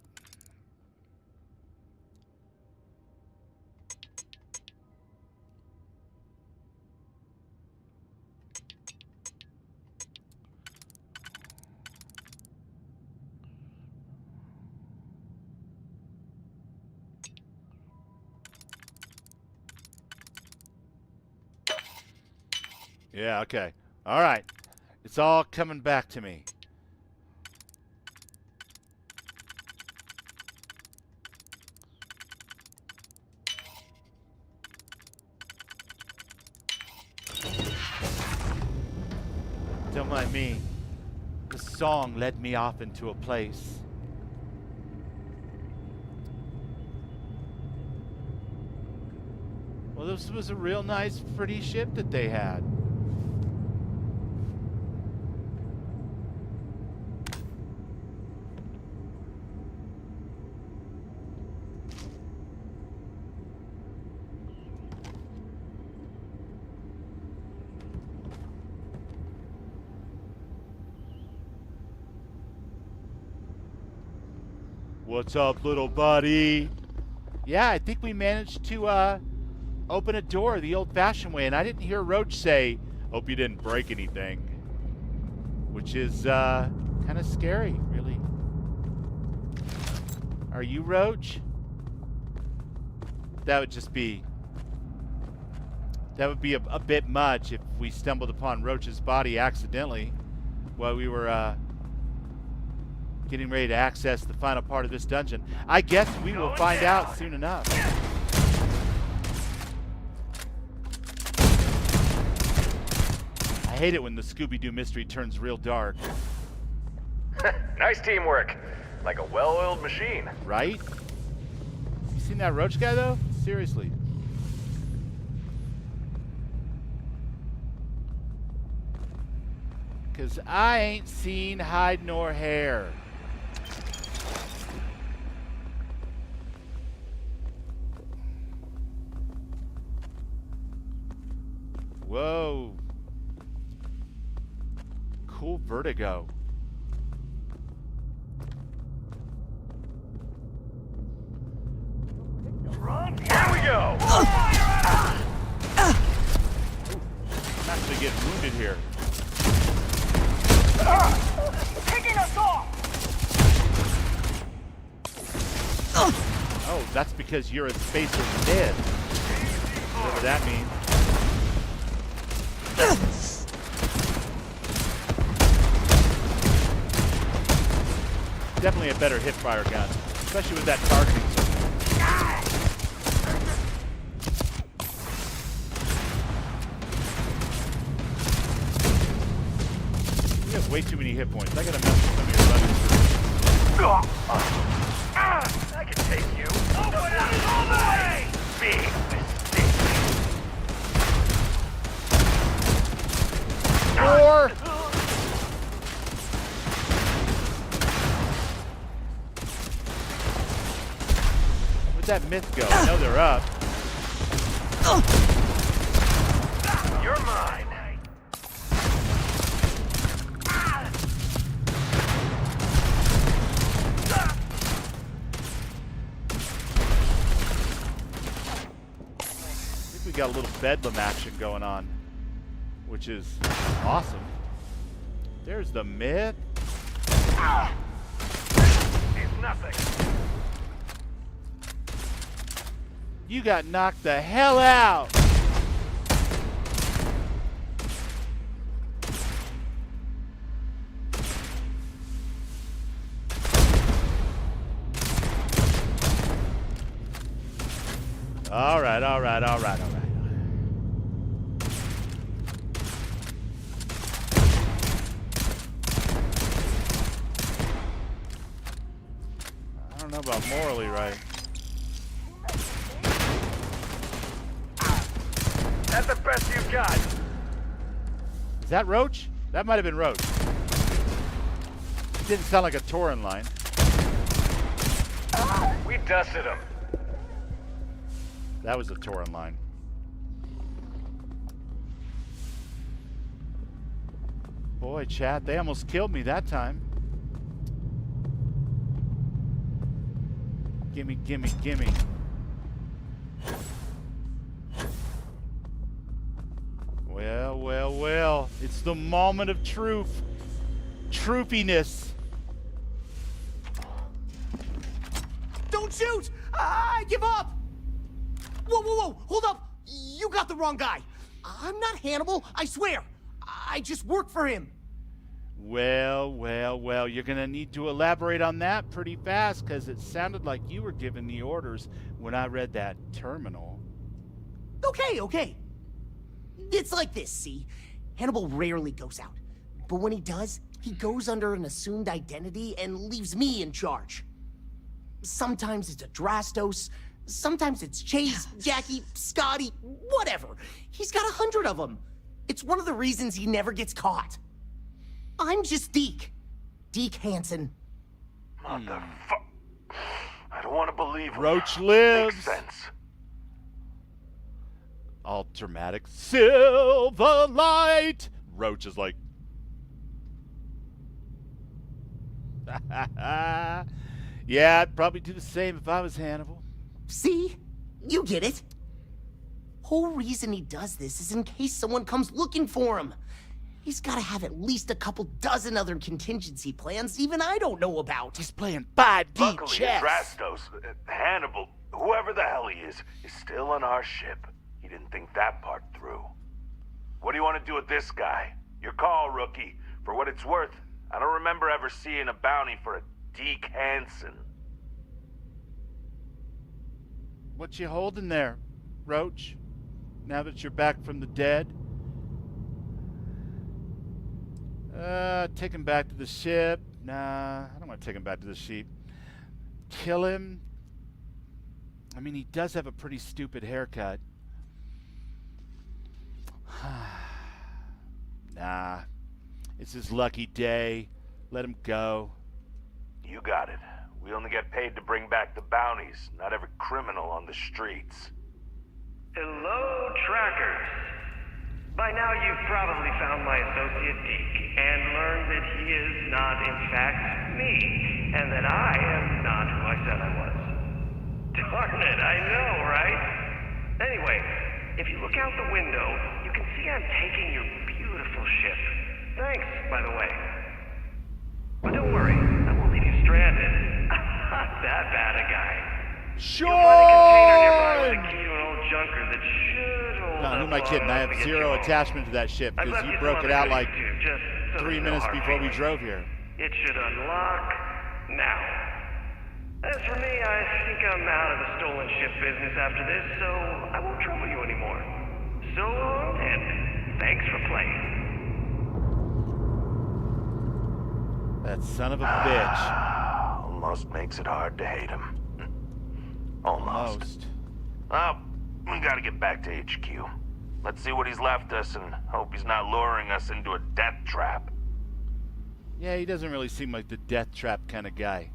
S3: Yeah, okay. All right. It's all coming back to me. Don't mind me. The song led me off into a place. Well, this was a real nice, pretty ship that they had. What's up, little buddy? Yeah, I think we managed to open a door the old-fashioned way, and I didn't hear Roach say, "Hope you didn't break anything," which is kind of scary, really. Are you Roach? That would just be... That would be a bit much if we stumbled upon Roach's body accidentally while we were getting ready to access the final part of this dungeon. I guess we will find out soon enough. I hate it when the Scooby-Doo mystery turns real dark.
S20: Nice teamwork. Like a well-oiled machine.
S3: Right? You seen that roach guy, though? Seriously. Because I ain't seen hide nor hair. Whoa. Cool vertigo.
S20: Here we go!
S3: I'm actually getting wounded here.
S20: Taking us off!
S3: Oh, that's because you're a spacer mid. Whatever that means. Definitely a better hip-fire gun, especially with that targeting system. You have way too many hit points. I gotta mess with some of your buttons.
S20: I can take you. Open up all the way! Big mistake.
S3: Or where'd that myth go? I know they're up.
S20: You're mine.
S3: We got a little bedlam action going on, which is awesome. There's the myth.
S20: It's nothing.
S3: You got knocked the hell out. All right. I don't know about morally right.
S20: That's the best you've got.
S3: Is that Roach? That might have been Roach. It didn't sound like a Tauren line.
S20: We dusted him.
S3: That was a Tauren line. Boy, chat, they almost killed me that time. Gimme. Well. It's the moment of truth. Troopiness.
S21: Don't shoot! I give up! Whoa, hold up! You got the wrong guy. I'm not Hannibal, I swear. I just work for him.
S3: Well, you're gonna need to elaborate on that pretty fast, because it sounded like you were giving the orders when I read that terminal.
S21: Okay. It's like this, see? Hannibal rarely goes out. But when he does, he goes under an assumed identity and leaves me in charge. Sometimes it's a Drastos, sometimes it's Chase, Jackie, Scotty, whatever. He's got 100 of them. It's one of the reasons he never gets caught. I'm just Deke. Deke Hansen.
S20: Motherfuck. I don't want to believe
S3: Roach lives.
S20: Makes sense.
S3: All dramatic. Silver light. Roach is like. Yeah, I'd probably do the same if I was Hannibal.
S21: See? You get it. Whole reason he does this is in case someone comes looking for him. He's got to have at least a couple dozen other contingency plans even I don't know about.
S3: He's playing 5D
S20: Luckily,
S3: chess.
S20: Drastos, Hannibal, whoever the hell he is still on our ship. He didn't think that part through. What do you want to do with this guy? Your call, rookie. For what it's worth, I don't remember ever seeing a bounty for a Deke Hansen.
S3: What you holding there, Roach? Now that you're back from the dead? Take him back to the ship. Nah, I don't want to take him back to the ship. Kill him. I mean, he does have a pretty stupid haircut. Nah, it's his lucky day. Let him go.
S20: You got it. We only get paid to bring back the bounties, not every criminal on the streets.
S5: Hello, trackers. By now you've probably found my associate Deke and learned that he is not in fact me, and that I am not who I said I was. Darn it, I know, right? Anyway, if you look out the window, you can see I'm taking your beautiful ship. Thanks, by the way. But don't worry, I won't leave you stranded. I'm not that bad a guy.
S3: Sean!
S5: You'll find a container nearby with a key to an old junker that should hold
S3: No, who am I kidding? I have zero attachment to that ship because you broke it out like 3 minutes before we drove here.
S5: It should unlock now. As for me, I think I'm out of the stolen ship business after this, so I won't trouble you anymore. So long, and thanks for playing.
S3: That son of a bitch.
S20: Almost makes it hard to hate him. Almost. Well, we gotta get back to HQ. Let's see what he's left us and hope he's not luring us into a death trap.
S3: Yeah, he doesn't really seem like the death trap kind of guy.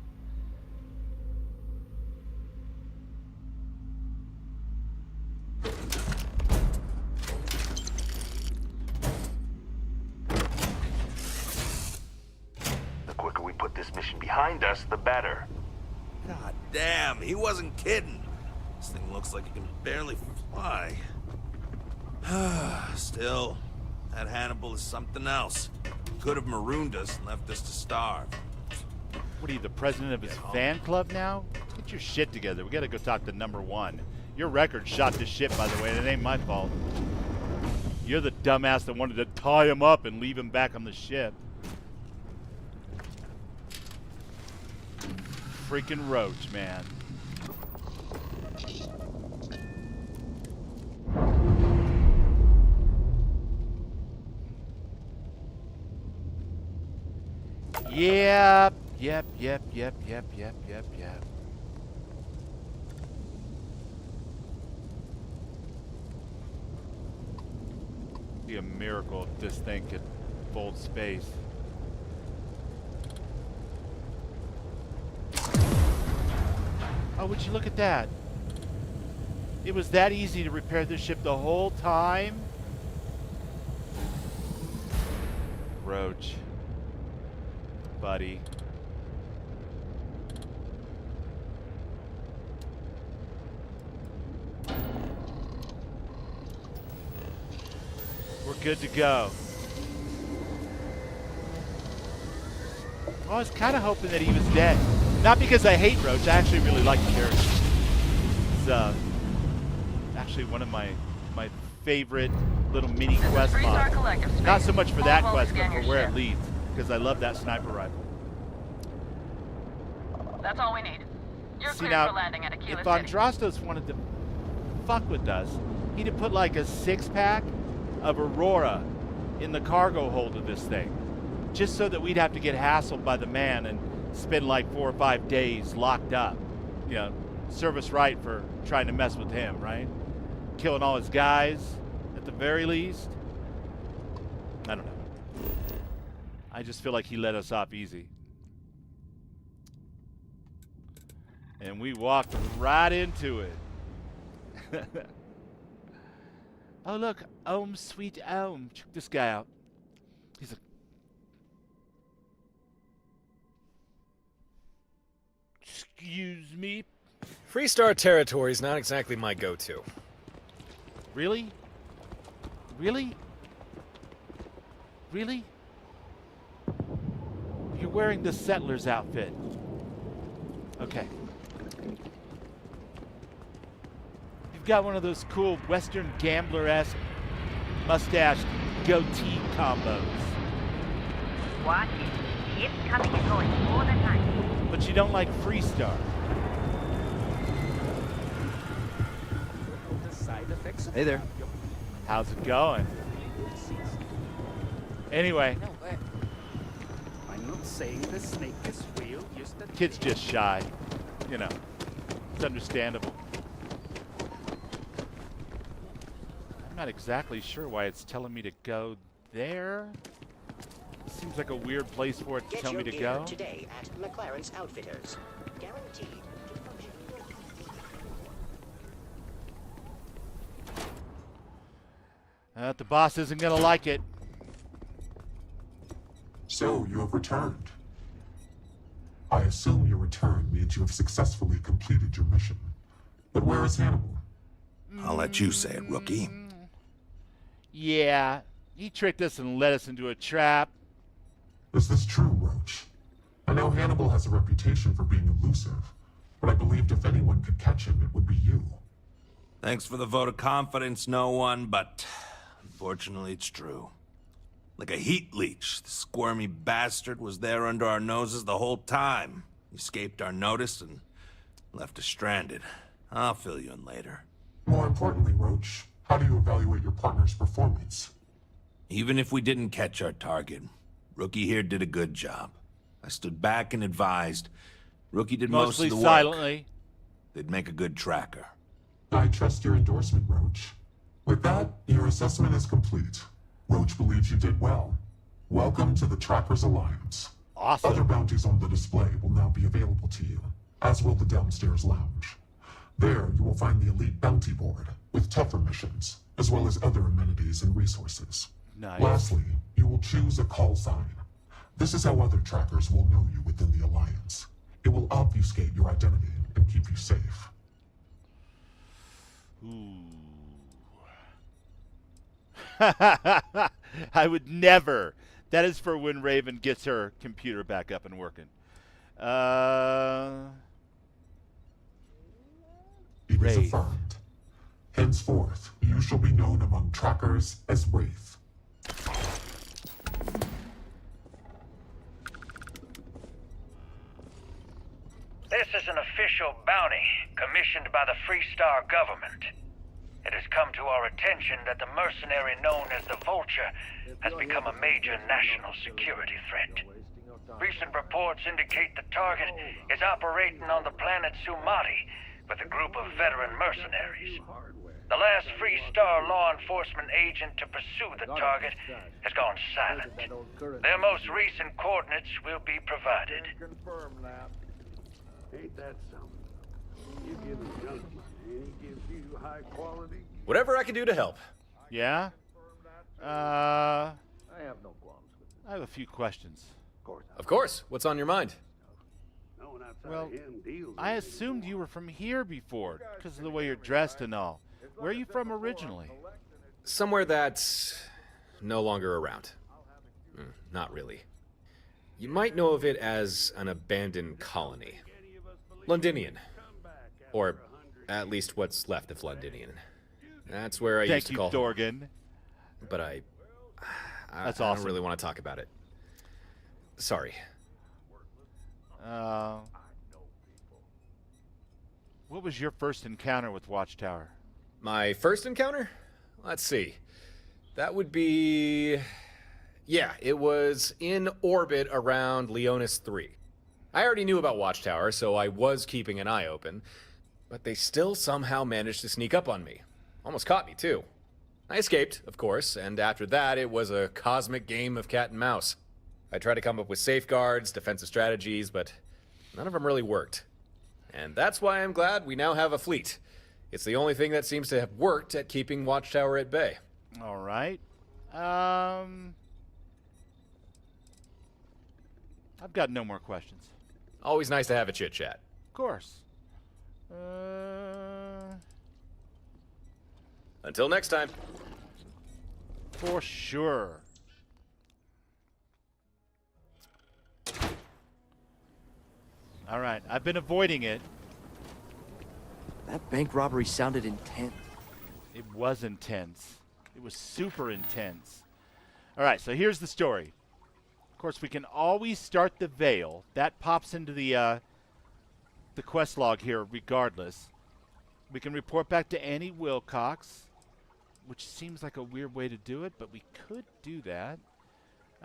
S20: The quicker we put this mission behind us, the better.
S7: God damn, he wasn't kidding. This thing looks like it can barely fly. Still, that Hannibal is something else. Could have marooned us and left us to starve.
S3: What are you, the president of his fan club now? Get your shit together. We gotta go talk to number one. Your record shot this ship, by the way, and it ain't my fault. You're the dumbass that wanted to tie him up and leave him back on the ship. Freaking roach, man. Yep. Be a miracle if this thing could fold space. Oh, would you look at that? It was that easy to repair this ship the whole time? Roach. Buddy. We're good to go. I was kind of hoping that he was dead. Not because I hate Roach, I actually really like the character. It's actually one of my favorite little mini quest mods. Not so much for that quest, but for where it leads. Because I love that sniper rifle.
S22: That's all we need. You're
S3: See,
S22: cleared
S3: now,
S22: for landing at Akila
S3: if
S22: City.
S3: Andrastos wanted to fuck with us, he'd have put like a 6-pack of Aurora in the cargo hold of this thing. Just so that we'd have to get hassled by the man and spend like 4 or 5 days locked up. You know, serve us right for trying to mess with him, right? Killing all his guys, at the very least. I don't know. I just feel like he let us off easy. And we walked right into it. Oh, look. Ohm, sweet Ohm. Check this guy out. He's a... Excuse me?
S23: Freestar territory is not exactly my go-to.
S3: Really? Really? Really? You're wearing the settler's outfit. Okay. You've got one of those cool Western gambler-esque mustache goatee combos.
S22: Watch it. Ship's coming and going all the time.
S3: But you don't like Freestar.
S4: Hey there.
S3: How's it going? Anyway,
S8: saying the snake is real used to
S3: Kid's just shy. You know, it's understandable. I'm not exactly sure why it's telling me to go there. Seems like a weird place for it to tell me to go.
S18: Today at McLaren's Outfitters. Guaranteed to function.
S3: The boss isn't gonna like it.
S11: So, you have returned. I assume your return means you have successfully completed your mission. But where is Hannibal?
S7: I'll let you say it, rookie.
S3: Yeah, he tricked us and led us into a trap.
S11: Is this true, Roach? I know Hannibal has a reputation for being elusive, but I believed if anyone could catch him, it would be you.
S7: Thanks for the vote of confidence, no one, but unfortunately it's true. Like a heat leech, the squirmy bastard was there under our noses the whole time. He escaped our notice and left us stranded. I'll fill you in later.
S11: More importantly, Roach, how do you evaluate your partner's performance?
S7: Even if we didn't catch our target, Rookie here did a good job. I stood back and advised. Rookie did most of the work.
S3: Mostly silently.
S7: They'd make a good tracker.
S11: I trust your endorsement, Roach. With that, your assessment is complete. Roach believes you did well. Welcome to the Trackers Alliance.
S3: Awesome.
S11: Other bounties on the display will now be available to you, as will the downstairs lounge. There, you will find the Elite Bounty Board, with tougher missions, as well as other amenities and resources.
S3: Nice.
S11: Lastly, you will choose a call sign. This is how other trackers will know you within the Alliance. It will obfuscate your identity and keep you safe.
S3: Ooh. I would never. That is for when Raven gets her computer back up and working.
S11: It is affirmed. Henceforth, you shall be known among trackers as Wraith.
S1: This is an official bounty commissioned by the Freestar government. It has come to our attention that the mercenary known as the Vulture has become a major national security threat. Recent reports indicate the target is operating on the planet Sumati with a group of veteran mercenaries. The last Freestar law enforcement agent to pursue the target has gone silent. Their most recent coordinates will be provided.
S8: Confirm that. Ain't that something? You give a junkie, and he gives you high quality.
S23: Whatever I can do to help.
S3: Yeah?
S8: I have no qualms with it.
S3: I have a few questions.
S23: Of course. What's on your mind?
S8: No one outside
S3: Well,
S8: of him deals.
S3: I assumed you were from here before, because of the way you're dressed and all. Where are you from originally?
S23: Somewhere that's no longer around. Not really. You might know of it as an abandoned colony. Londinian. Or at least what's left of Londinian. That's where I used to call
S3: Thank you, Dorgan.
S23: But I
S3: That's
S23: I
S3: awesome.
S23: don't really want to talk about it. Sorry.
S3: What was your first encounter with Watchtower?
S23: My first encounter? Let's see. That would be... Yeah, it was in orbit around Leonis 3. I already knew about Watchtower, so I was keeping an eye open. But they still somehow managed to sneak up on me. Almost caught me, too. I escaped, of course, and after that, it was a cosmic game of cat and mouse. I tried to come up with safeguards, defensive strategies, but none of them really worked. And that's why I'm glad we now have a fleet. It's the only thing that seems to have worked at keeping Watchtower at bay.
S3: All right. I've got no more questions.
S23: Always nice to have a chit-chat.
S3: Of course.
S23: Until next time.
S3: For sure. All right, I've been avoiding it.
S4: That bank robbery sounded intense.
S3: It was intense. It was super intense. All right, so here's the story. Of course, we can always start the veil. That pops into the quest log here regardless. We can report back to Annie Wilcox, which seems like a weird way to do it, but we could do that.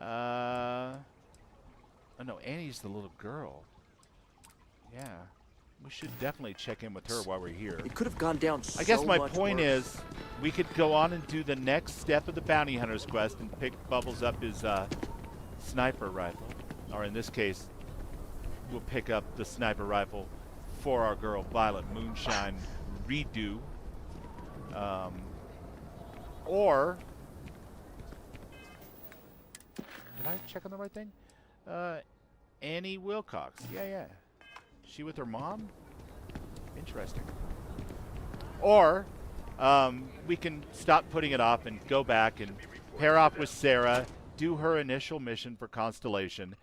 S3: Oh, no, Annie's the little girl. Yeah. We should definitely check in with her while we're here.
S4: It could have gone down
S3: I guess
S4: so
S3: my
S4: much
S3: point
S4: worse.
S3: is, we could go on and do the next step of the bounty hunter's quest and pick Bubbles up his sniper rifle. Or in this case, we'll pick up the sniper rifle for our girl Violet Moonshine redo. Or did I check on the right thing? Annie Wilcox. Yeah. She with her mom? Interesting. Or we can stop putting it off and go back and pair off with Sarah, do her initial mission for Constellation,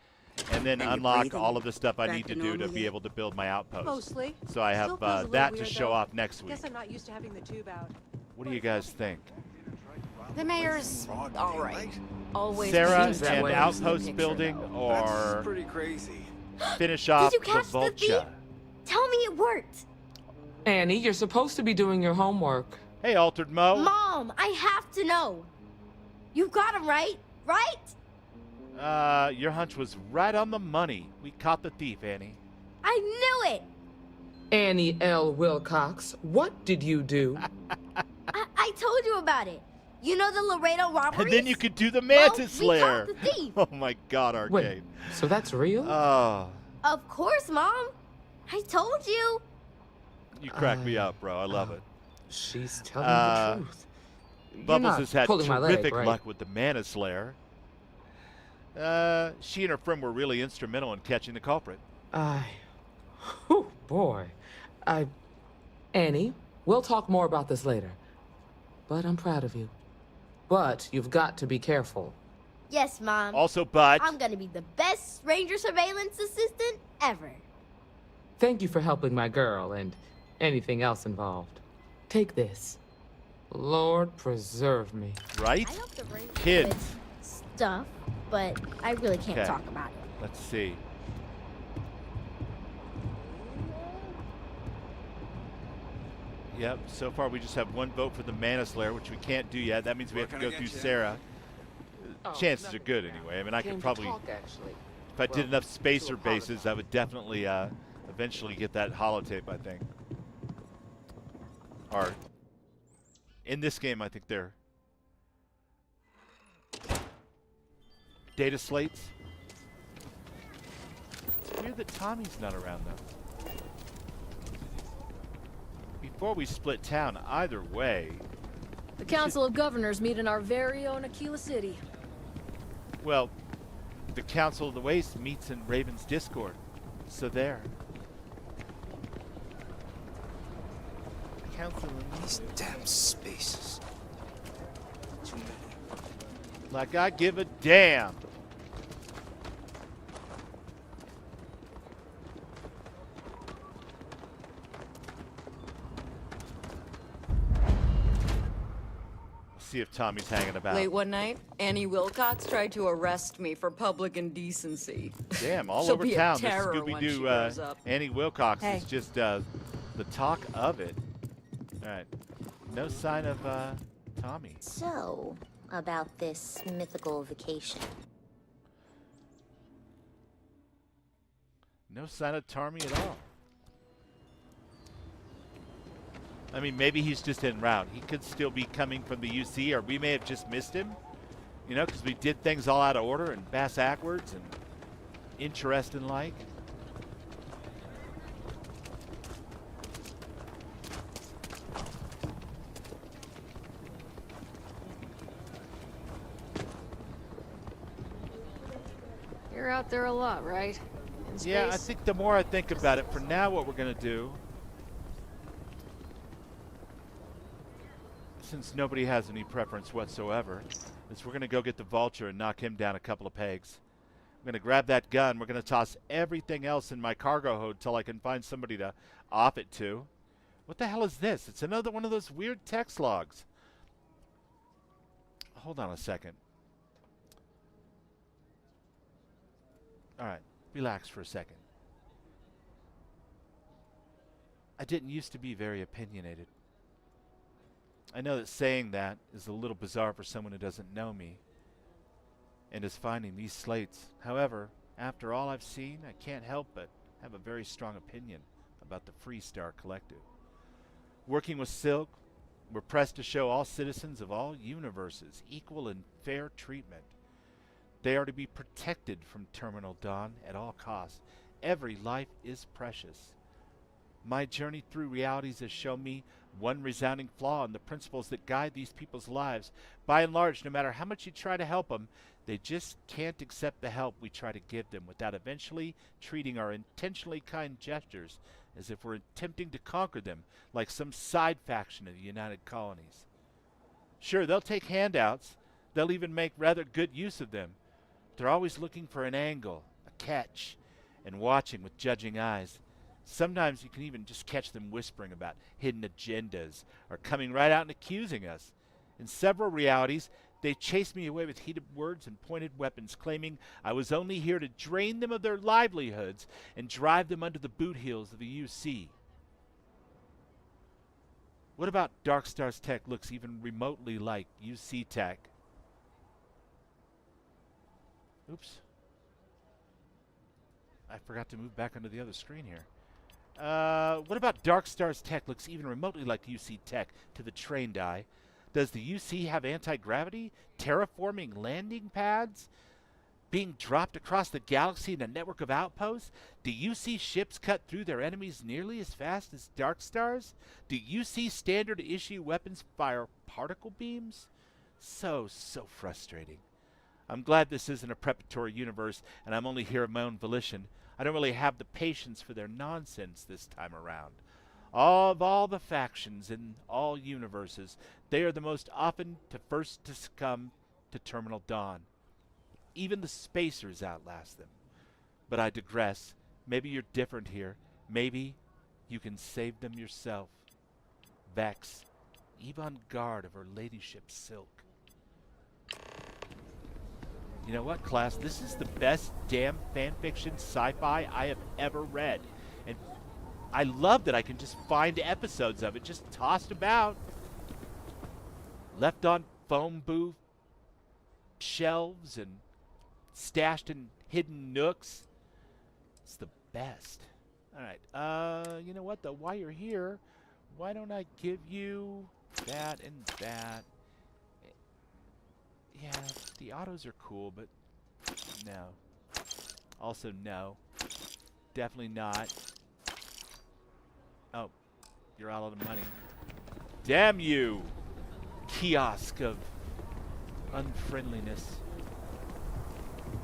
S3: and then unlock all of the stuff I need to do to be able to build my outpost.
S6: Mostly.
S3: So I have
S6: Still feels a little
S3: that to
S6: weird,
S3: show
S6: though.
S3: off next week.
S6: Guess I'm not used to having the tube out.
S3: What do you guys think?
S6: The mayor's all right. Always
S3: Sarah
S6: seems that
S3: and
S6: way.
S3: outpost building, or
S8: Pretty crazy.
S3: finish off
S15: you
S3: the
S15: catch the thief?
S3: Vulture?
S15: Tell me it worked.
S9: Annie, you're supposed to be doing your homework.
S3: Hey, Altered Mo.
S15: Mom, I have to know. You got him right? Right?
S3: Your hunch was right on the money. We caught the thief, Annie.
S15: I knew it.
S9: Annie L. Wilcox, what did you do?
S15: I told you about it. You know the Laredo robberies?
S3: And then you could do the Mantis
S15: Well, we
S3: Slayer.
S15: caught the thief.
S3: Oh my God, Arcade.
S9: Wait, so that's real?
S3: Oh,
S15: Of course, Mom. I told you.
S3: you crack me up, bro. I love it.
S9: She's telling the truth. You're
S3: Bubbles
S9: not
S3: has had
S9: pulling my leg,
S3: terrific
S9: right?
S3: luck with the Mantis Slayer. She and her friend were really instrumental in catching the culprit.
S9: Oh boy. Annie, we'll talk more about this later. But I'm proud of you. But you've got to be careful.
S15: Yes, Mom.
S3: Also, but
S15: I'm gonna be the best ranger surveillance assistant ever.
S9: Thank you for helping my girl and anything else involved. Take this. Lord preserve me.
S3: Right?
S15: I hope the ranger
S3: Kids.
S15: did stuff, but I really can't
S3: Okay.
S15: talk about it.
S3: Let's see. Yep, so far we just have one vote for the Mantis Slayer, which we can't do yet. That means we have to go through Sarah. Chances are good anyway. I mean, I could probably, if I did enough spacer bases, I would definitely eventually get that holotape, I think. Or, in this game, I think they're data slates. It's weird that Tommy's not around, though. Before we split town, either way,
S10: The Council of Governors meet in our very own Akila City.
S3: well, the Council of the Waste meets in Raven's Discord. So there. Council of
S17: These damn spaces. Too many.
S3: Like I give a damn. See if Tommy's hanging about.
S6: Late one night, Annie Wilcox tried to arrest me for public indecency.
S3: Damn, all
S6: She'll
S3: over
S6: be a
S3: town. This
S6: terror when she
S3: Scooby-Doo
S6: grows up.
S3: Annie Wilcox
S6: Hey.
S3: is just the talk of it. All right. No sign of Tommy.
S12: So, about this mythical vacation.
S3: No sign of Tommy at all. I mean, maybe he's just en route. He could still be coming from the UC, or we may have just missed him. You know, because we did things all out of order and bass-ackwards and interesting like.
S10: You're out there a lot, right? In
S3: Yeah, I
S10: space?
S3: think the more I think about it, for now what we're going to do, since nobody has any preference whatsoever, is we're going to go get the Vulture and knock him down a couple of pegs. I'm going to grab that gun. We're going to toss everything else in my cargo hold till I can find somebody to off it to. What the hell is this? It's another one of those weird text logs. Hold on a second. All right, relax for a second. I didn't used to be very opinionated. I know that saying that is a little bizarre for someone who doesn't know me and is finding these slates. However, After all I've seen, I can't help but have a very strong opinion about the Freestar Collective. Working with Silk, we're pressed to show all citizens of all universes equal and fair treatment. They are to be protected from Terminal Dawn at all costs. Every life is precious. My journey through realities has shown me one resounding flaw in the principles that guide these people's lives. By and large, no matter how much you try to help them, they just can't accept the help we try to give them without eventually treating our intentionally kind gestures as if we're attempting to conquer them like some side faction of the United Colonies. Sure, they'll take handouts. They'll even make rather good use of them. They're always looking for an angle, a catch, and watching with judging eyes. Sometimes you can even just catch them whispering about hidden agendas or coming right out and accusing us. In several realities, they chased me away with heated words and pointed weapons, claiming I was only here to drain them of their livelihoods and drive them under the boot heels of the UC. What about Darkstar's tech looks even remotely like UC tech? Oops. I forgot to move back onto the other screen here. What about Darkstar's tech looks even remotely like UC tech to the trained eye? Does the UC have anti-gravity, terraforming landing pads, being dropped across the galaxy in a network of outposts? Do UC ships cut through their enemies nearly as fast as Darkstar's? Do UC standard issue weapons fire particle beams? So frustrating. I'm glad this isn't a preparatory universe and I'm only here of my own volition. I don't really have the patience for their nonsense this time around. Of all the factions in all universes, they are the most often to first to succumb to Terminal Dawn. Even the spacers outlast them. But I digress. Maybe you're different here. Maybe you can save them yourself. Vex, avant-garde of her ladyship Silk. You know what, class? This is the best damn fanfiction sci-fi I have ever read. And I love that I can just find episodes of it just tossed about. Left on phone booth shelves and stashed in hidden nooks. It's the best. Alright, you know what though? While you're here, why don't I give you that and that? Yeah, the autos are cool, but no. Also no. Definitely not. Oh, you're out of money. Damn you! Kiosk of unfriendliness.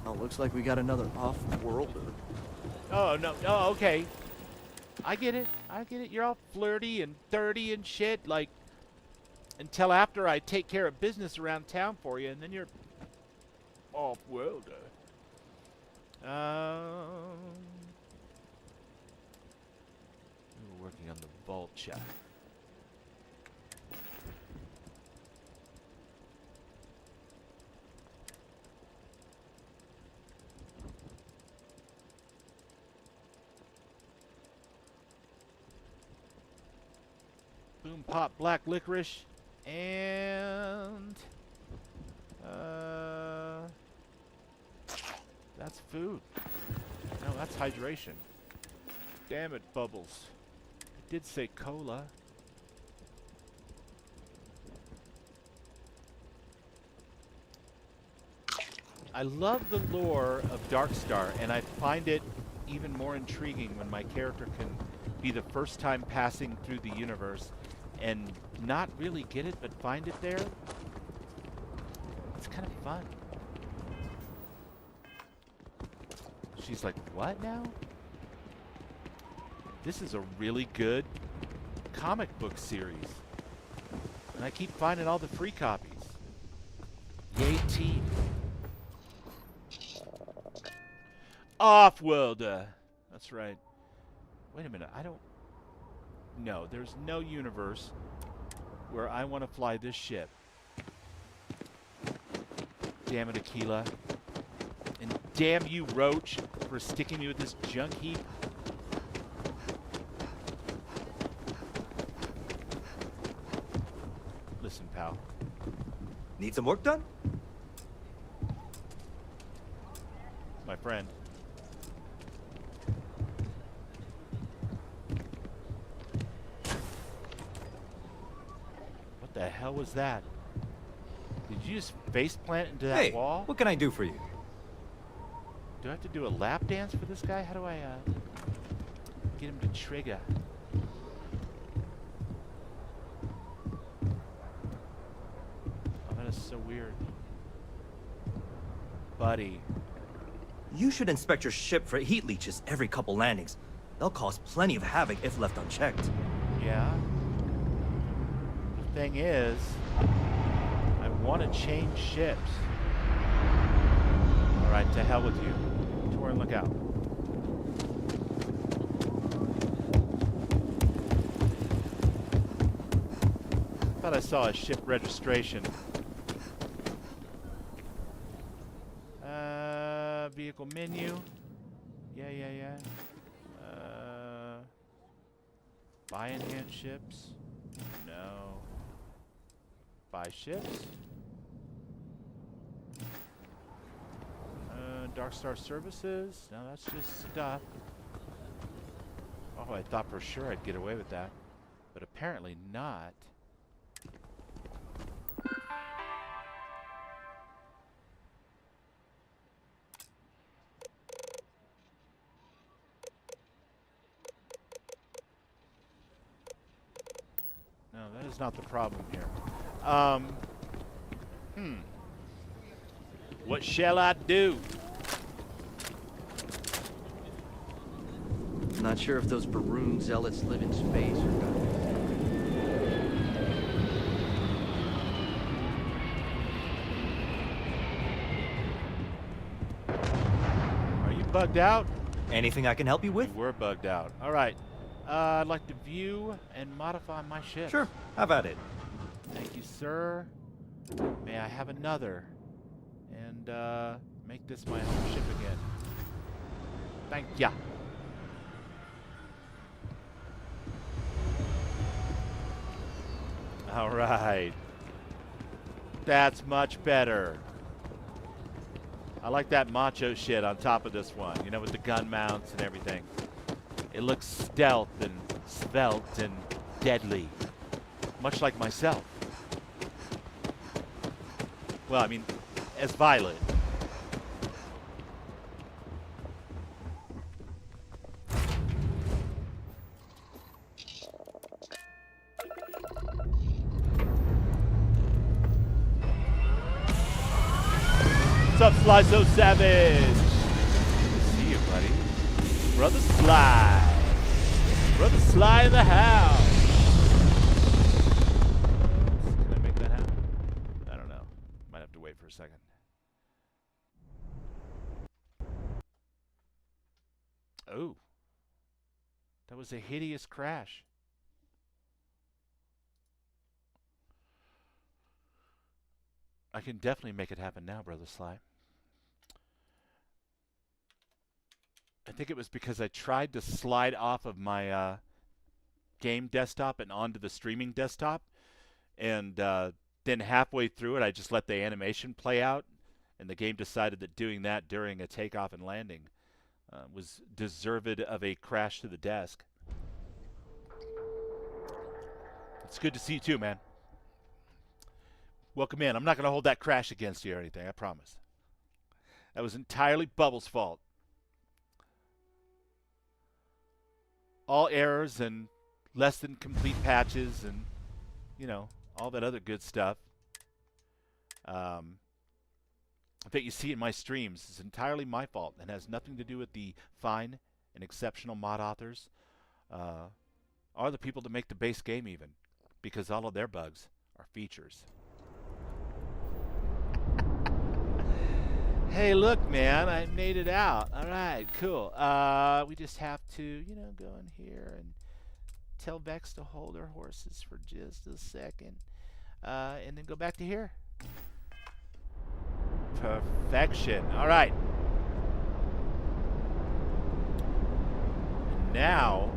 S4: Oh, looks like we got another off-worlder.
S3: Oh, no. Oh, okay. I get it. I get it. You're all flirty and 30 and shit, like, until after I take care of business around town for you, and then you're off-worlder. We're working on the Vulture. Boom Pop Black Licorice. And that's food. No, that's hydration. Damn it, Bubbles. It did say cola. I love the lore of Darkstar, and I find it even more intriguing when my character can be the first time passing through the universe and not really get it, but find it there. It's kind of fun. She's like, what now? This is a really good comic book series. And I keep finding all the free copies. Yay, team. Off-worlder. That's right. Wait a minute, I don't... No, there's no universe where I want to fly this ship. Damn it, Akila. And damn you, Roach, for sticking me with this junk heap. Listen, pal.
S4: Need some work done?
S3: My friend. The hell was that? Did you just face plant into that
S13: Hey,
S3: wall?
S13: what can I do for you?
S3: Do I have to do a lap dance for this guy? How do I get him to trigger? Oh, that is so weird. Buddy.
S13: You should inspect your ship for heat leeches every couple landings. They'll cause plenty of havoc if left unchecked.
S3: Yeah. The thing is, I want to change ships. Alright, to hell with you. Torin, look out. Thought I saw a ship registration. Vehicle menu. Yeah. Buy enhanced ships. No. Buy ships. Dark Star Services. No, that's just stuff. Oh, I thought for sure I'd get away with that. But apparently not. No, that is not the problem here. What shall I do?
S4: Not sure if those Baroon zealots live in space or not.
S3: Are you bugged out?
S13: Anything I can help you with?
S3: You were bugged out. All right. I'd like to view and modify my ship.
S13: Sure. How about it?
S3: Thank you, sir. May I have another? And make this my home ship again. Thank ya. All right. That's much better. I like that macho shit on top of this one, you know, with the gun mounts and everything. It looks stealth and svelte and deadly, much like myself. Well, I mean, as Violet. What's up, Sly So Savage? Good to see you, buddy. Brother Sly. Brother Sly in the house. Can I make that happen? I don't know. Might have to wait for a second. Oh. That was a hideous crash. I can definitely make it happen now, Brother Sly. I think it was because I tried to slide off of my game desktop and onto the streaming desktop, and then halfway through it, I just let the animation play out, and the game decided that doing that during a takeoff and landing was deserved of a crash to the desk. It's good to see you too, man. Welcome in. I'm not going to hold that crash against you or anything, I promise. That was entirely Bubbles' fault. All errors and less than complete patches and, you know, all that other good stuff that you see in my streams is entirely my fault and has nothing to do with the fine and exceptional mod authors or the people that make the base game even, because all of their bugs are features. Hey, look, man, I made it out. All right, cool. We just have to, you know, go in here and tell Vex to hold her horses for just a second. And then go back to here. Perfection. All right. And now...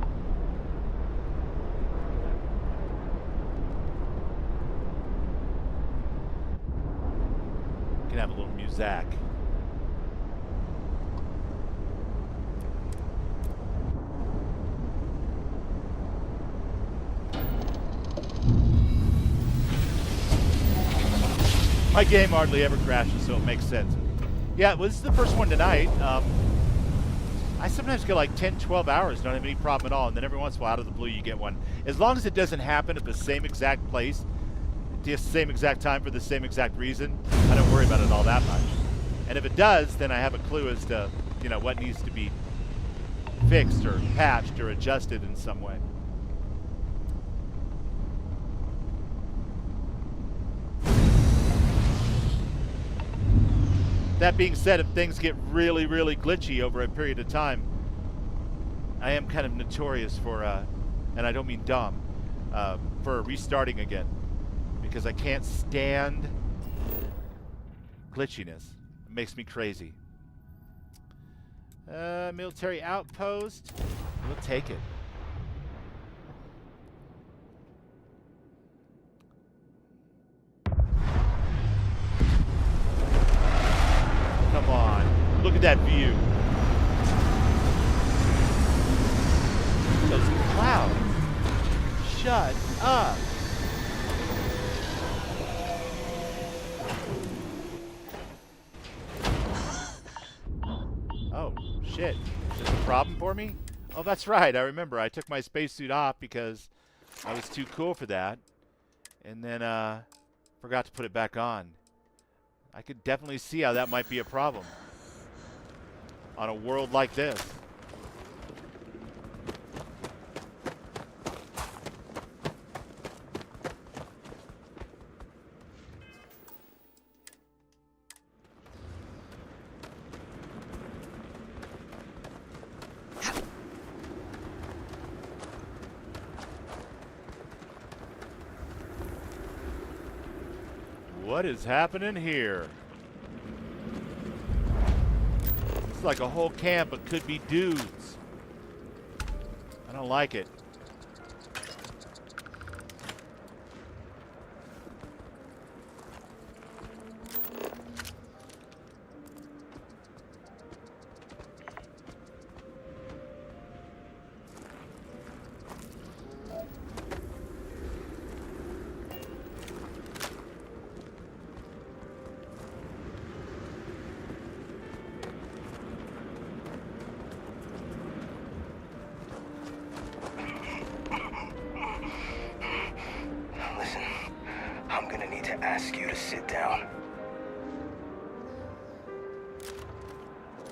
S3: we can have a little music. My game hardly ever crashes, so it makes sense. Yeah, well, this is the first one tonight. I sometimes get like 10, 12 hours, don't have any problem at all, and then every once in a while, out of the blue, you get one. As long as it doesn't happen at the same exact place, at the same exact time for the same exact reason, I don't worry about it all that much. And if it does, then I have a clue as to, you know, what needs to be fixed or patched or adjusted in some way. That being said, if things get really, really glitchy over a period of time, I am kind of notorious for, and I don't mean dumb, for restarting again. Because I can't stand glitchiness. It makes me crazy. Military outpost. We'll take it. Come on. Look at that view. Those clouds. Shut up. Oh, shit. Is this a problem for me? Oh, that's right. I remember. I took my spacesuit off because I was too cool for that. And then, forgot to put it back on. I could definitely see how that might be a problem on a world like this. What is happening here? It's like a whole camp of could-be dudes. I don't like it.
S1: Ask you to sit down.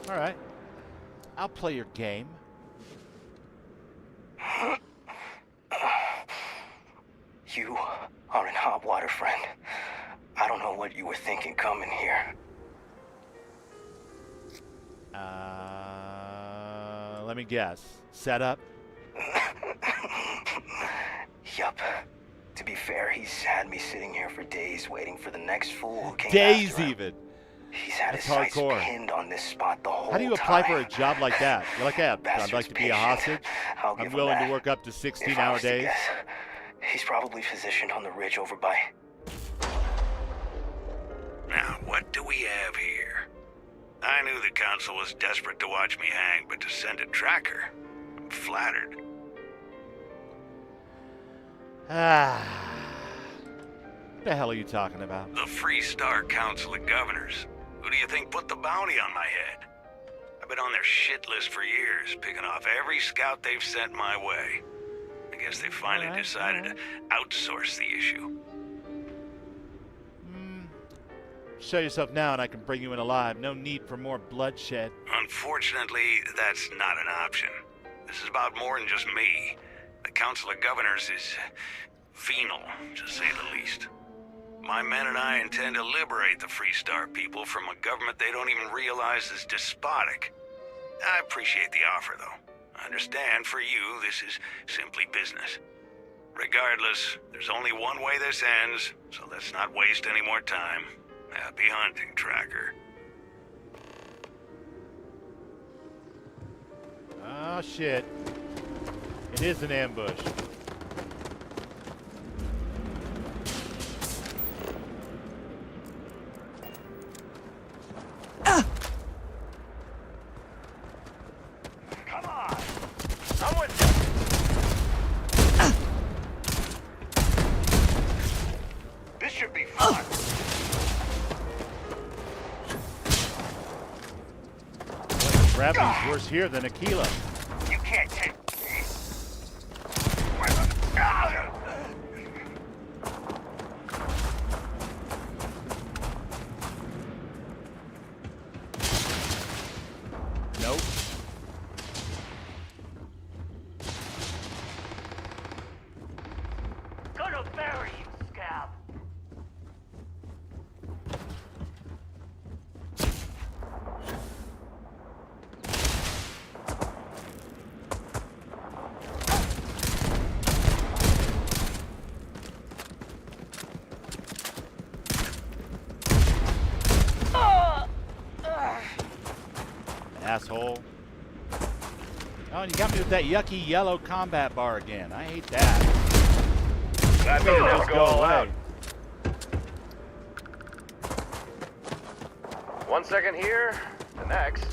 S3: All right. I'll play your game.
S1: You are in hot water, friend. I don't know what you were thinking coming here.
S3: Let me guess. Setup?
S1: Yup. To be fair, he's had me sitting here for days waiting for the next fool who came
S3: Days
S1: after him.
S3: even.
S1: He's had
S3: That's
S1: his sights
S3: hardcore.
S1: pinned on this spot the whole time.
S3: How do you apply for a job like that? You're like, yeah, I'd
S1: Bastard's
S3: like to be a
S1: patient.
S3: hostage.
S1: I'll give
S3: I'm
S1: him
S3: willing
S1: that.
S3: to work up to
S1: If I
S3: 16-hour
S1: was to
S3: days.
S1: guess, he's probably positioned on the ridge over by...
S20: Now, what do we have here? I knew the council was desperate to watch me hang, but to send a tracker, I'm flattered.
S3: What the hell are you talking about?
S20: The Free Star Council of Governors. Who do you think put the bounty on my head? I've been on their shit list for years, picking off every scout they've sent my way. I guess they finally decided to outsource the issue.
S3: Show yourself now and I can bring you in alive. No need for more bloodshed.
S20: Unfortunately, that's not an option. This is about more than just me. The Council of Governors is venal, to say the least. My men and I intend to liberate the Free Star people from a government they don't even realize is despotic. I appreciate the offer, though. I understand for you this is simply business. Regardless, there's only one way this ends, so let's not waste any more time. Happy hunting, Tracker.
S3: Oh, shit. It is an ambush.
S20: Come on! I'm with you! This should be fun!
S3: Gravity's worse here than Akila.
S20: You can't take this.
S3: Nope.
S1: Gonna bury you, scab.
S3: Asshole. Oh, and you got me with that yucky yellow combat bar again. I hate that.
S20: That
S3: Maybe
S20: means
S3: just
S20: just
S3: go
S20: go all
S3: away.
S20: out. 1 second here, the next.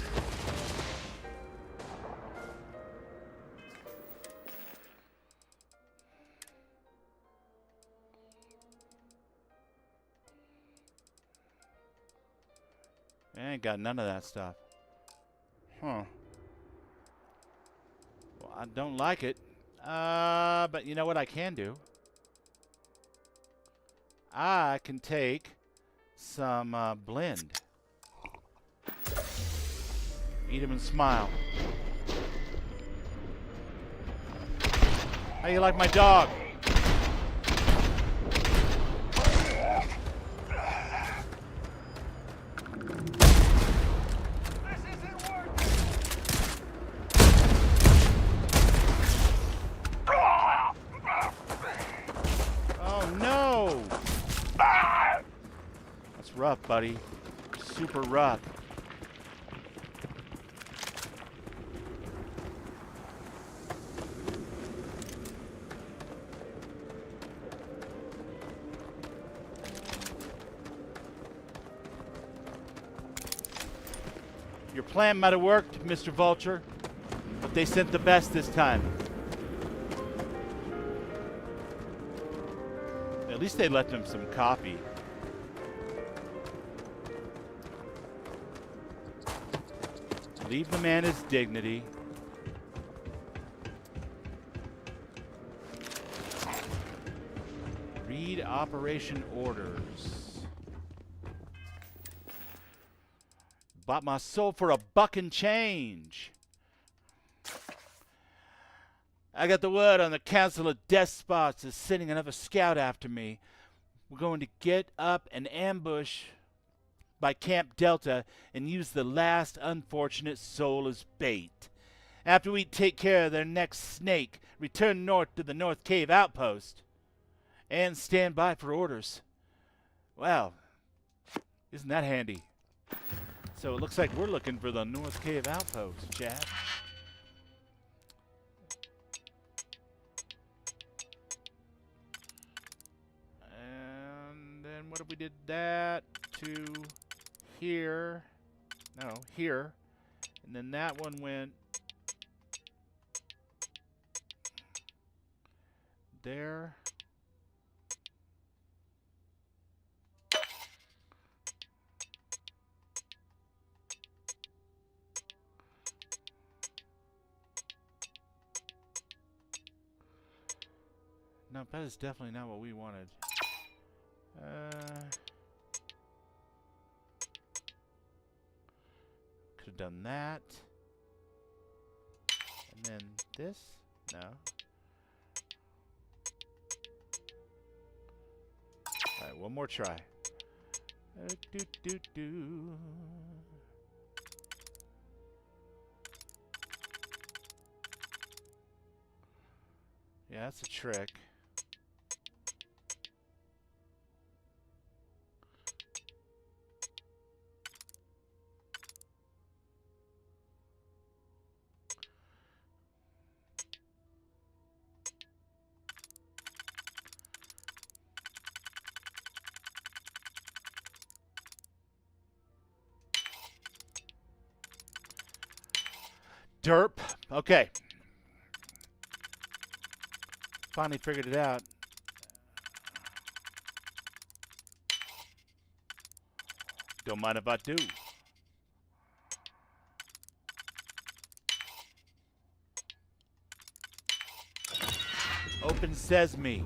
S3: I ain't got none of that stuff. Huh. Well, I don't like it. But you know what I can do? I can take some blend. Eat 'em and smile. How you like my dog? Oh no! That's rough, buddy. Super rough. Your plan might have worked, Mr. Vulture, but they sent the best this time. At least they left him some copy. Leave the man his dignity. Read operation orders. Bought my soul for $1 and change. I got the word on the Council of Despots is sending another scout after me. We're going to get up and ambush by Camp Delta and use the last unfortunate soul as bait. After we take care of their next snake, return north to the North Cave outpost and stand by for orders. Well, isn't that handy? So it looks like we're looking for the North Cave outpost, Chad. And then what if we did that to here? No, here. And then that one went there. No, that is definitely not what we wanted. Could have done that. And then this? No. Alright, one more try. Yeah, that's a trick. Derp. Okay. Finally figured it out. Don't mind if I do. Open sesame.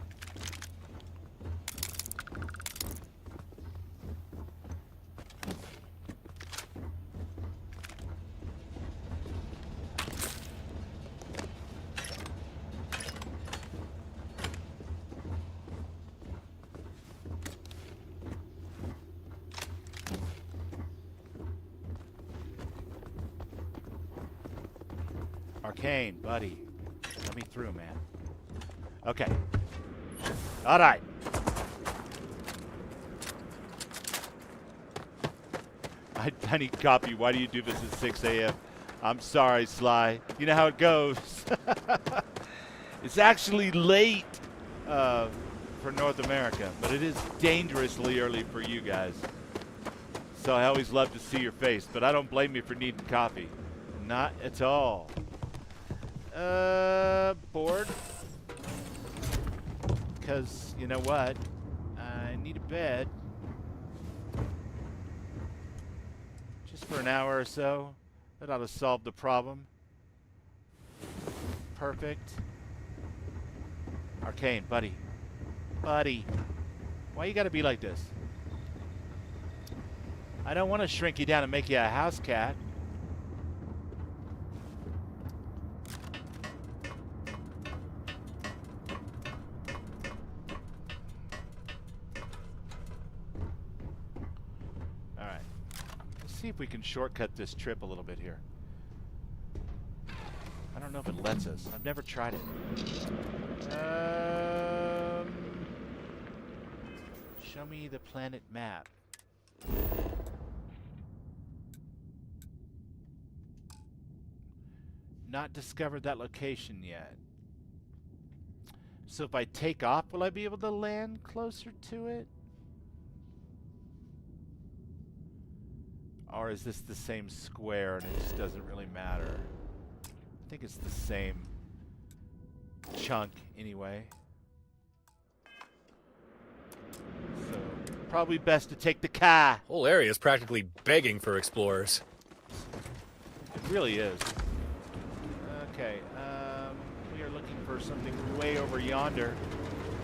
S3: Arcane, buddy. Let me through, man. Okay. All right. I need copy. Why do you do this at 6 a.m.? I'm sorry, Sly. You know how it goes. It's actually late for North America, but it is dangerously early for you guys. So I always love to see your face, but I don't blame you for needing coffee. Not at all. Bored? Because, you know what? I need a bed. Just for an hour or so. That ought to solve the problem. Perfect. Arcane, buddy. Buddy. Why you gotta be like this? I don't want to shrink you down and make you a house cat. Alright. Let's see if we can shortcut this trip a little bit here. I don't know if it lets us. I've never tried it. Show me the planet map. Not discovered that location yet. So if I take off, will I be able to land closer to it? Or is this the same square and it just doesn't really matter? I think it's the same chunk anyway. So probably best to take the car.
S23: Whole area is practically begging for explorers.
S3: It really is. Okay, we are looking for something way over yonder.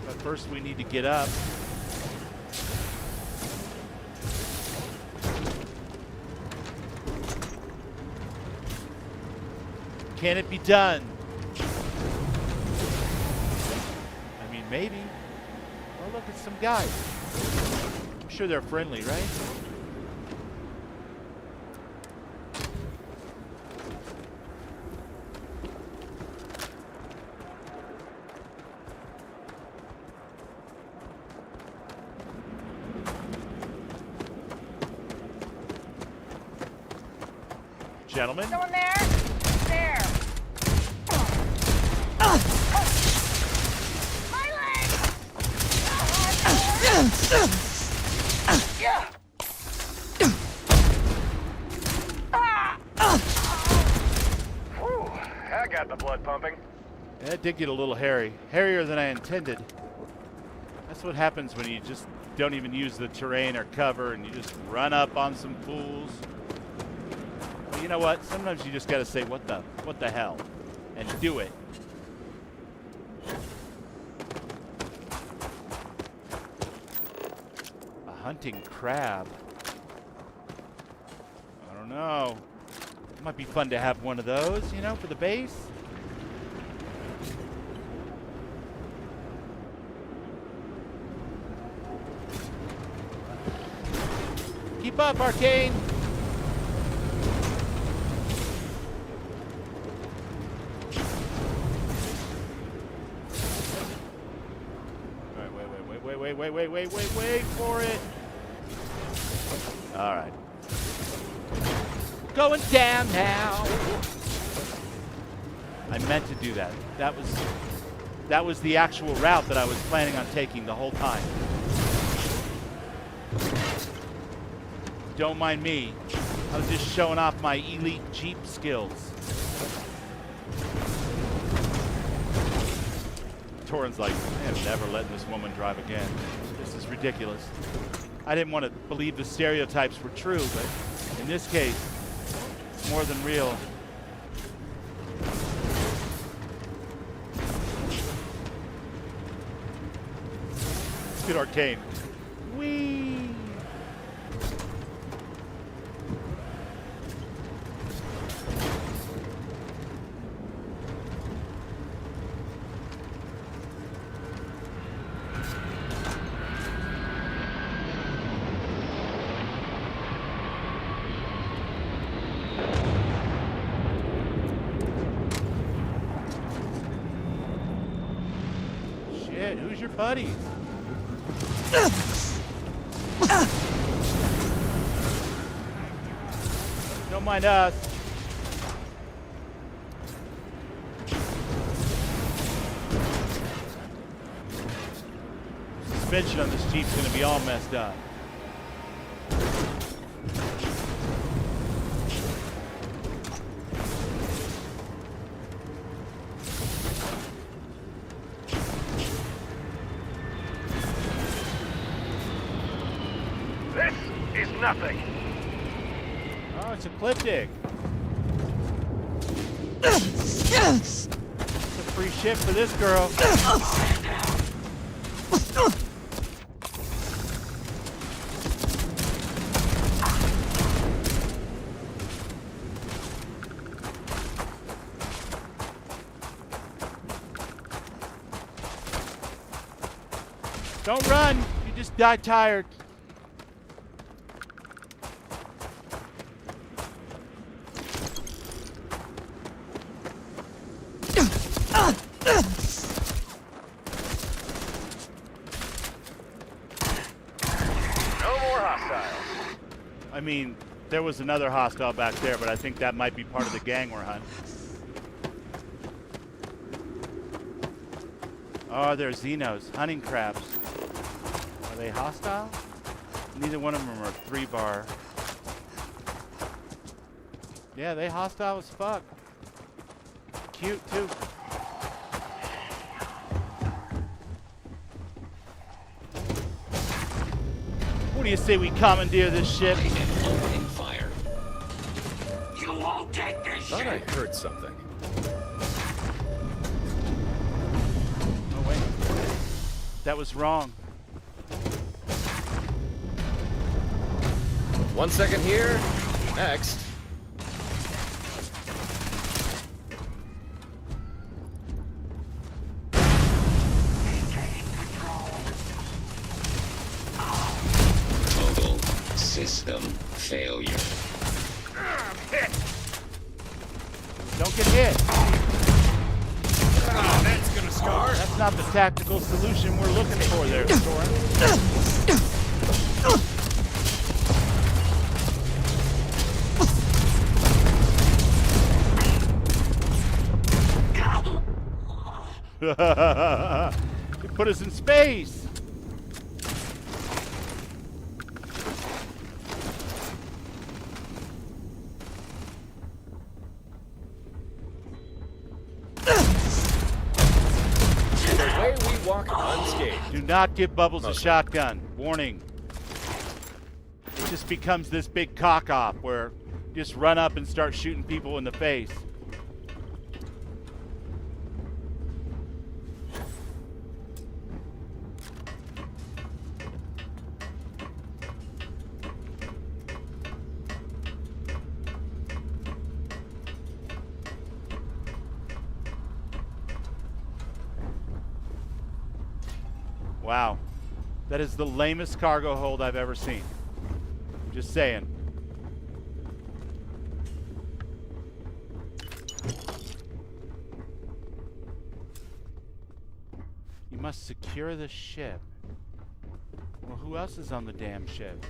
S3: But first we need to get up. Can it be done? I mean, maybe. Well, look at some guys. I'm sure they're friendly, right? Gentlemen?
S22: Someone there? There. My leg!
S23: Whew, I got the blood pumping.
S3: That did get a little hairy. Hairier than I intended. That's what happens when you just don't even use the terrain or cover and you just run up on some fools. You know what? Sometimes you just gotta say, what the hell? And do it. A hunting crab. I don't know. It might be fun to have one of those, you know, for the base. Keep up, Arcane! Wait for it. All right. Going down now. I meant to do that. That was the actual route that I was planning on taking the whole time. Don't mind me. I was just showing off my elite Jeep skills. Torin's like, I am never letting this woman drive again. This is ridiculous. I didn't want to believe the stereotypes were true, but in this case, it's more than real. at Arcane. Whee! Shit, who's your buddy? Don't mind us. Suspension on this Jeep's gonna be all messed up.
S20: This is nothing.
S3: Oh, it's a clip dig. It's a free ship for this girl. Don't run. You just die tired.
S20: No more hostiles.
S3: I mean, there was another hostile back there, but I think that might be part of the gang we're hunting. Oh, they're Xenos, hunting crabs. Are they hostile? Neither one of them are 3-bar. Yeah, they hostile as fuck. Cute, too. What do you say we commandeer this ship?
S2: Opening fire. You won't take this
S23: Thought I heard something.
S3: Oh, wait. That was wrong.
S23: 1 second here. Next.
S2: Total system failure.
S3: Don't get hit.
S23: Oh, that's gonna scar.
S3: That's not the tactical solution we're looking for there, Soren. You put us in space.
S23: The way we walk unscathed.
S3: Do not give Bubbles a shotgun. Warning. It just becomes this big cock-off where you just run up and start shooting people in the face. Wow. That is the lamest cargo hold I've ever seen. Just saying. You must secure the ship. Well, who else is on the damn ship?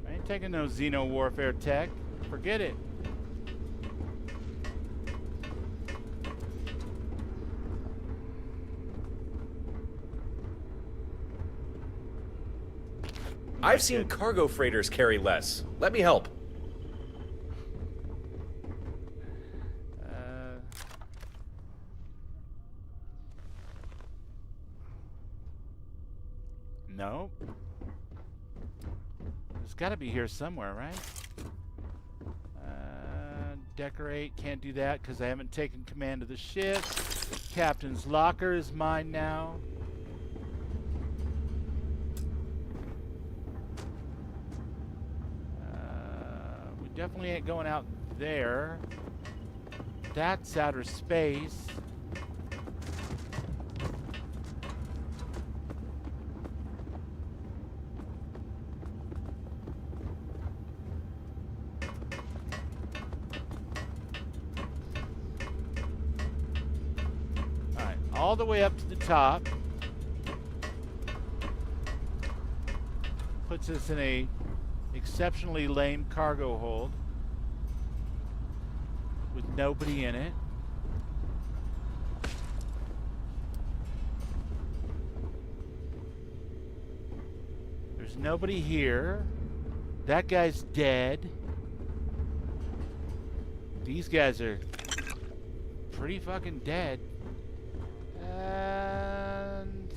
S3: I ain't taking no Xeno warfare tech. Forget it.
S23: I've seen cargo freighters carry less. Let me help.
S3: No. It's got to be here somewhere, right? Decorate. Can't do that because I haven't taken command of the ship. Captain's locker is mine now. We definitely ain't going out there. That's outer space. Alright, all the way up to the top. Puts us in a exceptionally lame cargo hold with nobody in it. There's nobody here. That guy's dead. These guys are pretty fucking dead. And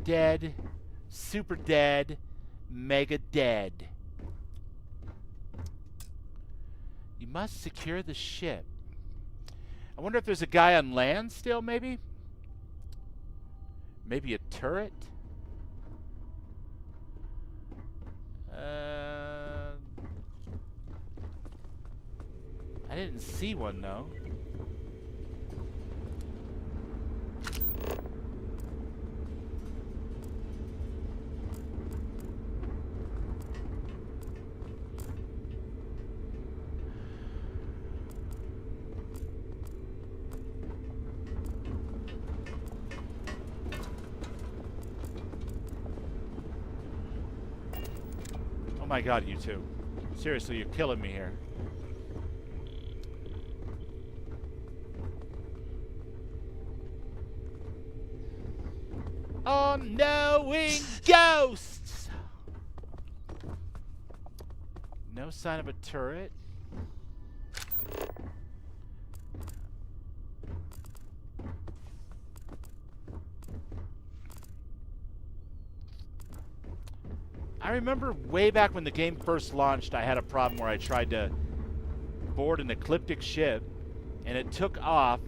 S3: dead. Super dead. Mega dead. You must secure the ship. I wonder if there's a guy on land still, maybe? Maybe a turret? I didn't see one, though. Oh my god, you two. Seriously, you're killing me here. Unknowing ghosts! No sign of a turret. I remember way back when the game first launched, I had a problem where I tried to board an ecliptic ship, and it took off,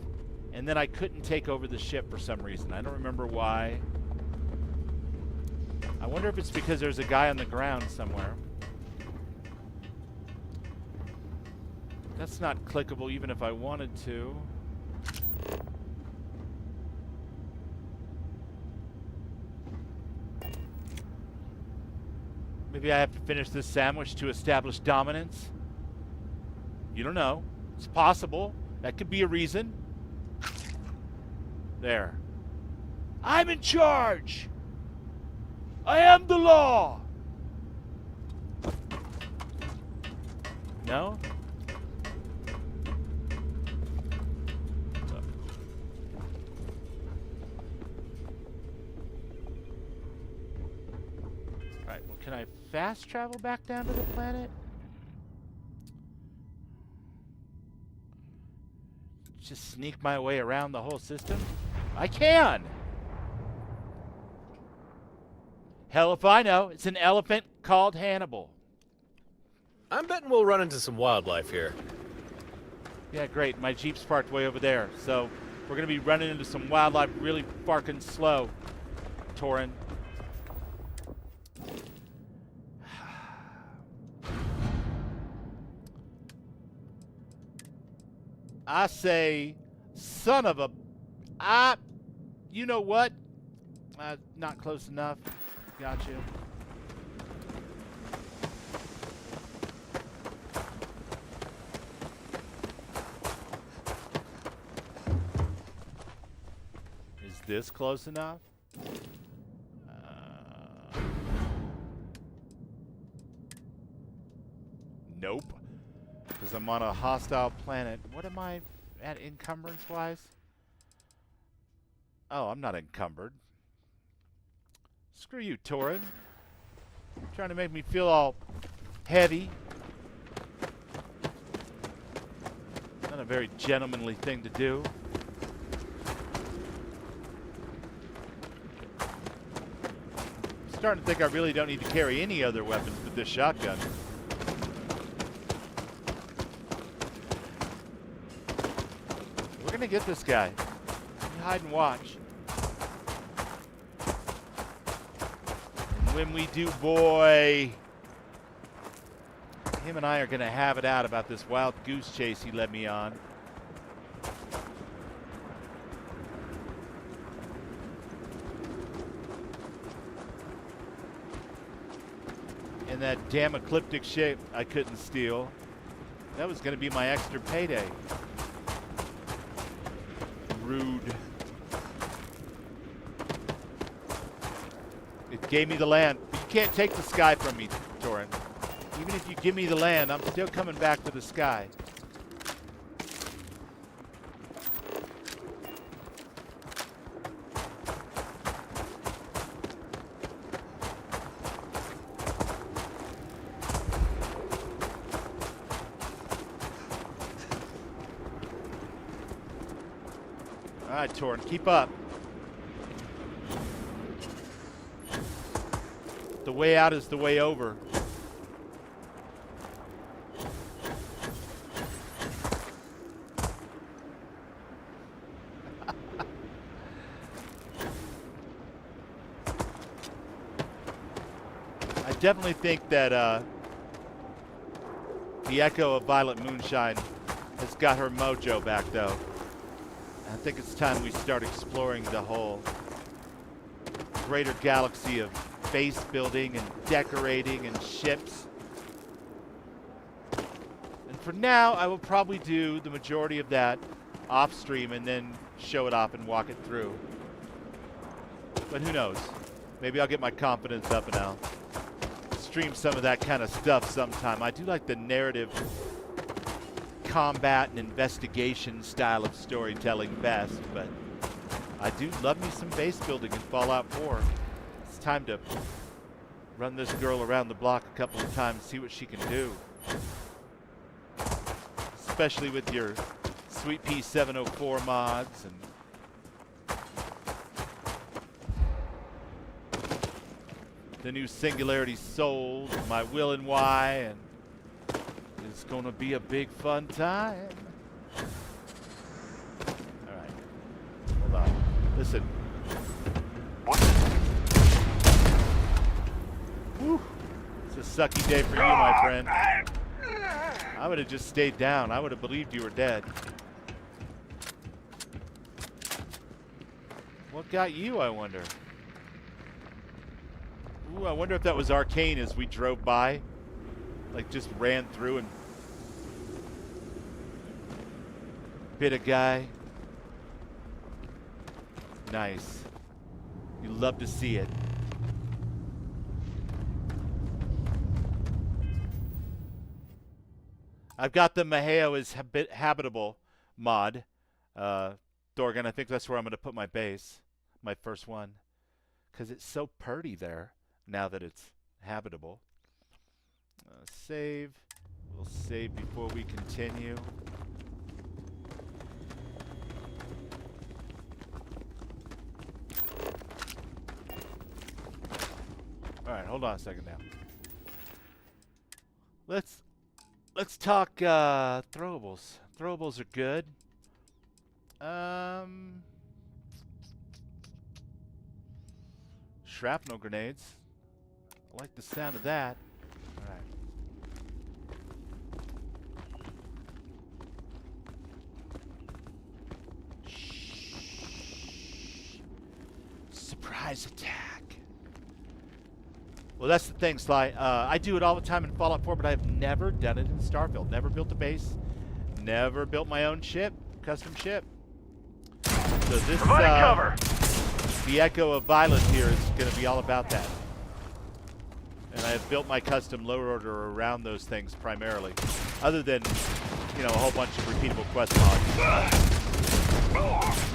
S3: and then I couldn't take over the ship for some reason. I don't remember why. I wonder if it's because there's a guy on the ground somewhere. That's not clickable even if I wanted to. Maybe I have to finish this sandwich to establish dominance. You don't know. It's possible. That could be a reason. There. I'm in charge! I am the law! No? Alright, well, can I fast travel back down to the planet? Just sneak my way around the whole system? I can! Hell if I know. It's an elephant called Hannibal.
S23: I'm betting we'll run into some wildlife here.
S3: Yeah, great. My Jeep's parked way over there. So we're going to be running into some wildlife really fucking slow, Torin. I say, son of a... you know what? Not close enough. Gotcha. Is this close enough? Nope. Because I'm on a hostile planet. What am I at encumbrance-wise? Oh, I'm not encumbered. Screw you, Torin. Trying to make me feel all heavy. Not a very gentlemanly thing to do. starting to think I really don't need to carry any other weapons but this shotgun. We're gonna get this guy. You hide and watch. And when we do, boy, him and I are gonna have it out about this wild goose chase he led me on. And that damn ecliptic shape I couldn't steal. That was going to be my extra payday. Rude. It gave me the land. You can't take the sky from me, Torin. Even if you give me the land, I'm still coming back to the sky. All right, Torin, keep up. The way out is the way over. I definitely think that the echo of Violet Moonshine has got her mojo back, though. I think it's time we start exploring the whole greater galaxy of base building and decorating and ships. And for now, I will probably do the majority of that off stream and then show it off and walk it through. But who knows? Maybe I'll get my confidence up and I'll stream some of that kind of stuff sometime. I do like the narrative, combat and investigation style of storytelling best, but I do love me some base building in Fallout 4. It's time to run this girl around the block a couple of times, see what she can do. Especially with your Sweet Pea 704 mods and the new Singularity Soul, my Will and Why, and it's gonna be a big fun time. All right, hold on. Listen. Whew. It's a sucky day for you, my friend. I would have just stayed down. I would have believed you were dead. What got you, I wonder? Ooh, I wonder if that was Arcane as we drove by. Like, just ran through and bit a guy. Nice. You love to see it. I've got the Maheo is habitable mod. Thorgan, I think that's where I'm going to put my base. My first one. Because it's so purty there now that it's habitable. Save. We'll save before we continue. All right, hold on a second now. Let's talk throwables. Throwables are good. Shrapnel grenades. I like the sound of that. All right. Surprise attack. Well, that's the thing, Sly. I do it all the time in Fallout 4, but I've never done it in Starfield. Never built a base. Never built my own ship, custom ship. So this,
S20: cover.
S3: The Echo of Violet here is going to be all about that. And I have built my custom load order around those things primarily. Other than, you know, a whole bunch of repeatable quest mods.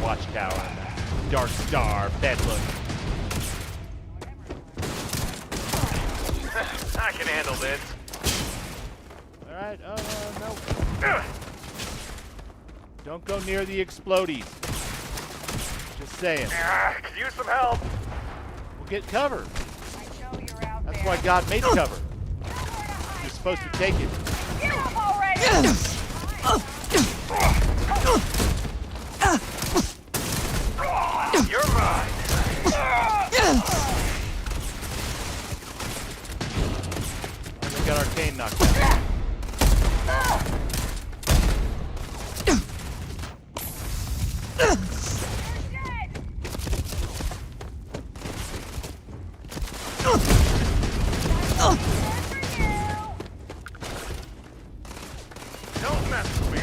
S3: Watchtower, Dark Star, Bedlam.
S20: I can handle this.
S3: Alright, no. Don't go near the explodies. Just saying.
S20: Could use some help.
S3: We'll get cover. why God made cover. You're supposed to take it.
S2: Get up already!
S20: You're mine.
S3: We got Arcane knocked out.
S20: Don't mess with me.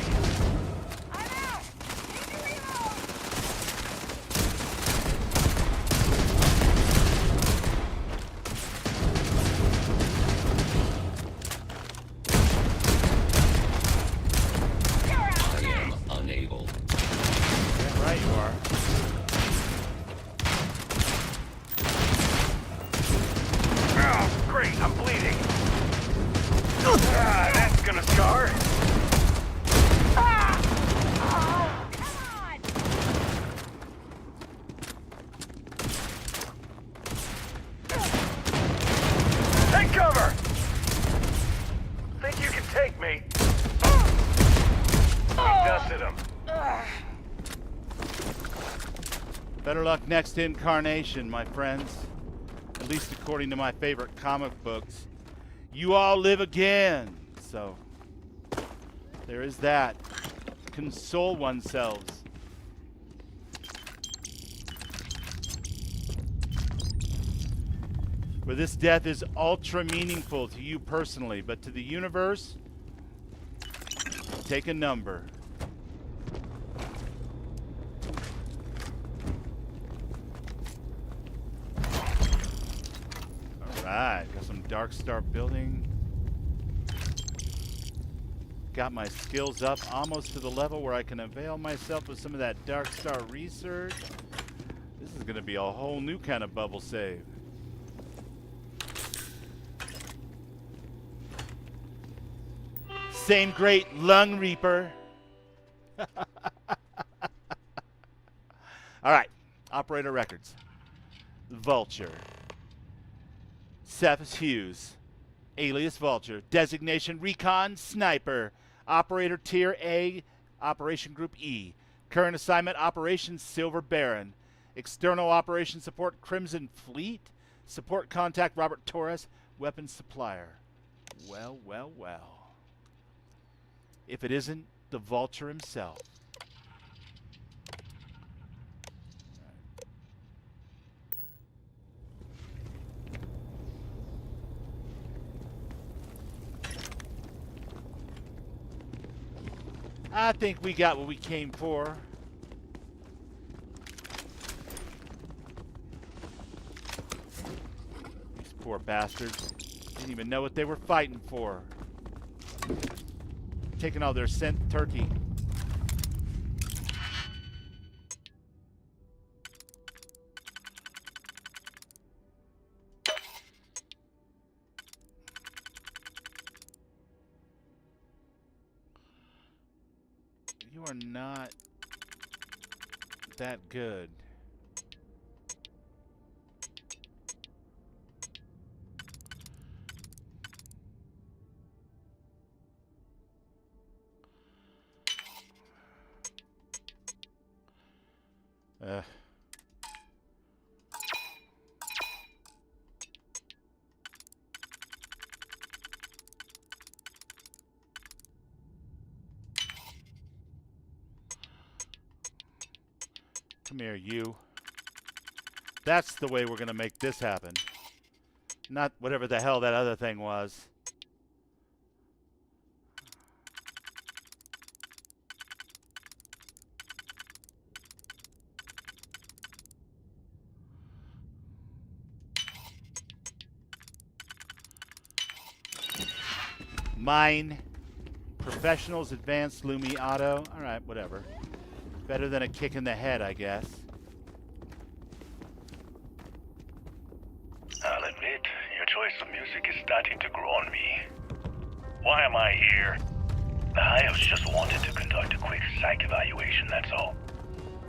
S14: Unable.
S3: Yeah, right you are.
S20: Oh, great, I'm bleeding. Ah, that's gonna scar. Take cover! Think you can take me? We dusted him.
S3: Better luck next incarnation, my friends. At least according to my favorite comic books. You all live again. So, there is that. Console oneself. For this death is ultra meaningful to you personally, but to the universe, take a number. Alright, got some Dark Star building. Got my skills up almost to the level where I can avail myself of some of that Dark Star research. This is going to be a whole new kind of bubble save. Same great Lung Reaper. Alright, operator records. Vulture. Cephas Hughes, alias Vulture. Designation Recon Sniper. Operator Tier A, Operation Group E. Current assignment Operation Silver Baron. External Operation Support Crimson Fleet. Support Contact Robert Torres, Weapons Supplier. Well, well, well. If it isn't the Vulture himself. I think we got what we came for. These poor bastards didn't even know what they were fighting for. Taking all their sent turkey. You are not that good. Come here, you. That's the way we're gonna make this happen. Not whatever the hell that other thing was. Mine. Professionals Advanced Lumi Auto. Alright, whatever. Better than a kick in the head, I guess.
S20: I'll admit, your choice of music is starting to grow on me. Why am I here? The Hives just wanted to conduct a quick psych evaluation, that's all.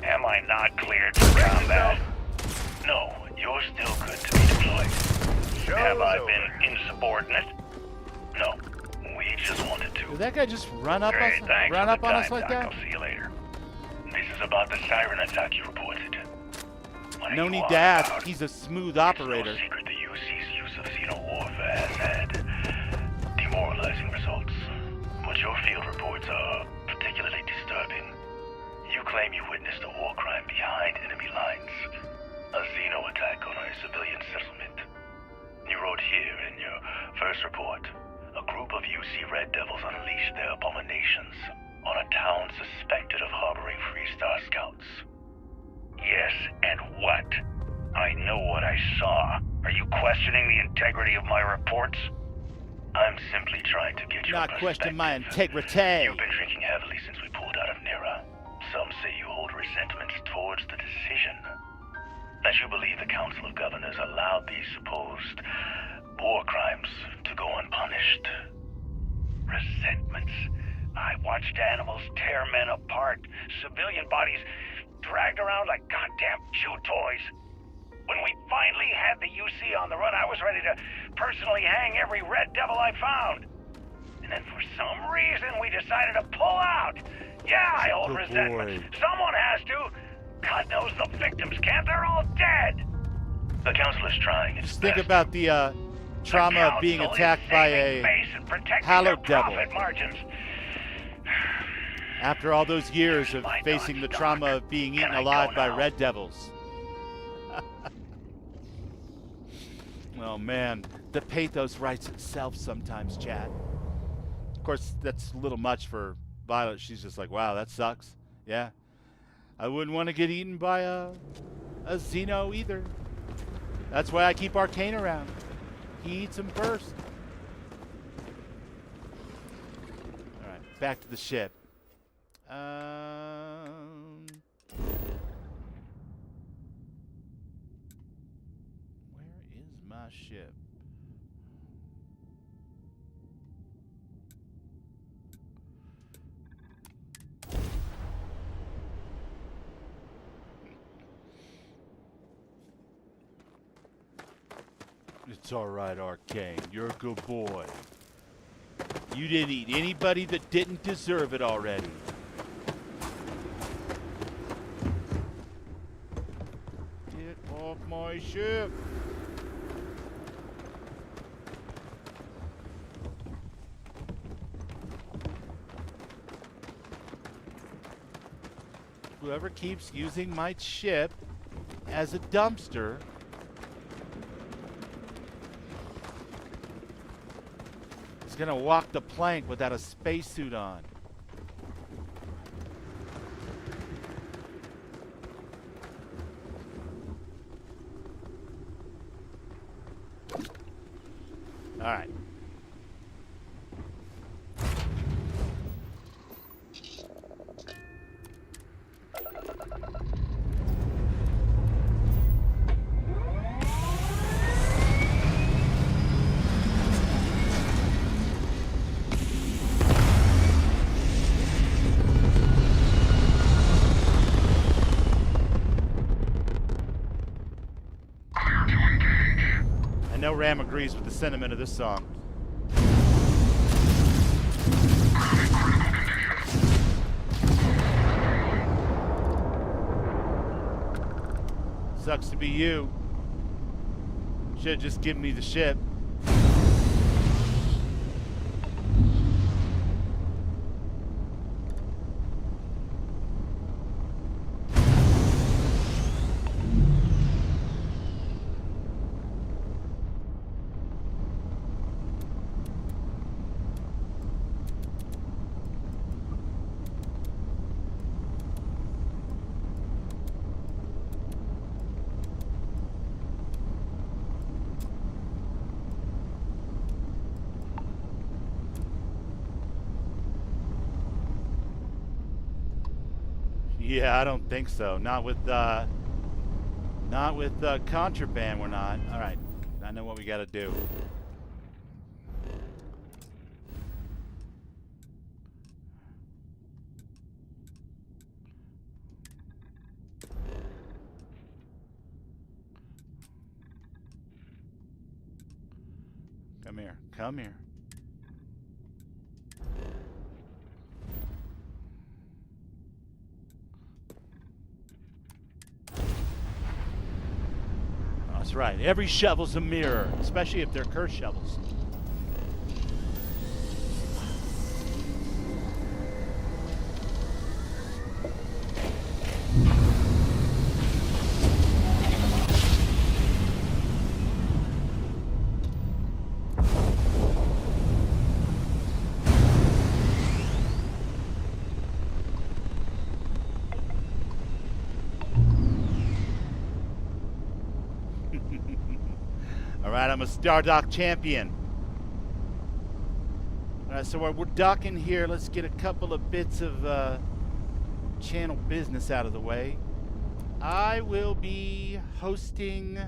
S20: Am I not cleared for combat? No, you're still good to be deployed.
S14: Have I been insubordinate? No. We just wanted to.
S3: Did that guy just run up
S14: Great,
S3: us?
S14: thanks
S3: Run
S14: for
S3: up
S14: the
S3: on
S14: time,
S3: us like
S14: Doc.
S3: that?
S14: I'll see you later. This is about the siren attack you reported.
S3: No need to ask. He's a smooth operator.
S14: No secret the UC's use of xeno warfare has had demoralizing results. But your field reports are particularly disturbing. You claim you witnessed a war crime behind enemy lines. A xeno attack on a civilian settlement. You wrote here in your first report, a group of UC Red Devils unleashed their abominations on a town suspected of harboring Freestar scouts. Yes, and what? I know what I saw. Are you questioning the integrity of my reports? I'm simply trying to get your
S3: Not question my integrity.
S14: You've been drinking heavily since we pulled out of Nira. Some say you hold resentments towards the decision. That you believe the Council of Governors allowed these supposed war crimes to go unpunished. Resentments? I watched animals tear men apart, civilian bodies dragged around like goddamn chew toys. When we finally had the UC on the run, I was ready to personally hang every Red Devil I found. And then for some reason, we decided to pull out. Yeah, I hold resentment. Someone has to. God knows the victims can't. They're all dead. The Council is trying its
S3: Just
S14: best.
S3: think about the trauma of being attacked by a hallowed devil.
S14: Margins.
S3: After all those years of facing the trauma of being eaten alive by red devils. Oh man, the pathos writes itself sometimes, Chad. Of course, that's a little much for Violet. She's just like, wow, that sucks. Yeah. I wouldn't want to get eaten by a Xeno either. That's why I keep Arcane around. He eats him first. Alright, back to the ship. Where is my ship? It's alright, Arcane. You're a good boy. You didn't eat anybody that didn't deserve it already. Get off my ship. Whoever keeps using my ship as a dumpster is gonna walk the plank without a spacesuit on. All right. I know Ram agrees with the sentiment of this song. Sucks to be you. Should've just given me the ship. Yeah, I don't think so. Not with contraband, we're not. All right, I know what we got to do. Come here. Come here. That's right. Every shovel's a mirror, especially if they're cursed shovels. Alright, I'm a Stardock champion. Alright, so we're docking here. Let's get a couple of bits of channel business out of the way. I will be hosting,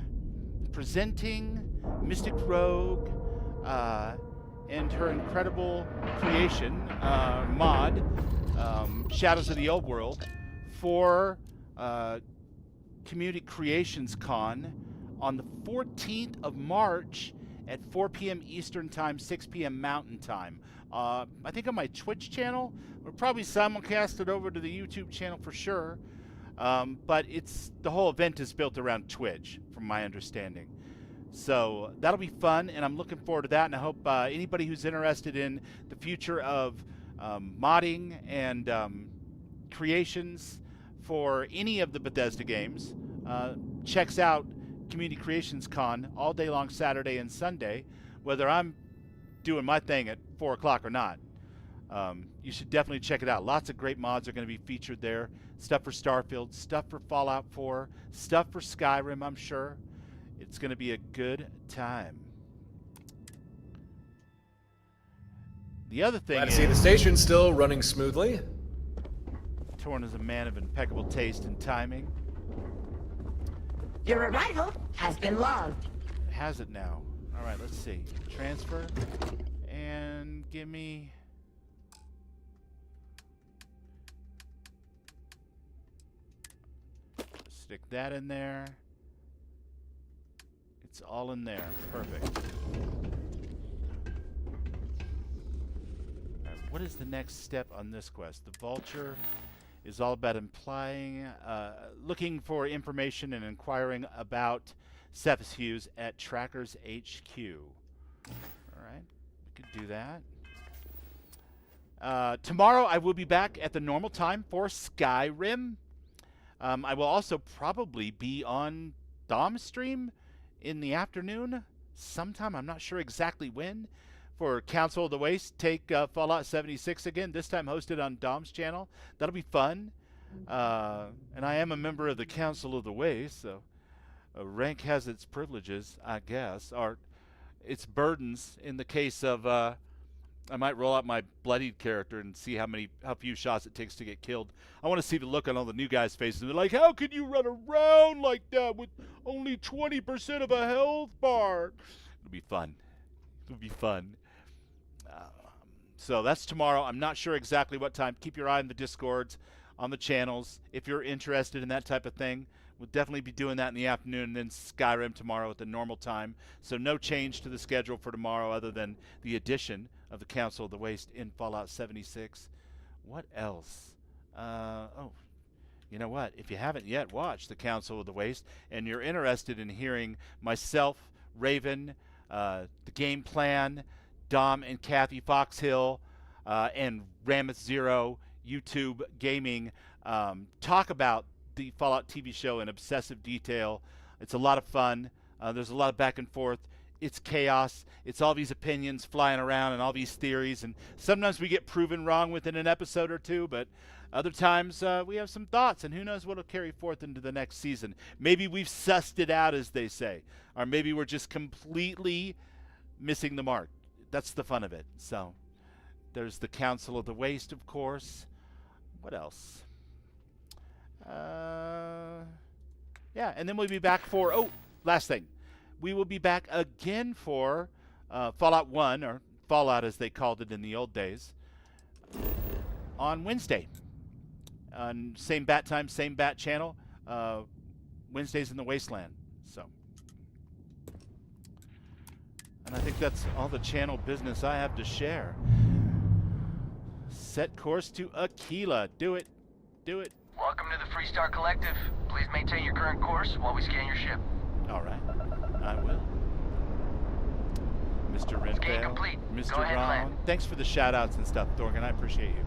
S3: presenting Mystic Rogue and her incredible creation, mod, Shadows of the Old World, for Community Creations Con on the 14th of March at 4 p.m. Eastern Time, 6 p.m. Mountain Time. I think on my Twitch channel. We'll probably simulcast it over to the YouTube channel for sure. But the whole event is built around Twitch, from my understanding. So that'll be fun, and I'm looking forward to that, and I hope anybody who's interested in the future of modding and creations for any of the Bethesda games checks out Community Creations Con all day long, Saturday and Sunday, whether I'm doing my thing at 4 o'clock or not. You should definitely check it out. Lots of great mods are going to be featured there. Stuff for Starfield, stuff for Fallout 4, stuff for Skyrim, I'm sure. It's going to be a good time. The other thing
S23: Glad
S3: is...
S23: to see the station still running smoothly.
S3: Torn is a man of impeccable taste and timing.
S18: Your arrival has been logged.
S3: Has it now? All right, let's see. Transfer. And give me... Stick that in there. It's all in there. Perfect. All right, what is the next step on this quest? The Vulture is all about looking for information and inquiring about Cephas Hughes at Trackers HQ. All right, we could do that. Tomorrow I will be back at the normal time for Skyrim. I will also probably be on Dom's stream in the afternoon sometime. I'm not sure exactly when. For Council of the Waste, take Fallout 76 again, this time hosted on Dom's channel. That'll be fun. And I am a member of the Council of the Waste, so rank has its privileges, I guess, or its burdens in the case of I might roll out my bloodied character and see how few shots it takes to get killed. I want to see the look on all the new guys' faces. They're like, how can you run around like that with only 20% of a health bar? It'll be fun. It'll be fun. So that's tomorrow. I'm not sure exactly what time. Keep your eye on the Discords, on the channels. If you're interested in that type of thing, we'll definitely be doing that in the afternoon, and then Skyrim tomorrow at the normal time. So no change to the schedule for tomorrow other than the addition of the Council of the Waste in Fallout 76. What else? Oh, you know what? If you haven't yet watched the Council of the Waste and you're interested in hearing myself, Raven, the game plan, Dom and Kathy Foxhill, and Rameth Zero YouTube Gaming talk about the Fallout TV show in obsessive detail. It's a lot of fun. There's a lot of back and forth. It's chaos. It's all these opinions flying around and all these theories. And sometimes we get proven wrong within an episode or two, but other times we have some thoughts, and who knows what will carry forth into the next season. Maybe we've sussed it out, as they say, or maybe we're just completely missing the mark. That's the fun of it. So there's the Council of the Waste, of course. What else? Yeah, and then we'll be back for, last thing. We will be back again for Fallout 1, or Fallout as they called it in the old days, on Wednesday. On same bat time, same bat channel, Wednesdays in the Wasteland. So, and I think that's all the channel business I have to share. Set course to Akila. Do it. Do it.
S16: Welcome to the Freestar Collective. Please maintain your current course while we scan your ship.
S3: All right. I will. Mr. Renvale, Mr. Ron, thanks for the shout-outs and stuff, Thorgan. I appreciate you.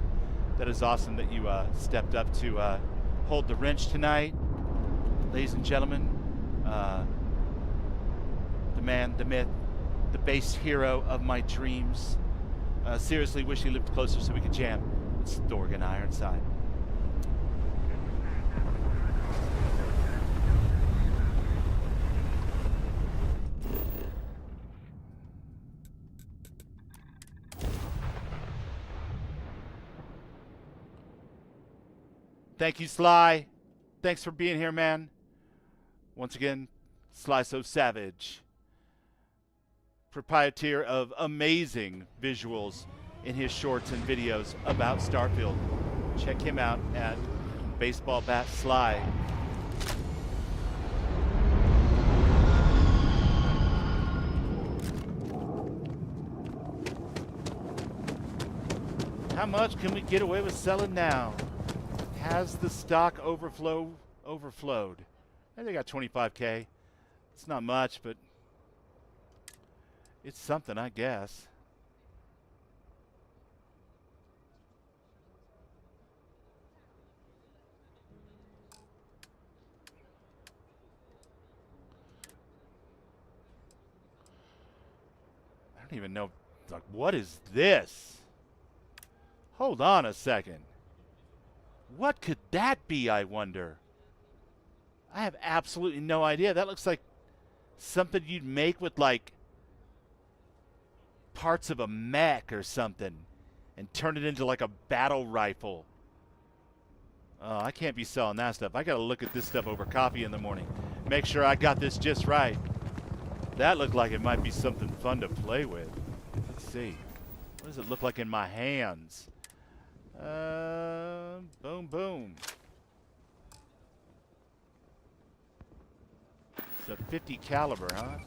S3: That is awesome that you stepped up to hold the wrench tonight. Ladies and gentlemen, the man, the myth, the base hero of my dreams. Seriously wish he lived closer so we could jam. It's Thorgan Ironside. Thank you, Sly. Thanks for being here, man. Once again, Sly So Savage, proprietor of amazing visuals in his shorts and videos about Starfield. Check him out at Baseball Bat Sly. How much can we get away with selling now? Has the stock overflowed? I think I got 25K. It's not much, but it's something, I guess. I don't even know. Like, what is this? Hold on a second. What could that be, I wonder? I have absolutely no idea. That looks like something you'd make with, like, parts of a mech or something and turn it into, like, a battle rifle. Oh, I can't be selling that stuff. I got to look at this stuff over coffee in the morning. Make sure I got this just right. That looked like it might be something fun to play with. Let's see. What does it look like in my hands? Boom, boom. It's a 50 caliber, huh?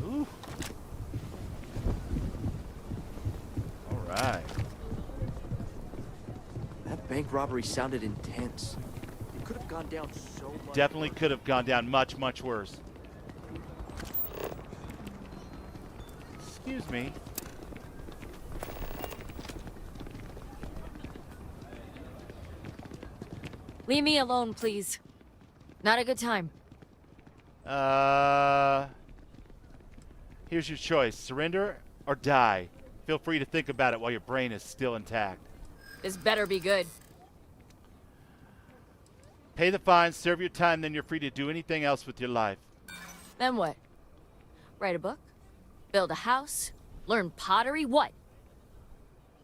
S3: Ooh. All right.
S4: That bank robbery sounded intense. It could have gone down so much.
S3: Definitely could have gone down much, much worse. Excuse me.
S6: Leave me alone, please. Not a good time.
S3: Here's your choice. Surrender or die. Feel free to think about it while your brain is still intact.
S6: This better be good.
S3: Pay the fine, serve your time, then you're free to do anything else with your life.
S6: Then what? Write a book? Build a house? Learn pottery? What?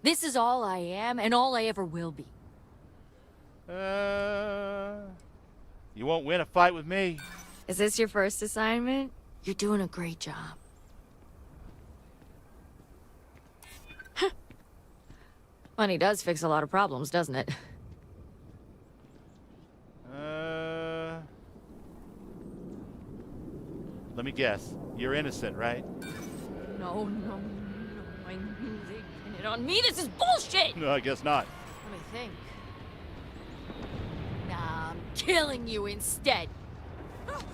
S6: This is all I am and all I ever will be.
S3: You won't win a fight with me.
S6: Is this your first assignment? You're doing a great job. Money does fix a lot of problems, doesn't it?
S3: Let me guess. You're innocent, right?
S6: No. I knew they'd pin it on me. This is bullshit!
S3: No, I guess not.
S6: Let me think. Nah, I'm killing you instead.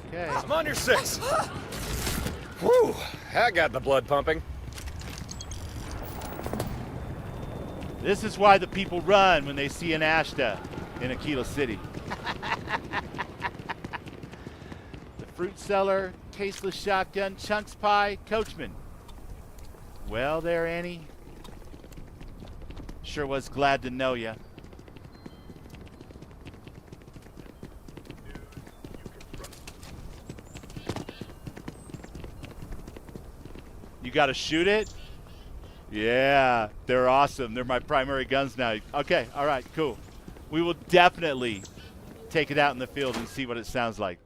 S3: Okay.
S23: I'm on your six. Whew, that got the blood pumping.
S3: This is why the people run when they see an Ashta in Akila City. The fruit seller, caseless shotgun, chunks pie, coachman. Well there, Annie. Sure was glad to know ya. You gotta shoot it? Yeah, they're awesome. They're my primary guns now. Okay, all right, cool. We will definitely take it out in the field and see what it sounds like.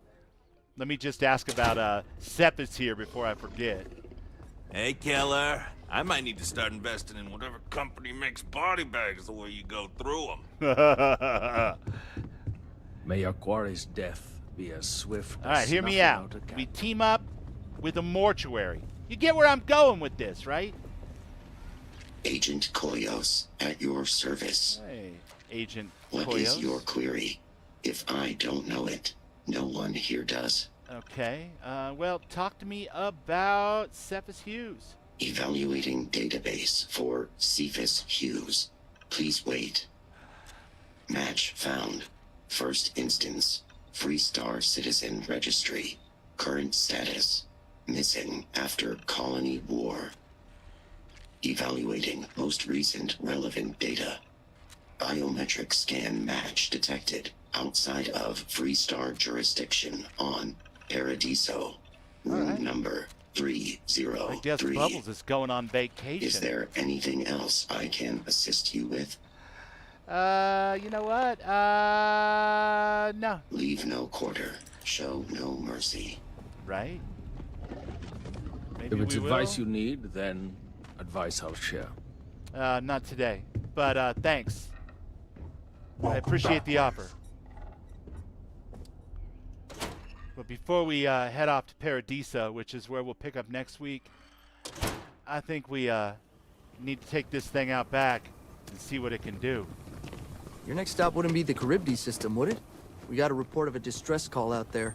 S3: Let me just ask about Sepis here before I forget.
S7: Hey, Keller. I might need to start investing in whatever company makes body bags the way you go through them.
S19: May your quarry's death be as swift as
S3: All right, hear me out. We team up with a mortuary. You get where I'm going with this, right?
S5: Agent Koyos, at your service.
S3: Hey, Agent
S5: What
S3: Koyos.
S5: is your query? If I don't know it, no one here does.
S3: Okay. Well, talk to me about Cephas Hughes.
S5: Evaluating database for Cephas Hughes. Please wait. Match found. First instance. Freestar Citizen Registry. Current status. Missing after Colony War. Evaluating most recent relevant data. Biometric scan match detected outside of Freestar jurisdiction on Paradiso. Room number 303.
S3: I guess Bubbles is going on vacation.
S5: Is there anything else I can assist you with?
S3: You know what? No.
S5: Leave no quarter. Show no mercy.
S3: Right? Maybe
S19: If it's
S3: we
S19: advice
S3: will.
S19: you need, then advice I'll share.
S3: Not today. But, thanks. I appreciate the offer. But before we head off to Paradiso, which is where we'll pick up next week, I think we need to take this thing out back and see what it can do.
S4: Your next stop wouldn't be the Charybdis system, would it? We got a report of a distress call out there,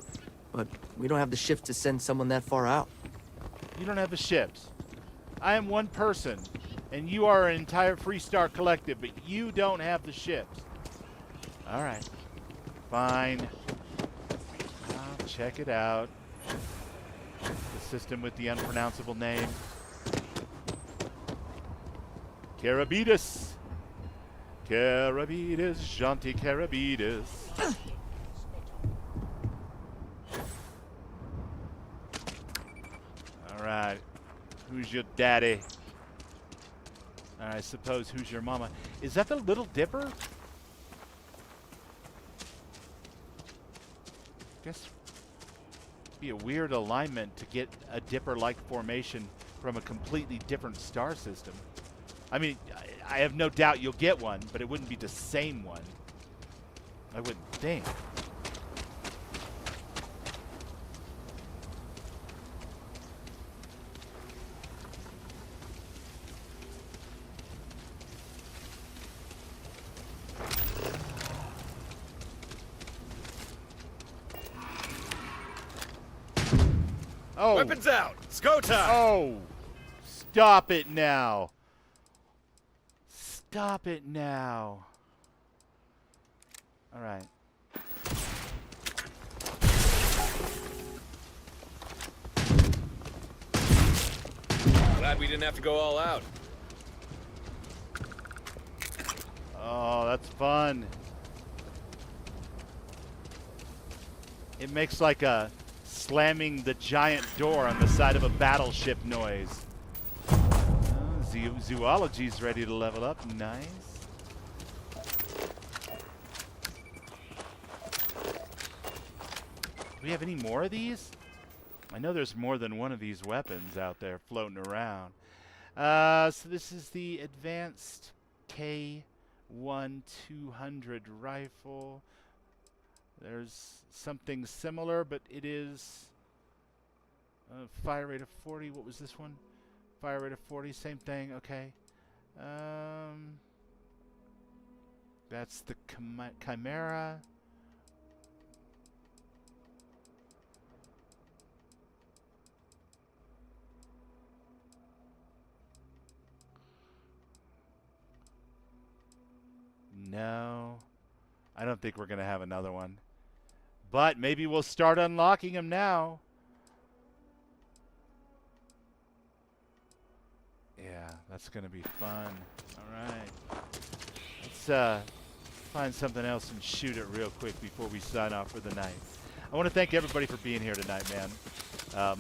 S4: but we don't have the ships to send someone that far out.
S3: You don't have the ships. I am one person, and you are an entire Freestar collective, but you don't have the ships. All right. Fine. I'll check it out. The system with the unpronounceable name. Charybdis. Charybdis, Janti Charybdis. All right. Who's your daddy? I suppose who's your mama? Is that the Little Dipper? Guess it'd be a weird alignment to get a Dipper-like formation from a completely different star system. I mean, I have no doubt you'll get one, but it wouldn't be the same one. I wouldn't think. Oh.
S23: Weapons out. It's go time.
S3: Oh. Stop it now. Stop it now. All right.
S23: Glad we didn't have to go all out.
S3: Oh, that's fun. It makes like a slamming the giant door on the side of a battleship noise. Zoology's ready to level up. Nice. Do we have any more of these? I know there's more than one of these weapons out there floating around. So this is the advanced K1 200 rifle. There's something similar, but it is fire rate of 40. What was this one? Fire rate of 40, same thing. Okay. That's the Chimera. No. I don't think we're going to have another one. But maybe we'll start unlocking them now. Yeah, that's going to be fun. All right. Let's find something else and shoot it real quick before we sign off for the night. I want to thank everybody for being here tonight, man.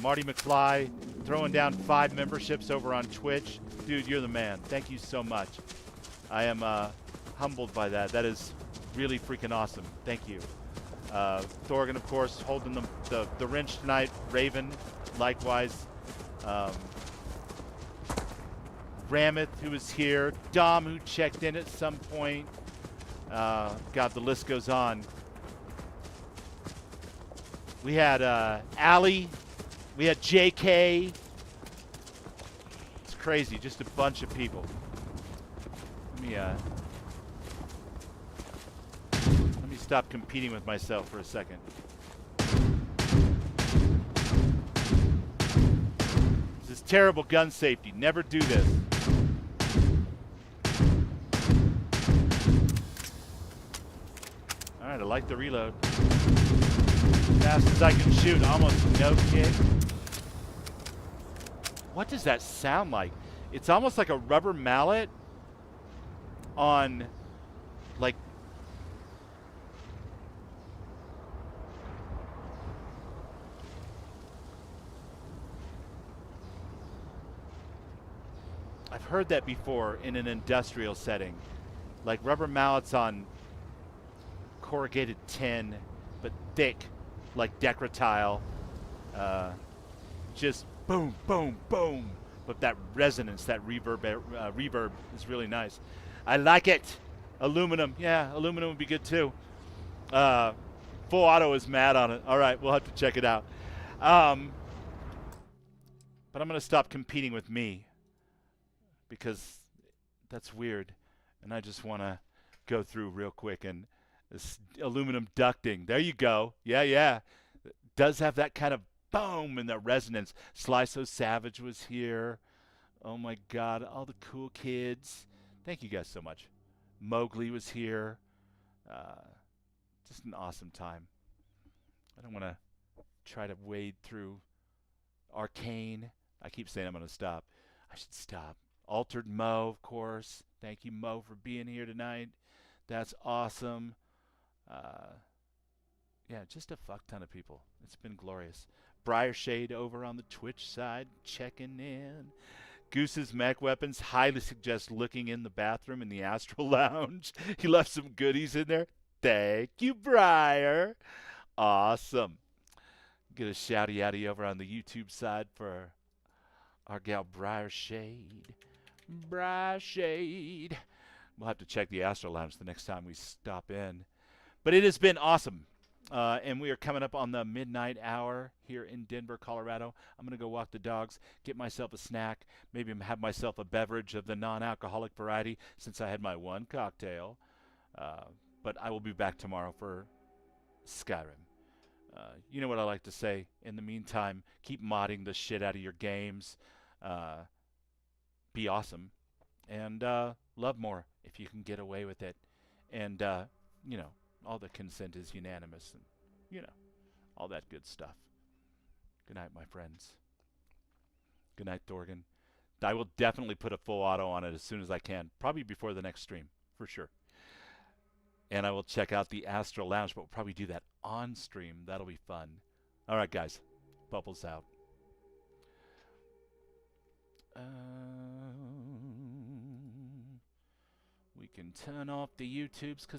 S3: Marty McFly throwing down 5 memberships over on Twitch. Dude, you're the man. Thank you so much. I am humbled by that. That is really freaking awesome. Thank you. Thorgan, of course, holding the wrench tonight. Raven, likewise. Rameth, who was here. Dom, who checked in at some point. God, the list goes on. We had Allie. We had JK. crazy. Just a bunch of people. Let me stop competing with myself for a second. This is terrible gun safety. Never do this. Alright, I like the reload. Fast as I can shoot. Almost no kick. What does that sound like? It's almost like a rubber mallet on, like, I've heard that before in an industrial setting. Like rubber mallets on corrugated tin, but thick, like Decratile. Just boom, boom, boom. But that resonance, that reverb is really nice. I like it. Aluminum. Yeah, aluminum would be good too. Full Auto is mad on it. All right, we'll have to check it out. But I'm going to stop competing with me because that's weird. And I just want to go through real quick. And this aluminum ducting. There you go. Yeah, yeah. It does have that kind of boom and the resonance. Sly So Savage was here. Oh my God, all the cool kids. Thank you guys so much. Mowgli was here. Just an awesome time. I don't want to try to wade through Arcane. I keep saying I'm going to stop. I should stop. Altered Mo, of course. Thank you, Mo, for being here tonight. That's awesome. Yeah, just a fuck ton of people. It's been glorious. Briar Shade over on the Twitch side, checking in. Goose's Mech Weapons, highly suggest looking in the bathroom in the Astral Lounge. He left some goodies in there. Thank you, Briar. Awesome. Get a shouty outy over on the YouTube side for our gal Briar Shade. Briar Shade. We'll have to check the Astral Lounge the next time we stop in. But it has been awesome. And we are coming up on the midnight hour here in Denver, Colorado. I'm going to go walk the dogs, get myself a snack, maybe have myself a beverage of the non-alcoholic variety since I had my one cocktail. But I will be back tomorrow for Skyrim. You know what I like to say. In the meantime, keep modding the shit out of your games. Be awesome. And love more if you can get away with it. And, you know, all the consent is unanimous and, you know, all that good stuff. Good night, my friends. Good night, Thorgan. I will definitely put a full auto on it as soon as I can. Probably before the next stream, for sure. And I will check out the Astral Lounge, but we'll probably do that on stream. That'll be fun. All right, guys. Bubbles out. We can turn off the YouTubes because